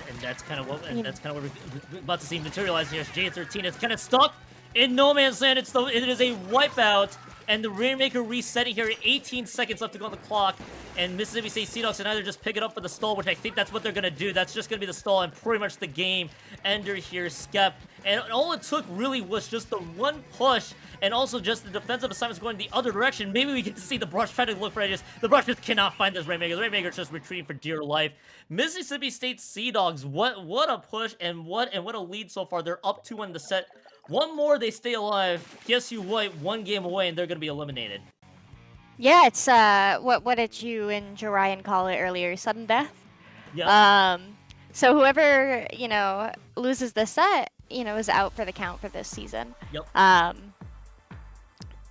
And that's kind of what we're about to see materialize here. J13 is kind of stuck in no man's land. It is a wipeout, and the Rainmaker resetting here. 18 seconds left to go on the clock, and Mississippi State Seadawgs can either just pick it up for the stall, which I think that's what they're gonna do. That's just gonna be the stall and pretty much the game ender here, Skep. And all it took really was just the one push, and also just the defensive assignments going the other direction. Maybe we get to see the Brush try to look for edges. The Brush just cannot find this Rainmaker. The Rainmaker's just retreating for dear life. Mississippi State Seadawgs, what a push, and what a lead so far. They're up 2-1 in the set. One more, they stay alive. PSU White, one game away, and they're gonna be eliminated. Yeah, it's what did you and Jorian call it earlier? Sudden death? Yeah. So whoever, loses this set, is out for the count for this season. Yep.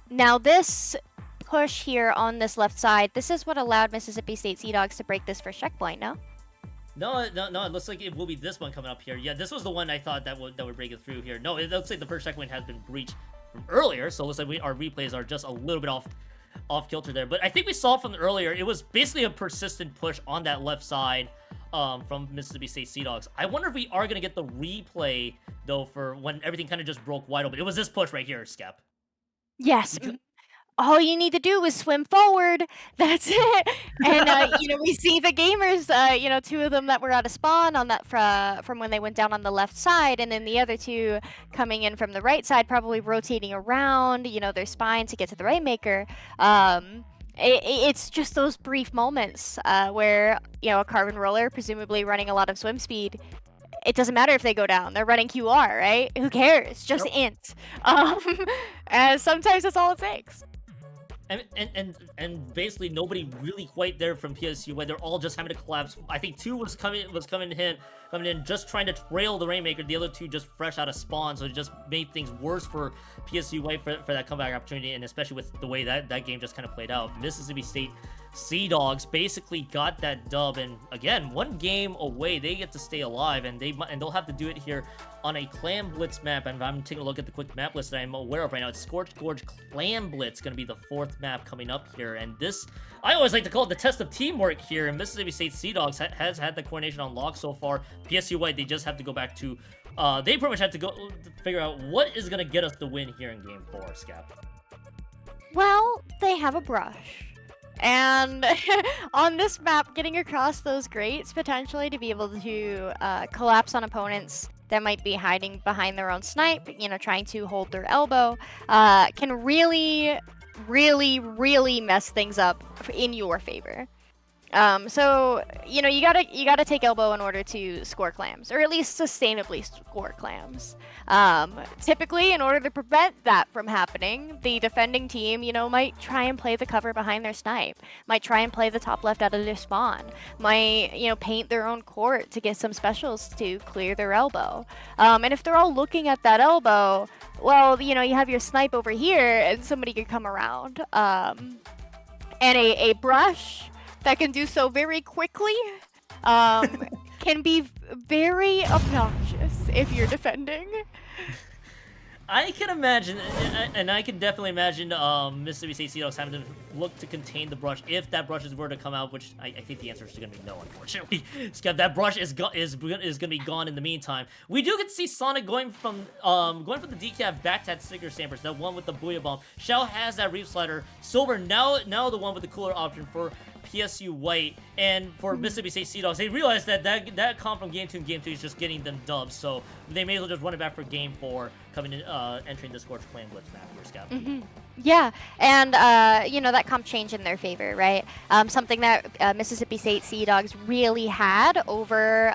Now this push here on this left side, this is what allowed Mississippi State Seadawgs to break this first checkpoint, no? No, it looks like it will be this one coming up here. Yeah, this was the one I thought that would break it through here. No, it looks like the first checkpoint has been breached from earlier, so it looks like our replays are just a little bit off kilter there. But I think we saw from earlier, it was basically a persistent push on that left side from Mississippi State Seadawgs. I wonder if we are going to get the replay, though, for when everything kind of just broke wide open. It was this push right here, Skep. Yes. All you need to do is swim forward. That's it. And we see the gamers. Two of them that were out of spawn on that from when they went down on the left side, and then the other two coming in from the right side, probably rotating around. Their spine to get to the Rainmaker. It's just those brief moments where a carbon roller, presumably running a lot of swim speed. It doesn't matter if they go down. They're running QR, right? Who cares? Just int. And sometimes that's all it takes. And basically nobody really quite there from PSU, where they're all just having to collapse. I think two was coming in just trying to trail the Rainmaker. The other two just fresh out of spawn, so it just made things worse for PSU White for that comeback opportunity, and especially with the way that game just kind of played out. Mississippi State Seadawgs basically got that dub, and again, one game away, they get to stay alive, and they'll have to do it here on a Clam Blitz map. And I'm taking a look at the quick map list that I'm aware of right now. It's Scorched Gorge Clam Blitz, going to be the fourth map coming up here, and this, I always like to call it the test of teamwork here, and Mississippi State Seadawgs has had the coordination on lock so far. PSU White, they just have to go back to, they pretty much have to go figure out what is going to get us the win here in Game 4, Scap. Well, they have a brush. And on this map, getting across those grates, potentially to be able to collapse on opponents that might be hiding behind their own snipe, trying to hold their elbow, can really, really, really mess things up in your favor. So you gotta take elbow in order to score clams, or at least sustainably score clams. Typically, in order to prevent that from happening, the defending team, might try and play the cover behind their snipe, might try and play the top left out of their spawn, might, paint their own court to get some specials to clear their elbow. And if they're all looking at that elbow, well, you have your snipe over here, and somebody could come around. And a brush that can do so very quickly can be very obnoxious if you're defending. I can imagine, and I can definitely imagine Mississippi State Seadawgs having to look to contain the brush if that brush were to come out, which I think the answer is going to be no, unfortunately. That brush is going to be gone in the meantime. We do get to see Sonic going from the decaf back to that Sticker Stampers, that one with the Booyah Bomb. Shell has that Reef Slider. Silver now the one with the cooler option for PSU White, and for Mississippi State Seadawgs, they realized that comp from Game 2 and Game 3 is just getting them dubs, so they may as well just run it back for Game 4, coming in, entering the Scorched Clan Blitz map here, Scout. Yeah, and that comp change in their favor, right? Something that Mississippi State Seadawgs really had over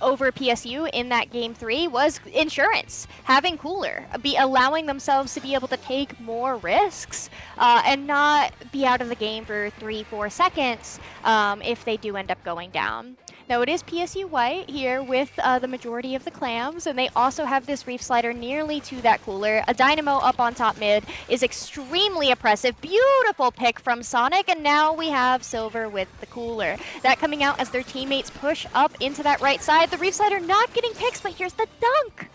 PSU in that Game 3 was insurance, having cooler, allowing themselves to be able to take more risks and not be out of the game for 3-4 seconds if they do end up going down. Now it is PSU White here with the majority of the clams, and they also have this Reef Slider nearly to that cooler. A Dynamo up on top mid is extremely oppressive. Beautiful pick from Sonic, and now we have Silver with the cooler. That coming out as their teammates push up into that right side. The Reef Slider not getting picks, but here's the dunk.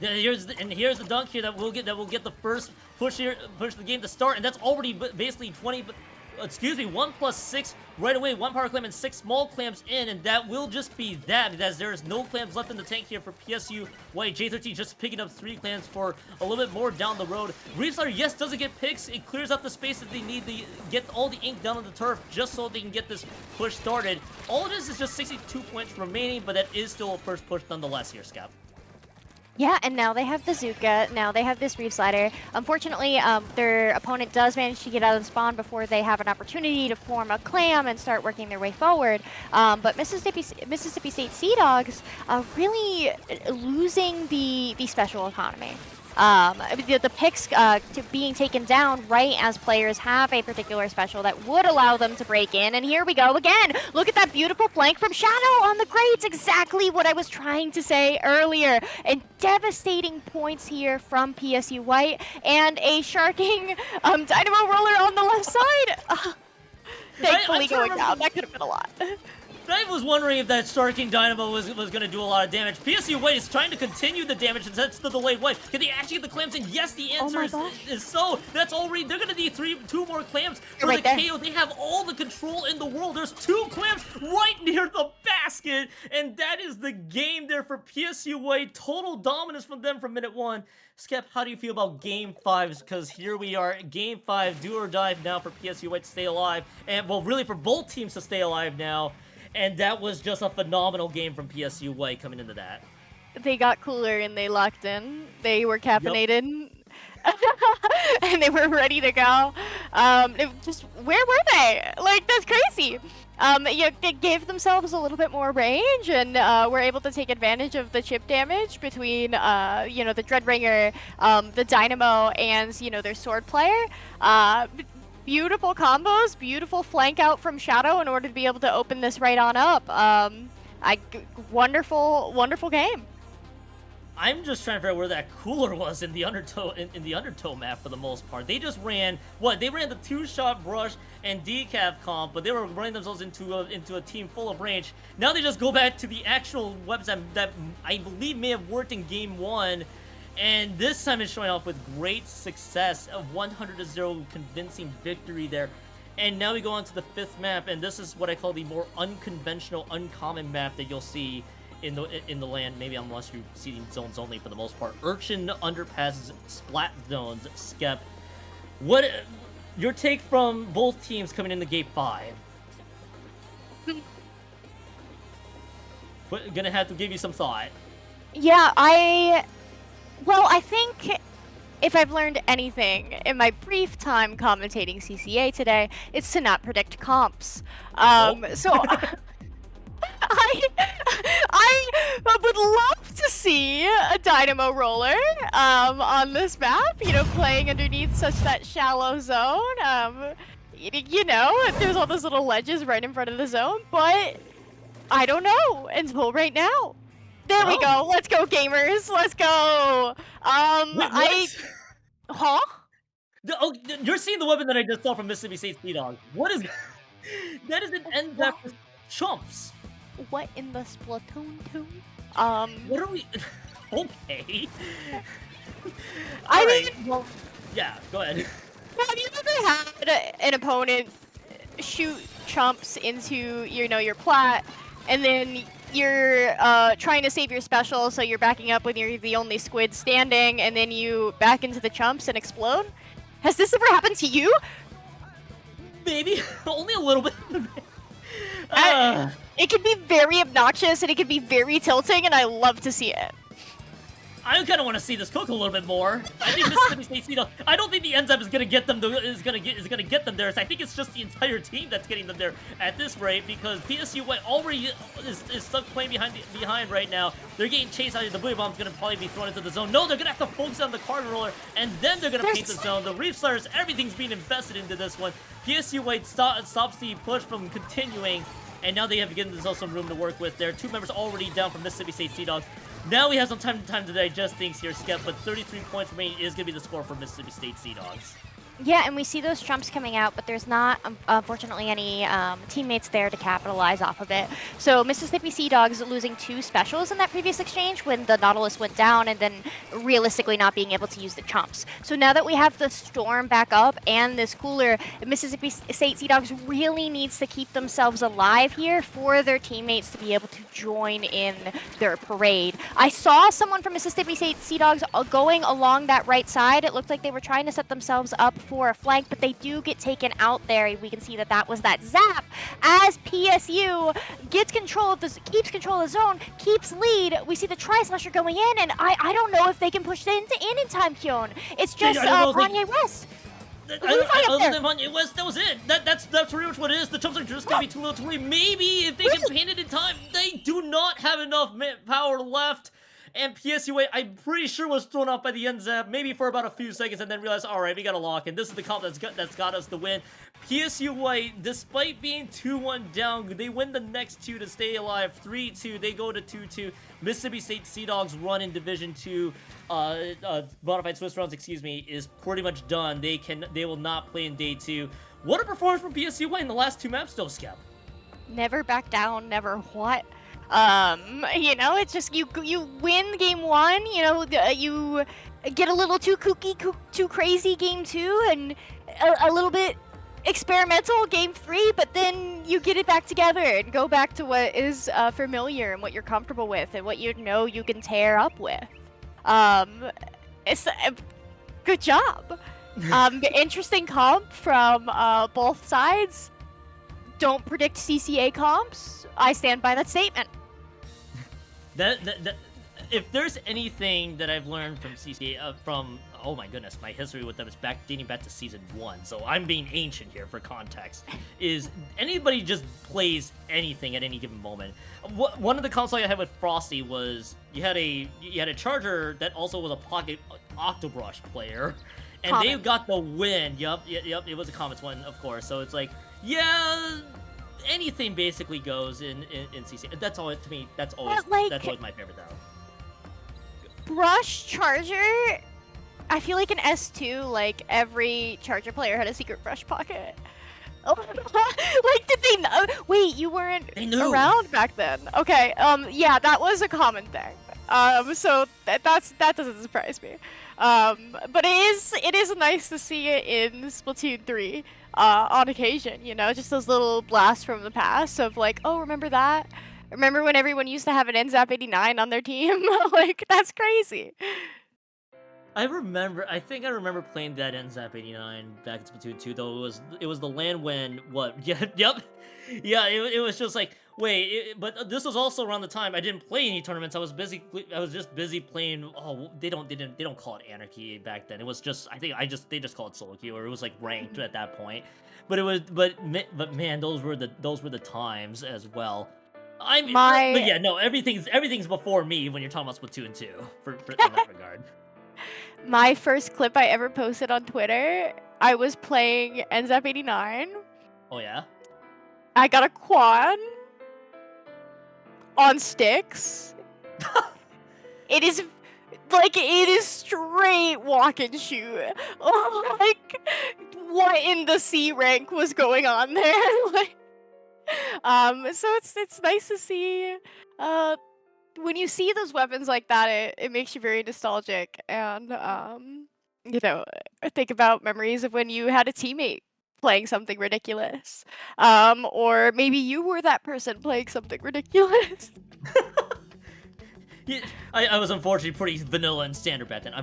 Yeah, here's the dunk here that will get the first push the game to start, and that's already basically 1 + 6 right away. 1 power clam and 6 small clams in, and that will just be that, because there is no clams left in the tank here for PSU White. J13 just picking up 3 clams for a little bit more down the road. Reef Slider, yes, doesn't get picks. It clears out the space that they need to get all the ink down on the turf just so they can get this push started. All it is just 62 points remaining, but that is still a first push nonetheless here, Scap. Yeah, and now they have the Zuka, now they have this Reef Slider. Unfortunately, their opponent does manage to get out of the spawn before they have an opportunity to form a clam and start working their way forward. But Mississippi State Seadawgs really losing the special economy. The picks to being taken down right as players have a particular special that would allow them to break in. And here we go again. Look at that beautiful flank from Shadow on the grades. Exactly what I was trying to say earlier. And devastating points here from PSU White. And a sharking Dynamo Roller on the left side. Thankfully going down. That could have been a lot. I was wondering if that Sharking Dynamo was going to do a lot of damage. PSU White is trying to continue the damage and that's the delayed white. Can they actually get the clams in? Yes, the answer is so. That's already, they're going to need 2 more clams for the KO. They have all the control in the world. There's 2 clams right near the basket, and that is the game there for PSU White. Total dominance from them from minute 1. Skep, how do you feel about Game 5? Because here we are, Game 5, do or die now for PSU White to stay alive, and well, really for both teams to stay alive now. And that was just a phenomenal game from PSU White coming into that. They got cooler and they locked in. They were caffeinated. Yep. And they were ready to go. Where were they? Like, that's crazy. They gave themselves a little bit more range and were able to take advantage of the chip damage between, the Dreadbringer, the Dynamo, and, their sword player. Beautiful combos, beautiful flank out from Shadow in order to be able to open this right on up. Wonderful game. I'm just trying to figure out where that cooler was in the undertow map for the most part. They just ran They ran the 2-shot brush and decaf comp, but they were running themselves into a team full of range. Now they just go back to the actual weapons that I believe may have worked in game 1. And this time it's showing off with great success, a 100-0 convincing victory there. And now we go on to the 5th map, and this is what I call the more unconventional, uncommon map that you'll see in the land, maybe unless you're seeding zones only for the most part. Urchin Underpasses Splat Zones, Skep. What your take from both teams coming into Game 5? Gonna have to give you some thought. Yeah, Well, I think if I've learned anything in my brief time commentating CCA today, it's to not predict comps. So I would love to see a Dynamo Roller on this map, playing underneath such that shallow zone. There's all those little ledges right in front of the zone, but I don't know until right now. There we go. Let's go, gamers. Let's go. Wait, Huh? You're seeing the weapon that I just saw from Mississippi State Seadawgs. What is that? That is an end for chumps. What in the Splatoon 2? What are we? Okay. Well, yeah. Go ahead. Have you ever had an opponent shoot chumps into your plat, and then you're trying to save your special, so you're backing up when you're the only squid standing, and then you back into the chumps and explode? Has this ever happened to you? Maybe. Only a little bit. It can be very obnoxious, and it can be very tilting, and I love to see it. I kind of want to see this cook a little bit more. I think Mississippi State, I don't think the enzyme is gonna get them. Is gonna get them there. I think it's just the entire team that's getting them there at this rate, because PSU White already is stuck playing behind right now. They're getting chased out. The buoy bomb's gonna probably be thrown into the zone. No, they're gonna have to focus on the carbon roller, and then they're gonna paint the zone. The Reef Sliders, everything's being invested into this one. PSU White stops the push from continuing. and now they have given themselves some room to work with. There are 2 members already down from Mississippi State Seadawgs. Now we have some time to digest things here, Skep, but 33 points remaining is going to be the score for Mississippi State Seadawgs. Yeah, and we see those trumps coming out, but there's not, unfortunately, any teammates there to capitalize off of it. So Mississippi Seadawgs losing 2 specials in that previous exchange when the Nautilus went down, and then realistically not being able to use the trumps. So now that we have the Storm back up and this cooler, Mississippi State Seadawgs really needs to keep themselves alive here for their teammates to be able to join in their parade. I saw someone from Mississippi State Seadawgs going along that right side. It looked like they were trying to set themselves up for a flank, but they do get taken out there. We can see that that was that zap as PSU gets control of this, keeps control of the zone, keeps lead. We see the Tri-Slasher going in, and I don't know if they can push it in time, Kyon. It's just Kanye West. Other than Kanye West, that was it. That's pretty much what it is. The jumps are just gonna be too little too late. Maybe if they can paint it in time, they do not have enough power left. And PSUA, I'm pretty sure, was thrown off by the end zap, maybe for about a few seconds, and then realized, all right, we got to lock in. This is the comp that's got us the win. PSUA, despite being 2-1 down, they win the next 2 to stay alive. 3-2, they go to 2-2. Mississippi State Seadawgs' run in Division 2, Modified Swiss rounds, excuse me, is pretty much done. They will not play in Day 2. What a performance from PSUA in the last 2 maps, though, Skep. Never back down, never what? You know, it's just you win game 1, you know, you get a little too kooky, too crazy game 2, and a little bit experimental game 3, but then you get it back together and go back to what is familiar and what you're comfortable with and what you know you can tear up with. It's good job. Interesting comp from both sides. Don't predict CCA comps. I stand by that statement. If there's anything that I've learned from CCA, oh my goodness, my history with them is dating back to season 1, so I'm being ancient here for context, is anybody just plays anything at any given moment. One of the consoles I had with Frosty was you had a Charger that also was a Pocket Octobrush player, and Comet. they got the win. Yep, it was a Comets one, of course, so it's like, yeah, anything basically goes in CCA. That's all to me. That's always my favorite though. Brush Charger, I feel like in S2, like every Charger player had a secret brush pocket. Oh, like did they know? Wait, you weren't around back then. Okay, yeah, that was a common thing. So that doesn't surprise me. But it is nice to see it in Splatoon 3 on occasion, you know, just those little blasts from the past of like, oh, remember that? Remember when everyone used to have an NZAP 89 on their team? Like, that's crazy. I think I remember playing that NZAP 89 back in Splatoon 2, though it was the land when, what, yeah, it was just like, wait, but this was also around the time I didn't play any tournaments. I was just busy playing, they don't call it Anarchy back then. It was just, they just call it solo queue, or it was like ranked at that point. But man, those were the times as well. But yeah, no, everything's before me when you're talking about Splatoon 2 for in that regard. My first clip I ever posted on Twitter, I was playing NZAP 89. Oh yeah? I got a quad on sticks. It is straight walk and shoot. Oh, like, what in the C rank was going on there? Like, so it's nice to see. When you see those weapons like that, it makes you very nostalgic, and you know, think about memories of when you had a teammate playing something ridiculous, or maybe you were that person playing something ridiculous. Yeah, I was unfortunately pretty vanilla and standard back then. I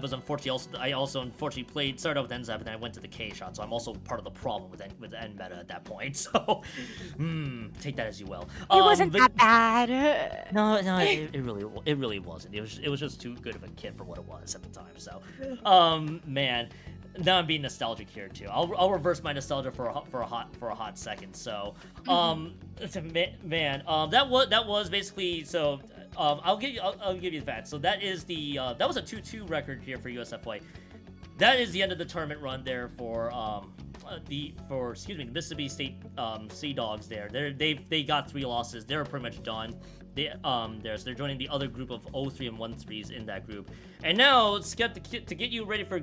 also unfortunately started out with NZAP and then I went to the K shot, so I'm also part of the problem with end meta at that point. So, take that as you will. It wasn't that bad. No, it really wasn't. It was just too good of a kid for what it was at the time. So, man, now I'm being nostalgic here too. I'll reverse my nostalgia for a hot second. So, man, that was basically so. I'll give you that. So that is that was a 2-2 record here for USFY. That is the end of the tournament run there for the Mississippi State Seadawgs there. They got 3 losses. They're pretty much done. They're joining the other group of 0-3 and 1-3s in that group. And now, Skep, to get you ready for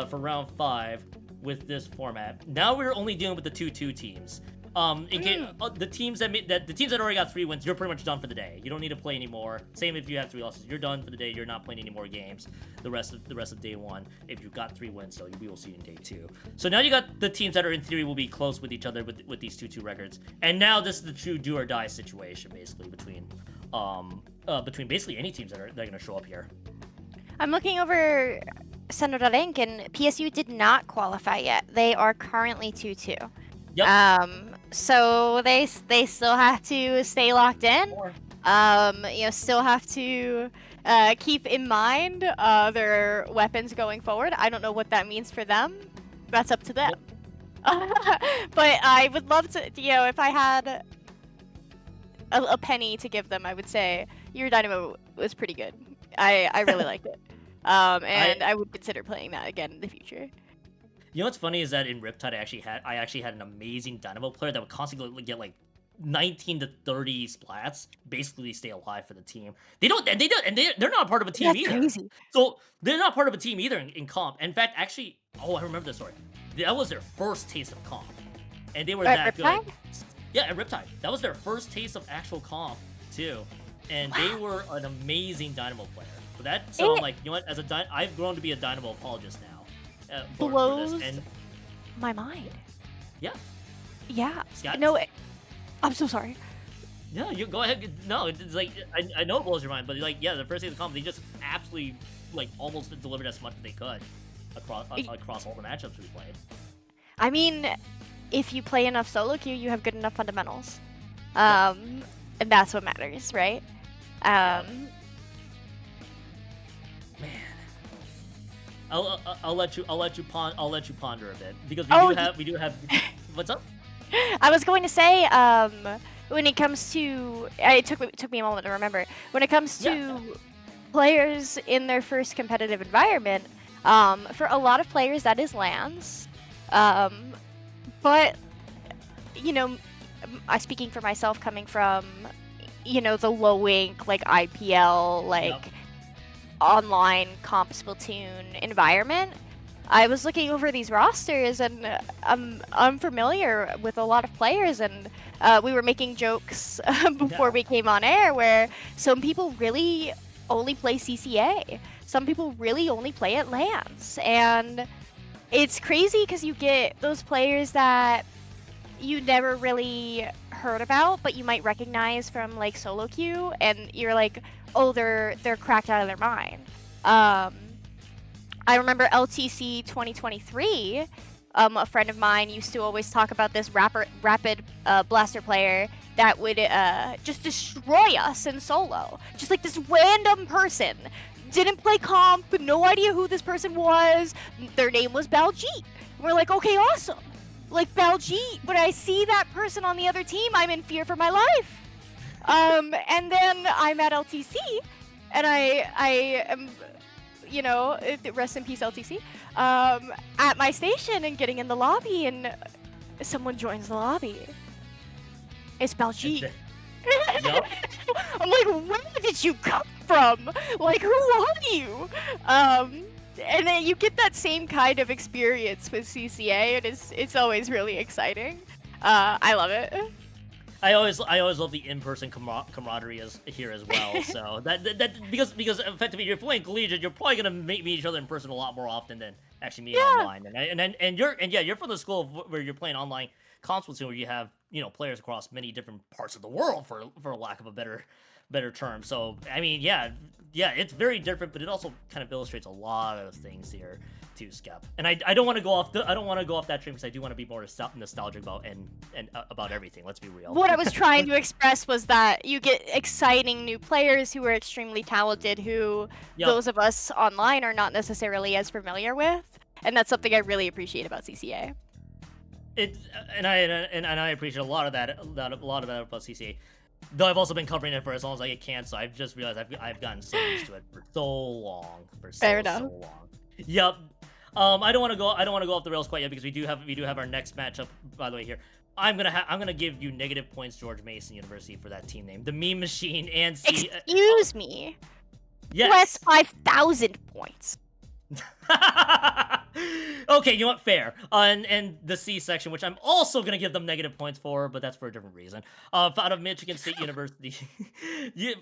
for round 5 with this format. Now we're only dealing with the 2-2 teams. The teams that already got 3 wins, you're pretty much done for the day. You don't need to play anymore. Same if you have 3 losses, you're done for the day. You're not playing any more games the rest of day 1. If you've got 3 wins, so we will see you in day 2. So now you got the teams that are in theory will be close with each other with these 2-2 records. And now this is the true do or die situation basically between basically any teams that are going to show up here. I'm looking over Sendo.Inc. and PSU did not qualify yet. They are currently 2-2. Yep. So they still have to stay locked in. Still have to keep in mind their weapons going forward. I don't know what that means for them. That's up to them. But I would love to, if I had a penny to give them, I would say your Dynamo was pretty good. I really liked it. And I would consider playing that again in the future. You know what's funny is that in Riptide I actually had an amazing Dynamo player that would constantly get like 19 to 30 splats, basically stay alive for the team. They're not part of a team That's either. Crazy. So they're not part of a team either in comp. In fact, actually, I remember this story. That was their first taste of comp, and they were that Riptide? good. Yeah, at Riptide, that was their first taste of actual comp too, and they were an amazing Dynamo player. I'm like, you know what? I've grown to be a Dynamo apologist now. For Blows this. And my mind. yeah. Yeah. Scott? No, I'm so sorry. No, you go ahead. No, it's like I know it blows your mind, but like the first day of the comp, they just absolutely like almost delivered as much as they could across all the matchups we played. I mean, if you play enough solo queue, you have good enough fundamentals, and that's what matters, right? Man, I'll let you ponder a bit because we do have. What's up? I was going to say, when it comes to, it took me a moment to remember. When it comes to players in their first competitive environment, for a lot of players that is LANs, but speaking for myself, coming from the low ink like IPL online comp Splatoon environment, I was looking over these rosters and I'm familiar with a lot of players, and we were making jokes before we came on air where some people really only play CCA. Some people really only play at LANs, and it's crazy because you get those players that you never really heard about, but you might recognize from like solo queue, and you're like, oh, they're cracked out of their mind. I remember LTC 2023. A friend of mine used to always talk about this rapid blaster player that would just destroy us in solo. Just like this random person. Didn't play comp, no idea who this person was. Their name was Baljeet. We're like, okay, awesome. Like Baljeet, when I see that person on the other team, I'm in fear for my life. And then I'm at LTC, and I am, rest in peace LTC, at my station and getting in the lobby, and someone joins the lobby. It's Baljeet. Yep. I'm like, where did you come from? Like, who are you? And then you get that same kind of experience with CCA, and it's always really exciting. I love it. I always love the in-person camaraderie here as well. So that because effectively, if you're playing Collegiate, you're probably gonna meet each other in person a lot more often than actually meeting online. And you're from the school where you're playing online comps, where you have players across many different parts of the world, for lack of a better term. So I mean, yeah, it's very different, but it also kind of illustrates a lot of things here too, Skep. And I don't want to go off that train because I do want to be more nostalgic about and about everything. Let's be real. What I was trying to express was that you get exciting new players who are extremely talented, who those of us online are not necessarily as familiar with, and that's something I really appreciate about CCA. And I appreciate a lot of that about CCA. Though I've also been covering it for as long as I can, so I've just realized I've gotten so used to it for so long. So long. Yep. I don't want to go off the rails quite yet because we do have our next matchup, by the way, here. I'm gonna give you negative points, George Mason University, for that team name, the Meme Machine, and Excuse me. Yes. Plus 5,000 points. Okay, you know what? Fair. And the C section, which I'm also gonna give them negative points for, but that's for a different reason. Out of Michigan State University.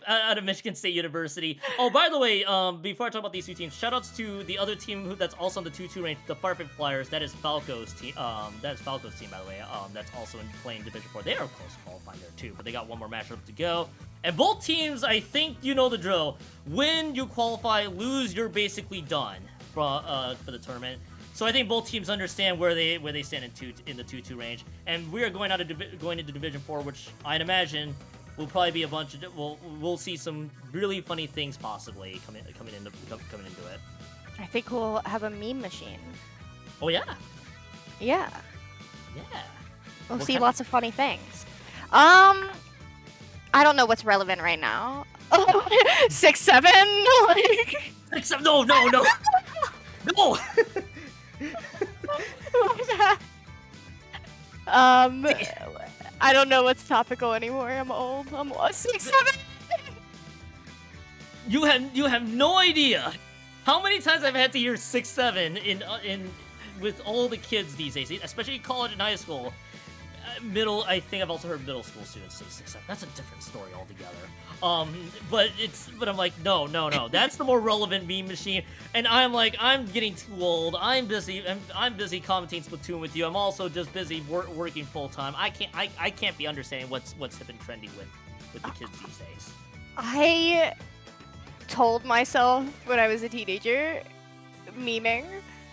Out of Michigan State University. Oh, by the way, before I talk about these two teams, shoutouts to the other team that's also on the 2-2 range, the Firefly Flyers. That is Falco's team. That is Falco's team, by the way. That's also playing Division 4. They are close to qualifying there too, but they got one more matchup to go. And both teams, I think you know the drill. Win, you qualify. Lose, you're basically done for the tournament. So I think both teams understand where they stand in the 2-2 range, and we are going into Division 4, which I'd imagine will probably be a bunch of we'll see some really funny things possibly coming into it. I think we'll have a meme machine. Oh yeah. Yeah. Yeah. We'll see lots of funny things. I don't know what's relevant right now. 6-7. Like... 6-7. No. No. I don't know what's topical anymore. I'm old. I'm 6-7. You have no idea how many times I've had to hear 6-7 in with all the kids these days, especially college and high school. I think I've also heard middle school students say 6-7. That's a different story altogether. But I'm like, no. That's the more relevant meme machine. And I'm like, I'm getting too old. I'm busy commentating Splatoon with you. I'm also just busy working full time. I can't be understanding what's hip and trendy with the kids these days. I told myself when I was a teenager, memeing,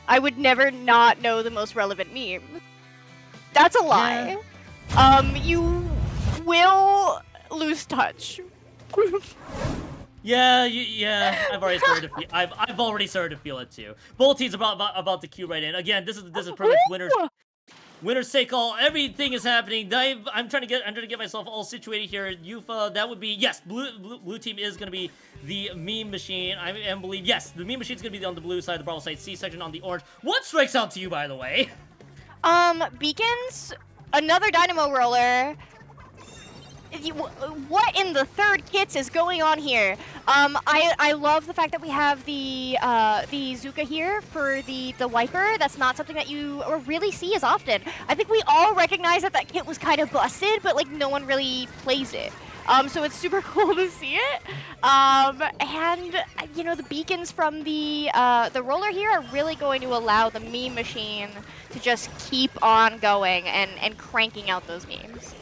I would never not know the most relevant meme. That's a lie. Yeah. You will lose touch. Yeah. I've already started to feel it too. Both teams about to queue right in. Again, this is pretty much winners take all. Everything is happening. I'm trying to get myself all situated here. Yufa, that would be yes. Blue team is gonna be the meme machine. I believe yes. The meme machine is gonna be on the blue side. The Bravo side C section on the orange. What strikes out to you, by the way? Beacons, another Dynamo Roller. What in the third kits is going on here? I love the fact that we have the Zuka here for the wiper. That's not something that you really see as often. I think we all recognize that kit was kind of busted, but like no one really plays it. So it's super cool to see it. And you know, the beacons from the roller here are really going to allow the meme machine to just keep on going and cranking out those memes.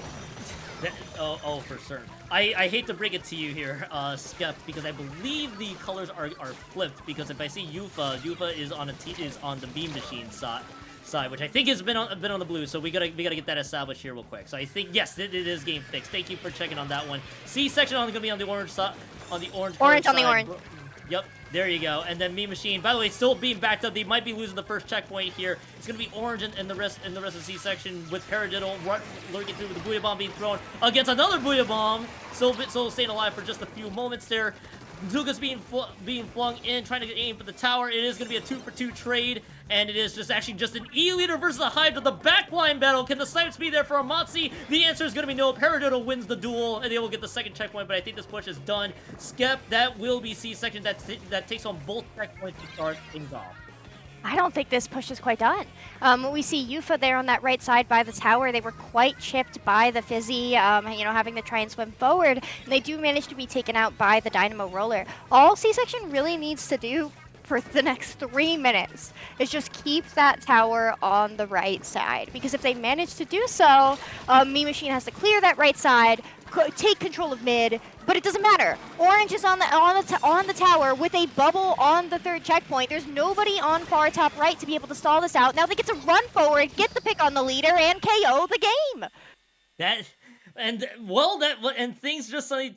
Oh, for certain. I hate to break it to you here, Skep, because I believe the colors are flipped. Because if I see Yufa is on the meme machine side, which I think has been on the blue. So we gotta get that established here real quick. So I think yes, it is game fixed. Thank you for checking on that one. C section only gonna be on the orange side, on the orange on side. The orange. Yep, there you go. And then Meme Machine, by the way, still being backed up. They might be losing the first checkpoint here. It's gonna be orange in the rest of the C section with Paradiddle lurking through with the Booyah Bomb being thrown against another Booyah Bomb. So staying alive for just a few moments there. Zuka's being flung in, trying to aim for the tower. It is going to be a 2-for-2 trade, and it is just an E-leader versus a Hive to the backline battle. Can the snipes be there for Amatsi? The answer is going to be no. Paradiddle wins the duel, and they will get the second checkpoint, but I think this push is done. Skep, that will be C-section that takes on both checkpoints to start things off. I don't think this push is quite done. We see Yufa there on that right side by the tower. They were quite chipped by the Fizzy, you know, having to try and swim forward. And they do manage to be taken out by the Dynamo Roller. All C-section really needs to do for the next 3 minutes is just keep that tower on the right side. Because if they manage to do so, Meme Machine has to clear that right side, take control of mid, but it doesn't matter. Orange is on the tower with a bubble on the third checkpoint. There's nobody on far top right to be able to stall this out. Now they get to run forward, get the pick on the leader, and KO the game. And things just suddenly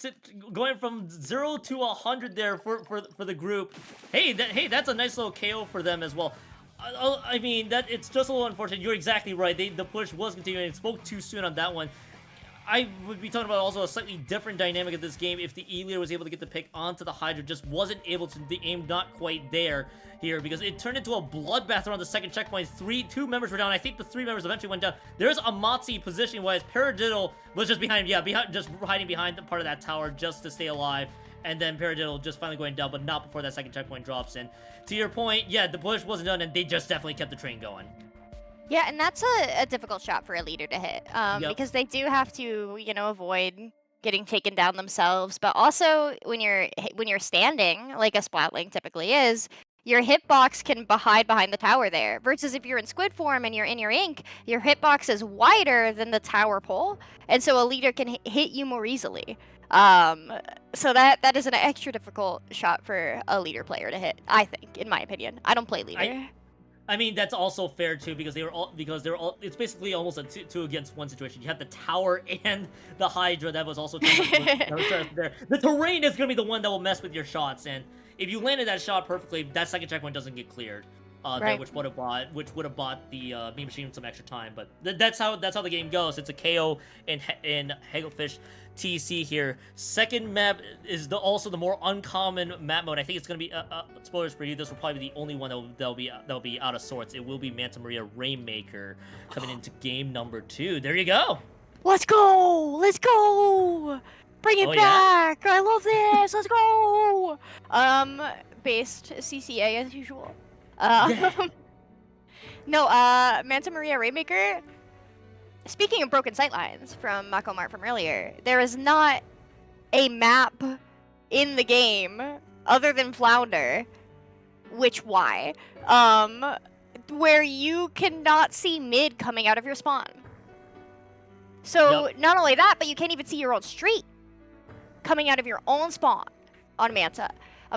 going from 0 to 100 there for the group. Hey, that's a nice little KO for them as well. I mean, it's just a little unfortunate. You're exactly right. The push was continuing. It spoke too soon on that one. I would be talking about also a slightly different dynamic of this game if the E-Leader was able to get the pick onto the Hydra, just wasn't able to, the aim not quite there here, because it turned into a bloodbath around the second checkpoint. Two members were down. I think the 3 members eventually went down. There's Amatsi positioning-wise. Paradiddle was just behind, just hiding behind the part of that tower just to stay alive. And then Paradiddle just finally going down, but not before that second checkpoint drops in. To your point, yeah, the push wasn't done, and they just definitely kept the train going. Yeah, and that's a difficult shot for a leader to hit, because they do have to, avoid getting taken down themselves. But also, when you're standing, like a Splatling typically is, your hitbox can hide behind the tower there. Versus if you're in squid form and you're in your ink, your hitbox is wider than the tower pole, and so a leader can hit you more easily. So that is an extra difficult shot for a leader player to hit, I think, in my opinion. I don't play leader. I mean, that's also fair too, because they're all it's basically almost a two against one situation. You have the tower and the Hydra that was also there. The terrain is gonna be the one that will mess with your shots, and if you landed that shot perfectly, that second checkpoint doesn't get cleared. Right. Which would have bought the Meme Machine some extra time, but that's how the game goes. It's a KO in Hagelfish TC here. Second map is also the more uncommon map mode. I think it's gonna be spoilers for you. This will probably be the only one that'll be out of sorts. It will be Manta Maria Rainmaker coming into game number 2. There you go. Let's go! Let's go! Bring it back! Yeah? I love this! Let's go! Based CCA as usual. No, Manta Maria Rainmaker. Speaking of broken sightlines from Mako Mart from earlier, there is not a map in the game other than Flounder, where you cannot see mid coming out of your spawn. So not only that, but you can't even see your own street coming out of your own spawn on Manta.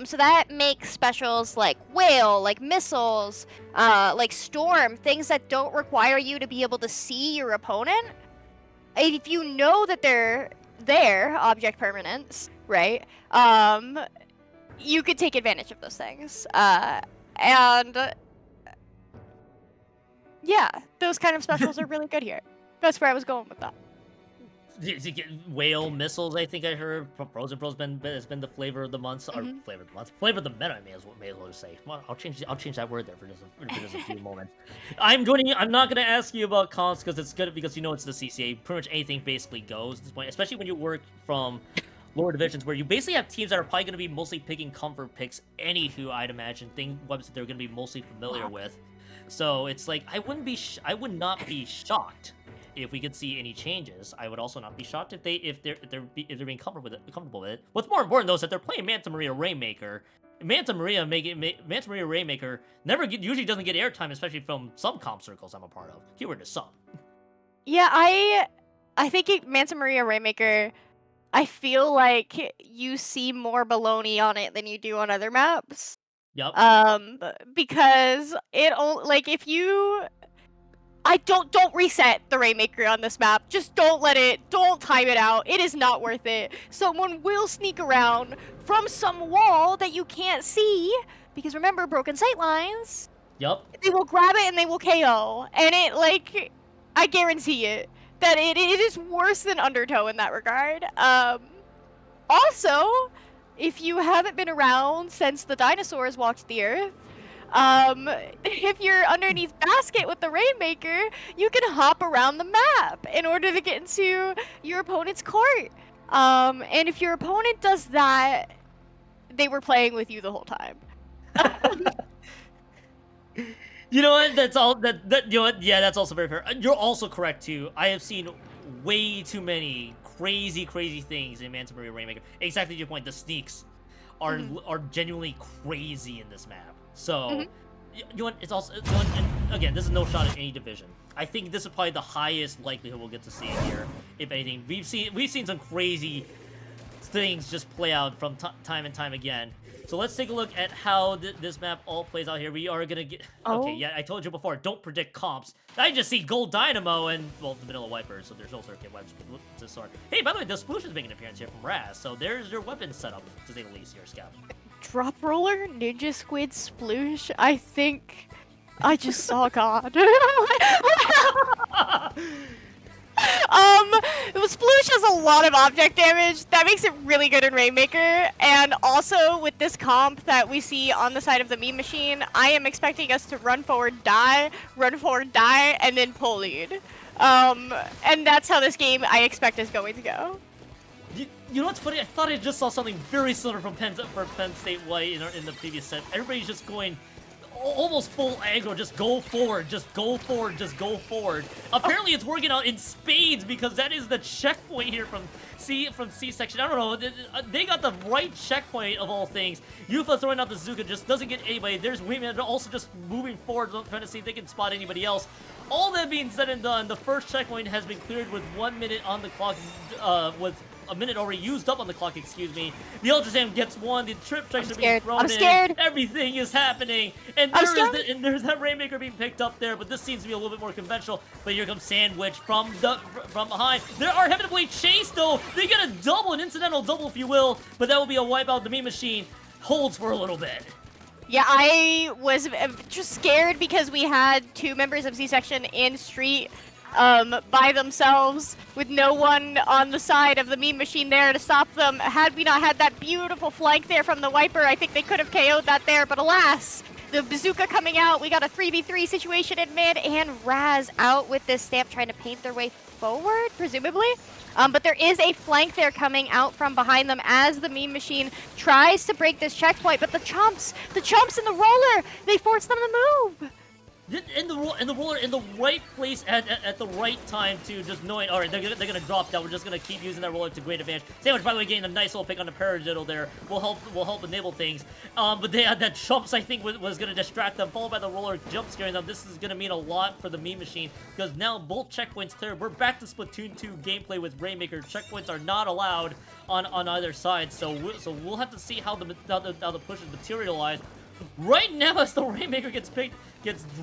So that makes specials like Whale, like Missiles, like Storm, things that don't require you to be able to see your opponent. If you know that they're there, object permanence, right? You could take advantage of those things. And yeah, those kind of specials are really good here. That's where I was going with that. Whale, Missiles, I think I heard. Frozen Pro's has been the flavor of the month, or flavor of the month, flavor of the meta. I may as well say. Well, I'll change that word there for just a few moments. I'm not gonna ask you about comps because it's good, because it's the CCA. Pretty much anything basically goes at this point, especially when you work from lower divisions where you basically have teams that are probably gonna be mostly picking comfort picks. Anywho, I'd imagine webs that they're gonna be mostly familiar with. So it's like I would not be shocked if we could see any changes. I would also not be shocked if they're being comfortable with it. What's more important though is that they're playing Manta Maria Rainmaker. Manta Maria Rainmaker usually doesn't get airtime, especially from some comp circles I'm a part of. Keyword is some. Yeah, I think Manta Maria Rainmaker, I feel like you see more baloney on it than you do on other maps. Yep. Because if you don't reset the Rainmaker on this map. Just don't time it out. It is not worth it. Someone will sneak around from some wall that you can't see, because remember, broken sightlines. Yep. They will grab it and they will KO. And I guarantee it, that it is worse than Undertow in that regard. Also, if you haven't been around since the dinosaurs walked the earth, if you're underneath basket with the Rainmaker, you can hop around the map in order to get into your opponent's court. And if your opponent does that, they were playing with you the whole time. You know what? That's all. You know what? Yeah, that's also very fair. You're also correct too. I have seen way too many crazy things in Manta Maria Rainmaker. Exactly to your point. The sneaks are genuinely crazy in this map. So, you know what? It's also, and again, this is no shot at any division. I think this is probably the highest likelihood we'll get to see here. If anything, we've seen some crazy things just play out from time and time again. So let's take a look at how this map all plays out here. We are gonna get. Okay, yeah, I told you before. Don't predict comps. I just see Gold Dynamo and the Vanilla Wipers. So there's no circuit wipes to sort. Hey, by the way, the Sploosh is making an appearance here from Raz. So there's your weapon setup, to say the least here, Scout. Drop roller, ninja squid, sploosh. I think I just saw God. Sploosh has a lot of object damage. That makes it really good in Rainmaker. And also, with this comp that we see on the side of the meme machine, I am expecting us to run forward, die, and then pull lead. And that's how this game, I expect, is going to go. You know what's funny? I thought I just saw something very similar from Penn State White in the previous set. Everybody's just going almost full aggro, just go forward, just go forward, just go forward. Apparently it's working out in spades because that is the checkpoint here from C section. I don't know, they got the right checkpoint of all things. Yufa throwing out the Zuka just doesn't get anybody. There's Wayman also just moving forward, trying to see if they can spot anybody else. All that being said and done, the first checkpoint has been cleared with 1 minute on the clock, with a minute already used up on the clock, excuse me. The Ultra Sam gets one, the trip checks are being thrown in. Everything is happening. And there's that Rainmaker being picked up there, but this seems to be a little bit more conventional. But here comes Sandwich from behind. There are Heaven Blade Chase though. They get a double, an incidental double if you will, but that will be a wipeout. The meme machine holds for a little bit. Yeah, I was just scared because we had 2 members of C-Section in street by themselves with no one on the side of the meme machine there to stop them. Had we not had that beautiful flank there from the Wiper, I think they could have KO'd that there, but alas, the bazooka coming out, we got a 3v3 situation in mid, and Raz out with this stamp trying to paint their way forward, presumably. But there is a flank there coming out from behind them as the meme machine tries to break this checkpoint, but the chumps in the roller, they force them to move. And the roller in the right place at the right time too, just knowing, all right, they're gonna drop down. We're just gonna keep using that roller to great advantage. Sandwich, by the way, getting a nice little pick on the paradiddle there will help enable things. But they had that jumps, I think, was gonna distract them, followed by the roller jump scaring them. This is gonna mean a lot for the meme machine because now both checkpoints clear. We're back to Splatoon 2 gameplay with Rainmaker. Checkpoints are not allowed on either side, so we'll have to see how the pushes materialize. Right now, as the Rainmaker gets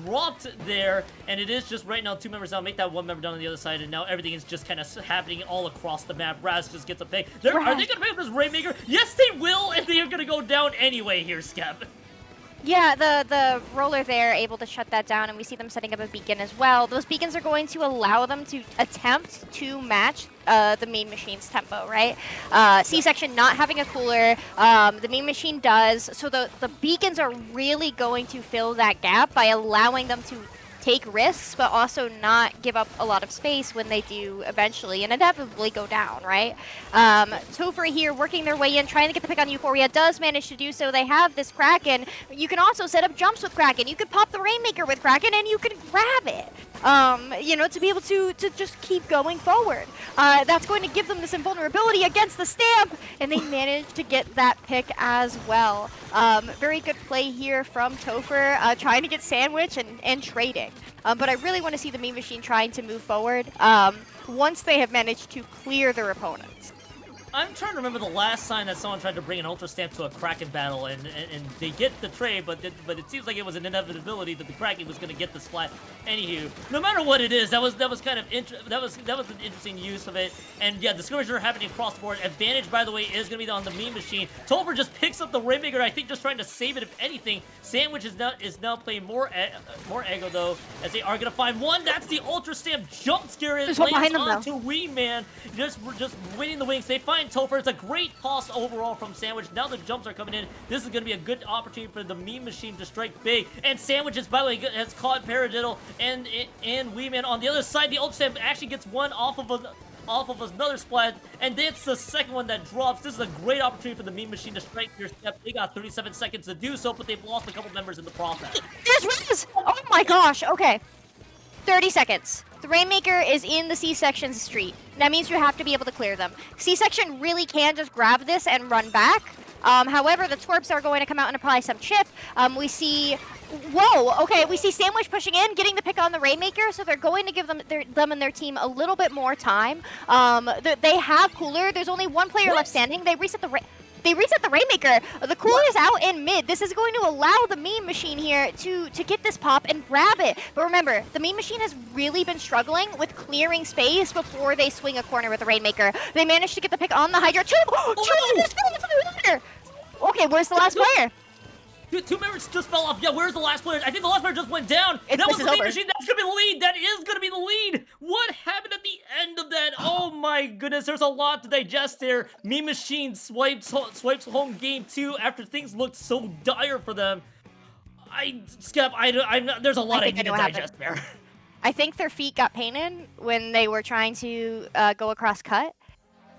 dropped there, and it is just right now 2 members down, make that 1 member down on the other side, and now everything is just kind of happening all across the map. Raz just gets a pick. Are they going to pick up this Rainmaker? Yes, they will, and they are going to go down anyway here, Skep. Yeah, the roller there able to shut that down, and we see them setting up a beacon as well. Those beacons are going to allow them to attempt to match the meme machine's tempo, right? C-Section not having a cooler, the meme machine does, so the beacons are really going to fill that gap by allowing them to take risks, but also not give up a lot of space when they do eventually and inevitably go down, right? T.O.F.F here working their way in, trying to get the pick on Euphoria, does manage to do so. They have this Kraken. You can also set up jumps with Kraken. You could pop the Rainmaker with Kraken and you can grab it. You know, to be able to just keep going forward. That's going to give them this invulnerability against the stamp, and they manage to get that pick as well. Very good play here from T.O.F.F, trying to get Sandwich and trading. But I really want to see the meme machine trying to move forward once they have managed to clear their opponents. I'm trying to remember the last time that someone tried to bring an Ultra Stamp to a Kraken battle, and they get the trade, but it seems like it was an inevitability that the Kraken was going to get the splat. Anywho, no matter what it is, that was kind of that was an interesting use of it. And yeah, the skirmishes are happening across the board. Advantage, by the way, is going to be on the meme machine. T.O.F.F just picks up the Rainmaker, I think, just trying to save it. If anything, Sandwich is now playing more aggro though, as they are going to find one. That's the Ultra Stamp jump scare. It lands onto Wee Man, just winning the wings. They find T.O.F.F. It's a great toss overall from Sandwich. Now the jumps are coming in. This is going to be a good opportunity for the meme machine to strike big. And Sandwich is, by the way, has caught Paradiddle and Wee Man on the other side. The Ultra Stamp actually gets one off of another splat, and that's the second one that drops. This is a great opportunity for the meme machine to strike your step. They got 37 seconds to do so, but they've lost a couple members in the process. There's Riz! Oh my gosh, okay. 30 seconds. The Rainmaker is in the C-Section street. That means you have to be able to clear them. C-Section really can just grab this and run back. However, the Twerps are going to come out and apply some chip. We see... Whoa, okay, we see Sandwich pushing in, getting the pick on the Rainmaker, so they're going to give them and their team a little bit more time. They have cooler. There's only one player left standing. They reset the Rainmaker. The cooler is out in mid. This is going to allow the meme machine here to get this pop and grab it. But remember, the meme machine has really been struggling with clearing space before they swing a corner with the Rainmaker. They managed to get the pick on the Hydra. Okay, where's the last player? Two members just fell off. Yeah, where's the last player? I think the last player just went down. This was is the over. meme machine. That's gonna be the lead. lead. That is going to be the lead. What happened at the end of that? Oh my goodness, there's a lot to digest there. Mean Machine swipes home game 2 after things looked so dire for them. Skep, there's a lot I need to digest there. I think their feet got painted when they were trying to go across cut.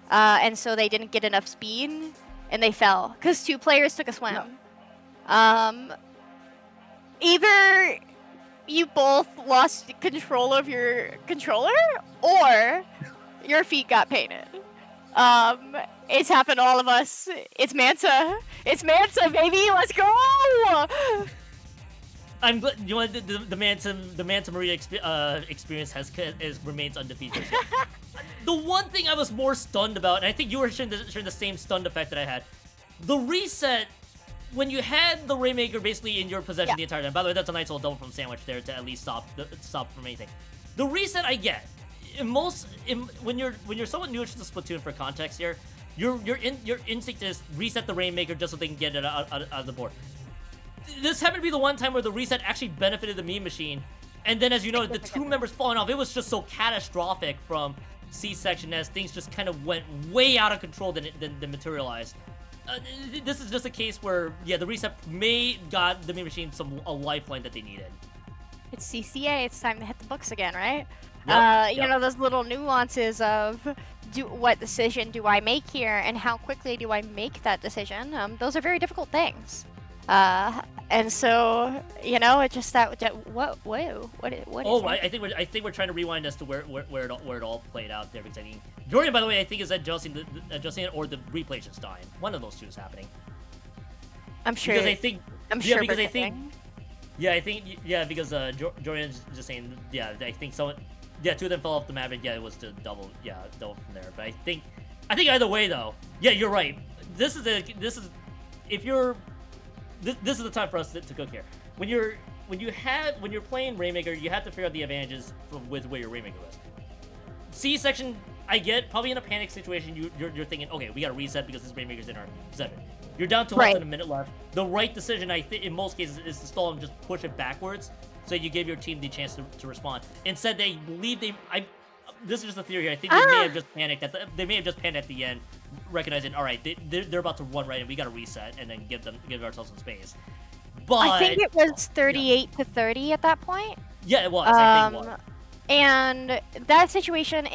And so they didn't get enough speed, and they fell because 2 players took a swim. No. Either you both lost control of your controller, or your feet got painted. It's happened to all of us. It's Manta. It's Manta, baby. Let's go. I'm glad you know the Manta Maria experience remains undefeated. The one thing I was more stunned about, and I think you were sharing the same stunned effect that I had, the reset when you had the Rainmaker basically in your possession the entire time. By the way, that's a nice little double from Sandwich there to at least stop from anything. The reset I get. When you're somewhat new to the Splatoon, for context here, your instinct is reset the Rainmaker just so they can get it out of the board. This happened to be the one time where the reset actually benefited the Mean Machine, and then as you know, the 2 members falling off, it was just so catastrophic from C-Section as things just kind of went way out of control than materialized. This is just a case where, yeah, the reset got the Mean Machine a lifeline that they needed. It's CCA, it's time to hit the books again, right? Yep, you know, those little nuances of what decision do I make here and how quickly do I make that decision. Those are very difficult things. And so, you know, it just what is I think we're trying to rewind as to where it all played out there, because I mean, Jordan, by the way, I think is adjusting or the replay just dying. One of those two is happening. I'm sure. Because I think because Jordan's just saying, I think someone, 2 of them fell off the map, and it was to double from there. But I think either way though, you're right. This is the time for us to cook here. When you're playing Rainmaker, you have to figure out the advantages with where your Rainmaker is. C-Section, I get, probably in a panic situation, you're thinking, okay, we gotta reset because this Rainmaker's in our possession. You're down to less than a minute left. The right decision, I think, in most cases, is to stall and just push it backwards, so you give your team the chance to respond. Instead, this is just a theory here. I think they may have just panicked at the end, recognizing, all right, they're about to run right, and we got to reset and then give ourselves some space. But I think it was 38-30 at that point. Yeah, it was. I think it was. And that situation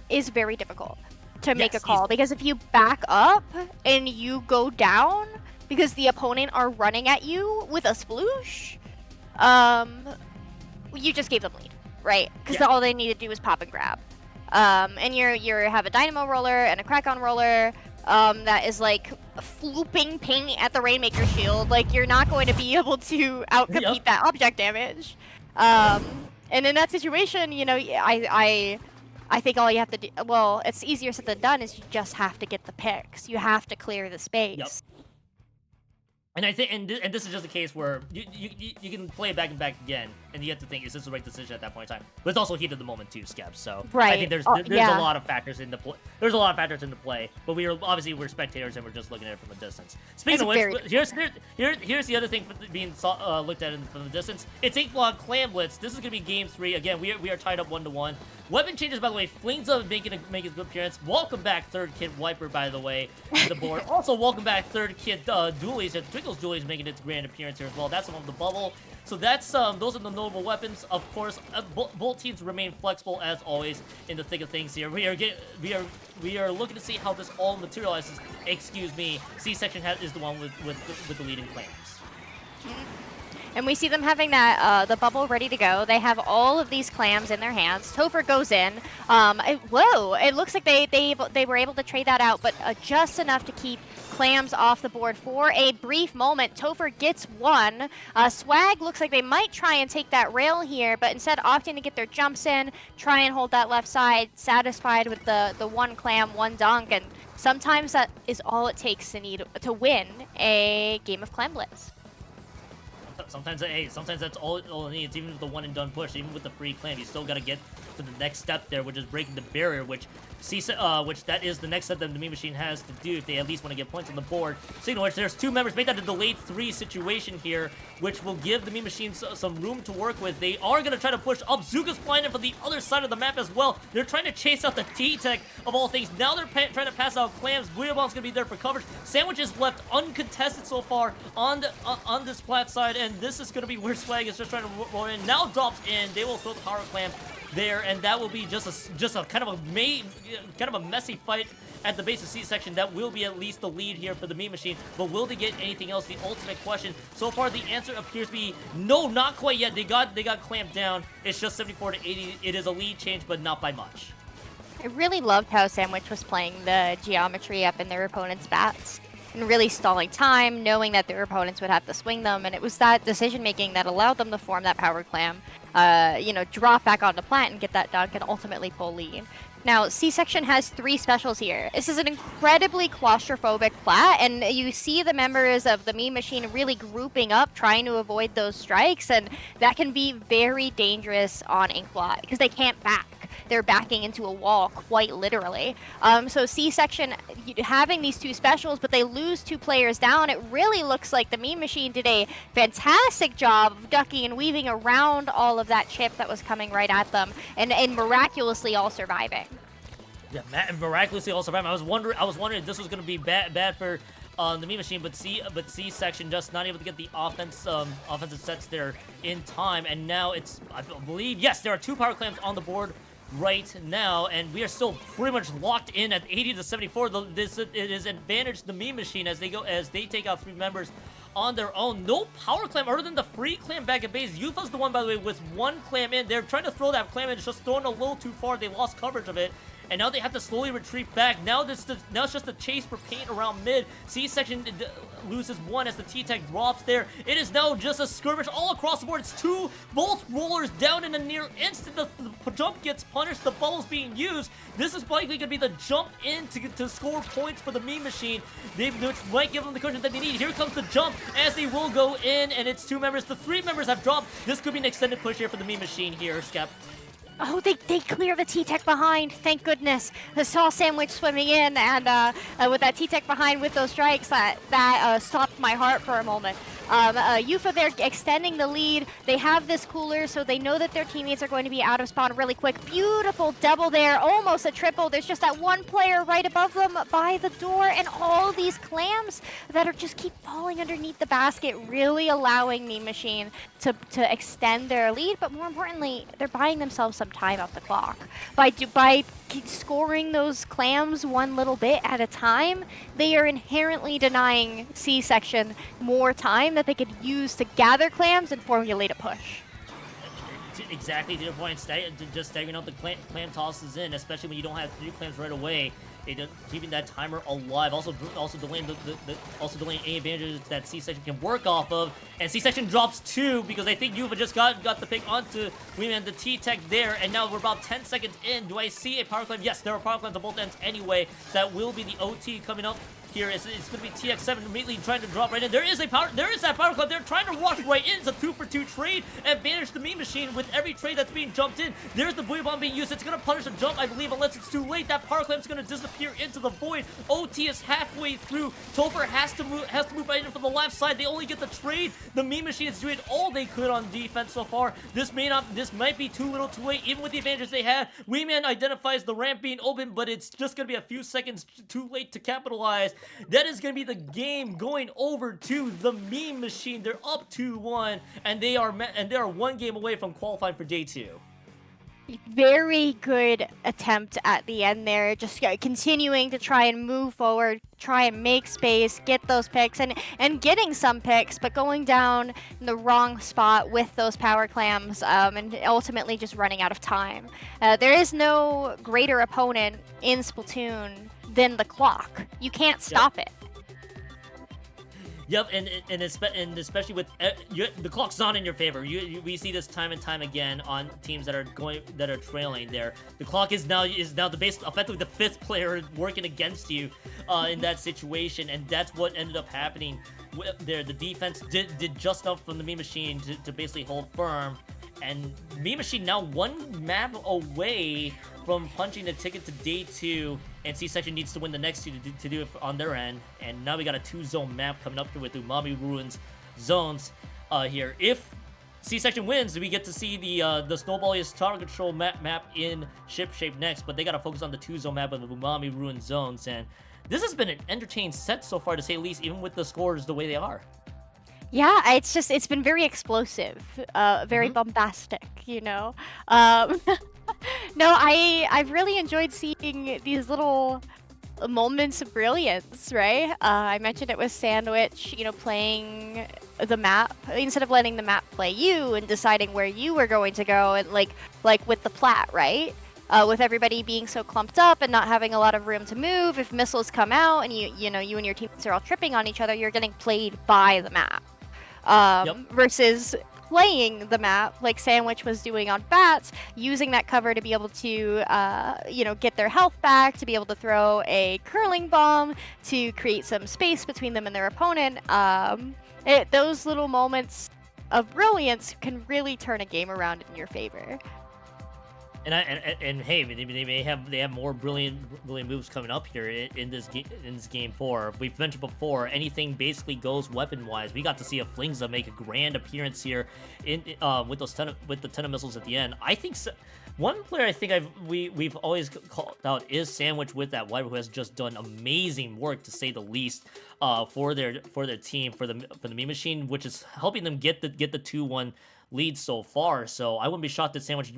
is very difficult to make a call, because if you back up and you go down because the opponent are running at you with a sploosh, you just gave them lead, right? Because all they need to do is pop and grab. And you have a dynamo roller and a crack-on roller that is like flooping paint at the Rainmaker shield. Like, you're not going to be able to outcompete that object damage. And in that situation, you know, I think all you have to do, well, it's easier said than done, is you just have to get the picks. You have to clear the space. Yep. And I think, and this is just a case where you can play it back and back again, and you have to think, is this the right decision at that point in time? But it's also heat of the moment too, Skep. So I think there's a lot of factors into play. There's a lot of factors into play, but we're spectators and we're just looking at it from a distance. Speaking of which, here's the other thing being looked at from the distance. It's Inkblog Clan Blitz. This is gonna be game 3. Again, we are tied up 1-1. Weapon changes, by the way. Flings up making his appearance. Welcome back, third kid Wiper, by the way, to the board. Also, welcome back, third kid Doolies. Twinkle's Doolies making its grand appearance here as well. That's on the bubble. So that's those are the notable weapons. Of course, both teams remain flexible as always in the thick of things here. We are looking to see how this all materializes. Excuse me. C-Section is the one with the leading claims. And we see them having that the bubble ready to go. They have all of these clams in their hands. T.O.F.F goes in. Whoa! It looks like they were able to trade that out, but just enough to keep clams off the board for a brief moment. T.O.F.F gets one. Swag looks like they might try and take that rail here, but instead opting to get their jumps in, try and hold that left side, satisfied with the one clam, one dunk, and sometimes that is all it takes to win a game of Clam Blitz. Sometimes that's all it needs. Even with the one and done push, even with the free clam, you still got to get to the next step there, which is breaking the barrier, which that is the next step that the Mean Machine has to do if they at least want to get points on the board. Signal which there's 2 members, make that a delayed 3 situation here, which will give the Mean Machine some room to work with. They are going to try to push up. Zuka's flying in from the other side of the map as well. They're trying to chase out the T-Tech of all things. Now they're trying to pass out clams. Booyah Bomb's going to be there for coverage. Sandwich is left uncontested so far on the Splat side, and this is going to be where Swag is just trying to roll in. Now drops in. They will throw the power clam there, and that will be just a kind of a messy fight at the base of C section. That will be at least the lead here for the Mean Machine, but will they get anything else? The ultimate question. So far, the answer appears to be no, not quite yet. They got clamped down. It's just 74 to 80. It is a lead change, but not by much. I really loved how Sandwich was playing the geometry up in their opponent's bats and really stalling time, knowing that their opponents would have to swing them, and it was that decision-making that allowed them to form that power clam, drop back onto plant and get that dunk and ultimately pull lead. Now, C-Section has 3 specials here. This is an incredibly claustrophobic plat, and you see the members of the Mean Machine really grouping up, trying to avoid those strikes, and that can be very dangerous on Inkblot because they can't back. They're backing into a wall, quite literally. So C-Section having these 2 specials, but they lose 2 players down. It really looks like the Mean Machine did a fantastic job of ducking and weaving around all of that chip that was coming right at them, and miraculously all surviving. Yeah, miraculously all surviving. I was wondering if this was going to be bad for the Mean Machine, but C-Section just not able to get the offensive sets there in time, and now it's, I believe, yes, there are 2 power clams on the board right now, and we are still pretty much locked in at 80 to 74. It is advantage the Mean Machine as they take out 3 members on their own. No power clam other than the free clam back at base. Yufa's the one, by the way, with 1 clam in. They're trying to throw that clam in, it's just thrown a little too far. They lost coverage of it, and now they have to slowly retreat back. Now it's just a chase for paint around mid. C-Section loses 1 as the T-Tech drops there. It is now just a skirmish all across the board. It's both rollers down in a near instant. The jump gets punished. The bubble's being used. This is likely going to be the jump in to score points for the Mean Machine. They might give them the cushion that they need. Here comes the jump as they will go in, and it's 2 members. The 3 members have dropped. This could be an extended push here for the Mean Machine here, Skep. Oh, they clear the T-Tech behind, thank goodness. I saw Sandwich swimming in, and with that T-Tech behind with those strikes, that stopped my heart for a moment. Yufa, they're extending the lead. They have this cooler, so they know that their teammates are going to be out of spawn really quick. Beautiful double there, almost a triple. There's just that 1 player right above them by the door, and all these clams that are just keep falling underneath the basket, really allowing Mean Machine to extend their lead, but more importantly, they're buying themselves some time off the clock. By scoring those clams 1 little bit at a time, they are inherently denying C-Section more time that they could use to gather clams and formulate a push. Exactly to your point, just staggering out the clam tosses in, especially when you don't have 3 clams right away. Keeping that timer alive, also delaying any advantages that C-Section can work off of, and C-Section drops 2 because I think Yuva just got the pick onto Weeman, the T-Tech there, and now we're about 10 seconds in. Do I see a power clam? Yes, there are power clams on both ends anyway, so that will be the OT coming up here. It's going to be TX7 immediately trying to drop right in. There is that power club. They're trying to rush right in. It's a 2-for-2 trade. Advantage the Mean Machine with every trade that's being jumped in. There's the Booyah Bomb being used. It's going to punish a jump, I believe, unless it's too late. That power clam's going to disappear into the void. OT is halfway through. T.O.F.F has to move right in from the left side. They only get the trade. The Mean Machine is doing all they could on defense so far. This might be too little too late, even with the advantages they had. Weeman identifies the ramp being open, but it's just going to be a few seconds too late to capitalize. That is going to be the game going over to the Mean Machine. They're up 2-1, and they are 1 game away from qualifying for day 2. Very good attempt at the end there, just continuing to try and move forward, try and make space, get those picks, and getting some picks, but going down in the wrong spot with those power clams, and ultimately just running out of time. There is no greater opponent in Splatoon than the clock. You can't stop it. Yep, and especially with the clock's not in your favor. We see this time and time again on teams that are trailing. There, the clock is now effectively the 5th player working against you in that situation, and that's what ended up happening. There, the defense did just enough from the Meme Machine to basically hold firm, and Meme Machine now 1 map away from punching the ticket to day 2, and C-Section needs to win the next 2 to do it on their end. And now we got a 2-zone map coming up here with Umami Ruins zones here. If C-Section wins, we get to see the Snowballiest target control map in ship shape next, but they got to focus on the 2-zone map of the Umami Ruin zones. And this has been an entertaining set so far, to say the least, even with the scores the way they are. Yeah, it's been very explosive, very bombastic, you know. No, I've really enjoyed seeing these little moments of brilliance, right? I mentioned it with Sandwich, you know, playing the map instead of letting the map play you and deciding where you were going to go, and like with the plat, right? With everybody being so clumped up and not having a lot of room to move, if missiles come out and you and your teammates are all tripping on each other, you're getting played by the map. Versus playing the map like Sandwich was doing on Bats, using that cover to be able to, get their health back, to be able to throw a curling bomb, to create some space between them and their opponent. Those little moments of brilliance can really turn a game around in your favor. And hey, they have more brilliant moves coming up here in this game 4. We've mentioned before, anything basically goes weapon wise. We got to see a Flingza make a grand appearance here with the 10 missiles at the end. I think one player I think we've always called out is Sandwich with that wiper, who has just done amazing work, to say the least, for their team, for the Meme Machine, which is helping them get the 2-1 lead so far. So I wouldn't be shocked that Sandwich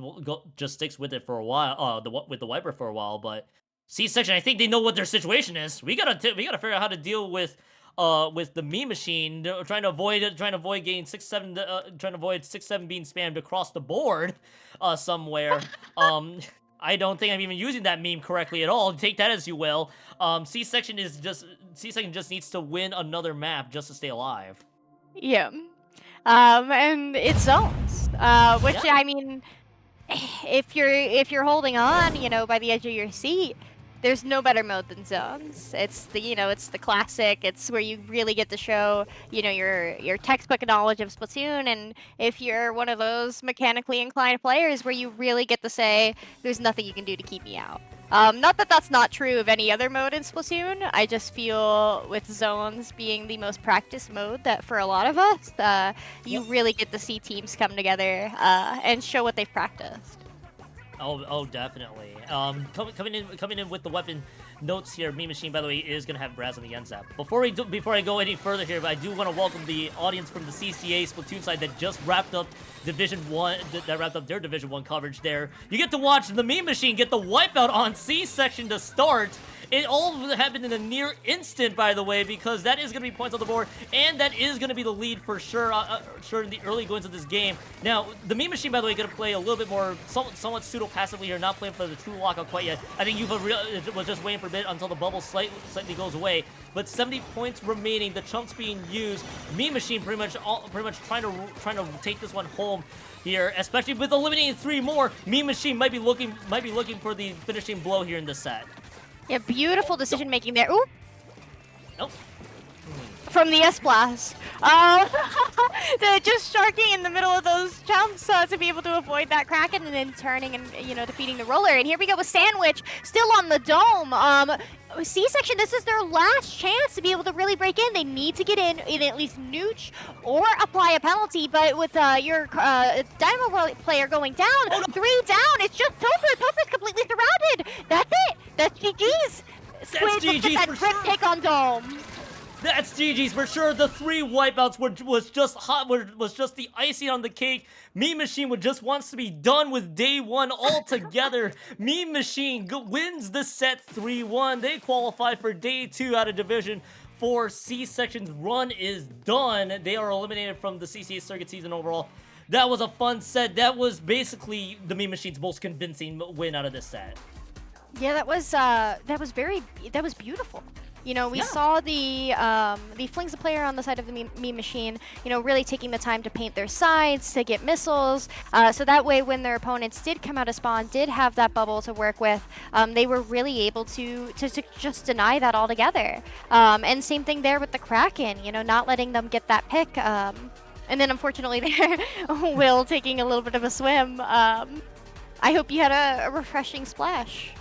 just sticks with it for a while, with the wiper for a while. But C-Section, I think they know what their situation is. We gotta figure out how to deal with the Meme Machine, trying to avoid getting 6-7, trying to avoid 6-7 being spammed across the board somewhere. I don't think I'm even using that meme correctly at all. Take that as you will. C-Section just needs to win another map just to stay alive. Yeah. And it's zones, which, I mean, if you're holding on, by the edge of your seat, there's no better mode than zones. It's the classic. It's where you really get to show, your textbook knowledge of Splatoon. And if you're one of those mechanically inclined players where you really get to say, there's nothing you can do to keep me out. Not that that's not true of any other mode in Splatoon. I just feel with zones being the most practiced mode, that for a lot of us, you really get to see teams come together and show what they've practiced. Oh, definitely. Coming in with the weapon notes here. Meme Machine, by the way, is gonna have Braz on the end zap. Before I go any further here, I do want to welcome the audience from the CCA Splatoon side that just wrapped up Division 1. That wrapped up their Division 1 coverage. There, you get to watch the Meme Machine get the wipeout on C-Section to start. It all happened in a near instant, by the way, because that is going to be points on the board, and that is going to be the lead for sure, in the early goings of this game. Now, the Meme Machine, by the way, going to play a little bit more, somewhat pseudo-passively here, not playing for the true lockout quite yet. I think Yuva was just waiting for a bit until the bubble slightly goes away. But 70 points remaining, the chunks being used. Meme Machine pretty much trying to take this one home here, especially with eliminating 3 more. Meme Machine might be looking for the finishing blow here in this set. Yeah, beautiful decision making there. Ooh. Nope. From the S-Blast. Just sharking in the middle of those jumps to be able to avoid that Kraken, and then turning and, defeating the roller. And here we go with Sandwich, still on the dome. C-Section, this is their last chance to be able to really break in. They need to get in at least nooch or apply a penalty. But with your Dynamo player going down, 3 down, it's just Topher. Topher's completely surrounded. That's it. That's GG's. That's GG's for sure. Pick on dome. That's GG's for sure. The 3 wipeouts was just the icing on the cake. Meme Machine just wants to be done with day 1 altogether. Meme Machine wins the set 3-1. They qualify for day 2 out of Division 4. C-Section's run is done. They are eliminated from the CCA Circuit season overall. That was a fun set. That was basically the Meme Machine's most convincing win out of this set. Yeah, that was beautiful. You know, we Yeah. saw the Flingza player on the side of the meme machine, you know, really taking the time to paint their sides, to get missiles, so that way when their opponents did come out of spawn, did have that bubble to work with, they were really able to just deny that altogether. And same thing there with the Kraken, you know, not letting them get that pick. And then unfortunately there, Will taking a little bit of a swim. I hope you had a refreshing splash.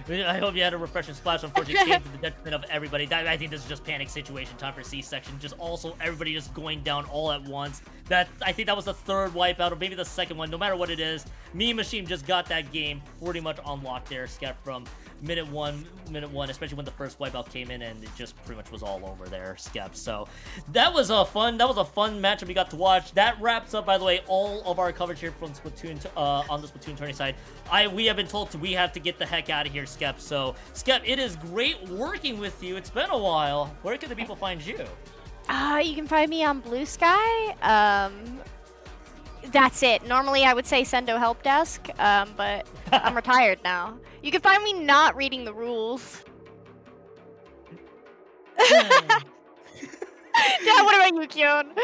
I hope you had a refreshing splash. Unfortunately, came to the detriment of everybody. I think this is just panic situation time for C-section. Just also everybody just going down all at once. I think that was the third wipeout, or maybe the second one. No matter what it is, Meme Machine just got that game pretty much on lock there. Skep from minute one, especially when the first wipeout came in, and it just pretty much was all over there, Skep. So that was a fun matchup we got to watch. That wraps up, by the way, all of our coverage here from Splatoon on the Splatoon tourney side. We have been told we have to get the heck out of here, Skep. So Skep, it is great working with you. It's been a while. Where can the people find you? You can find me on Blue Sky. That's it. Normally I would say Sendo Help Desk, but I'm retired now. You can find me not reading the rules. Yeah, what about you, Kyon?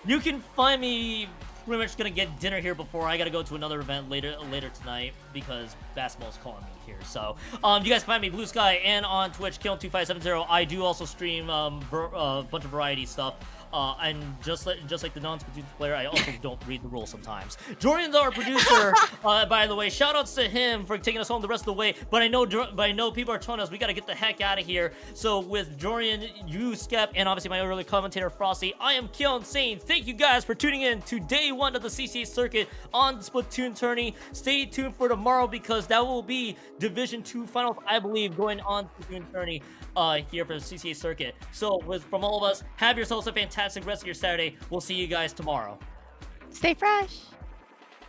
You can find me pretty much gonna get dinner here before I gotta go to another event later tonight because basketball's calling me here. So you guys can find me Blue Sky and on Twitch, Kyon2570. I do also stream a bunch of variety stuff. And just like the non-Splatoon player, I also don't read the rules sometimes. Jorian's our producer, by the way. Shoutouts to him for taking us home the rest of the way. But I know people are telling us we got to get the heck out of here. So with Jorian, you, Skep, and obviously my early commentator Frosty, I am Kyon saying thank you guys for tuning in to day one of the CCA Circuit on the Splatoon tourney. Stay tuned for tomorrow because that will be Division 2 finals, I believe, going on Splatoon tourney here for the CCA Circuit. So from all of us, have yourselves a fantastic rest of your Saturday. We'll see you guys tomorrow. Stay fresh.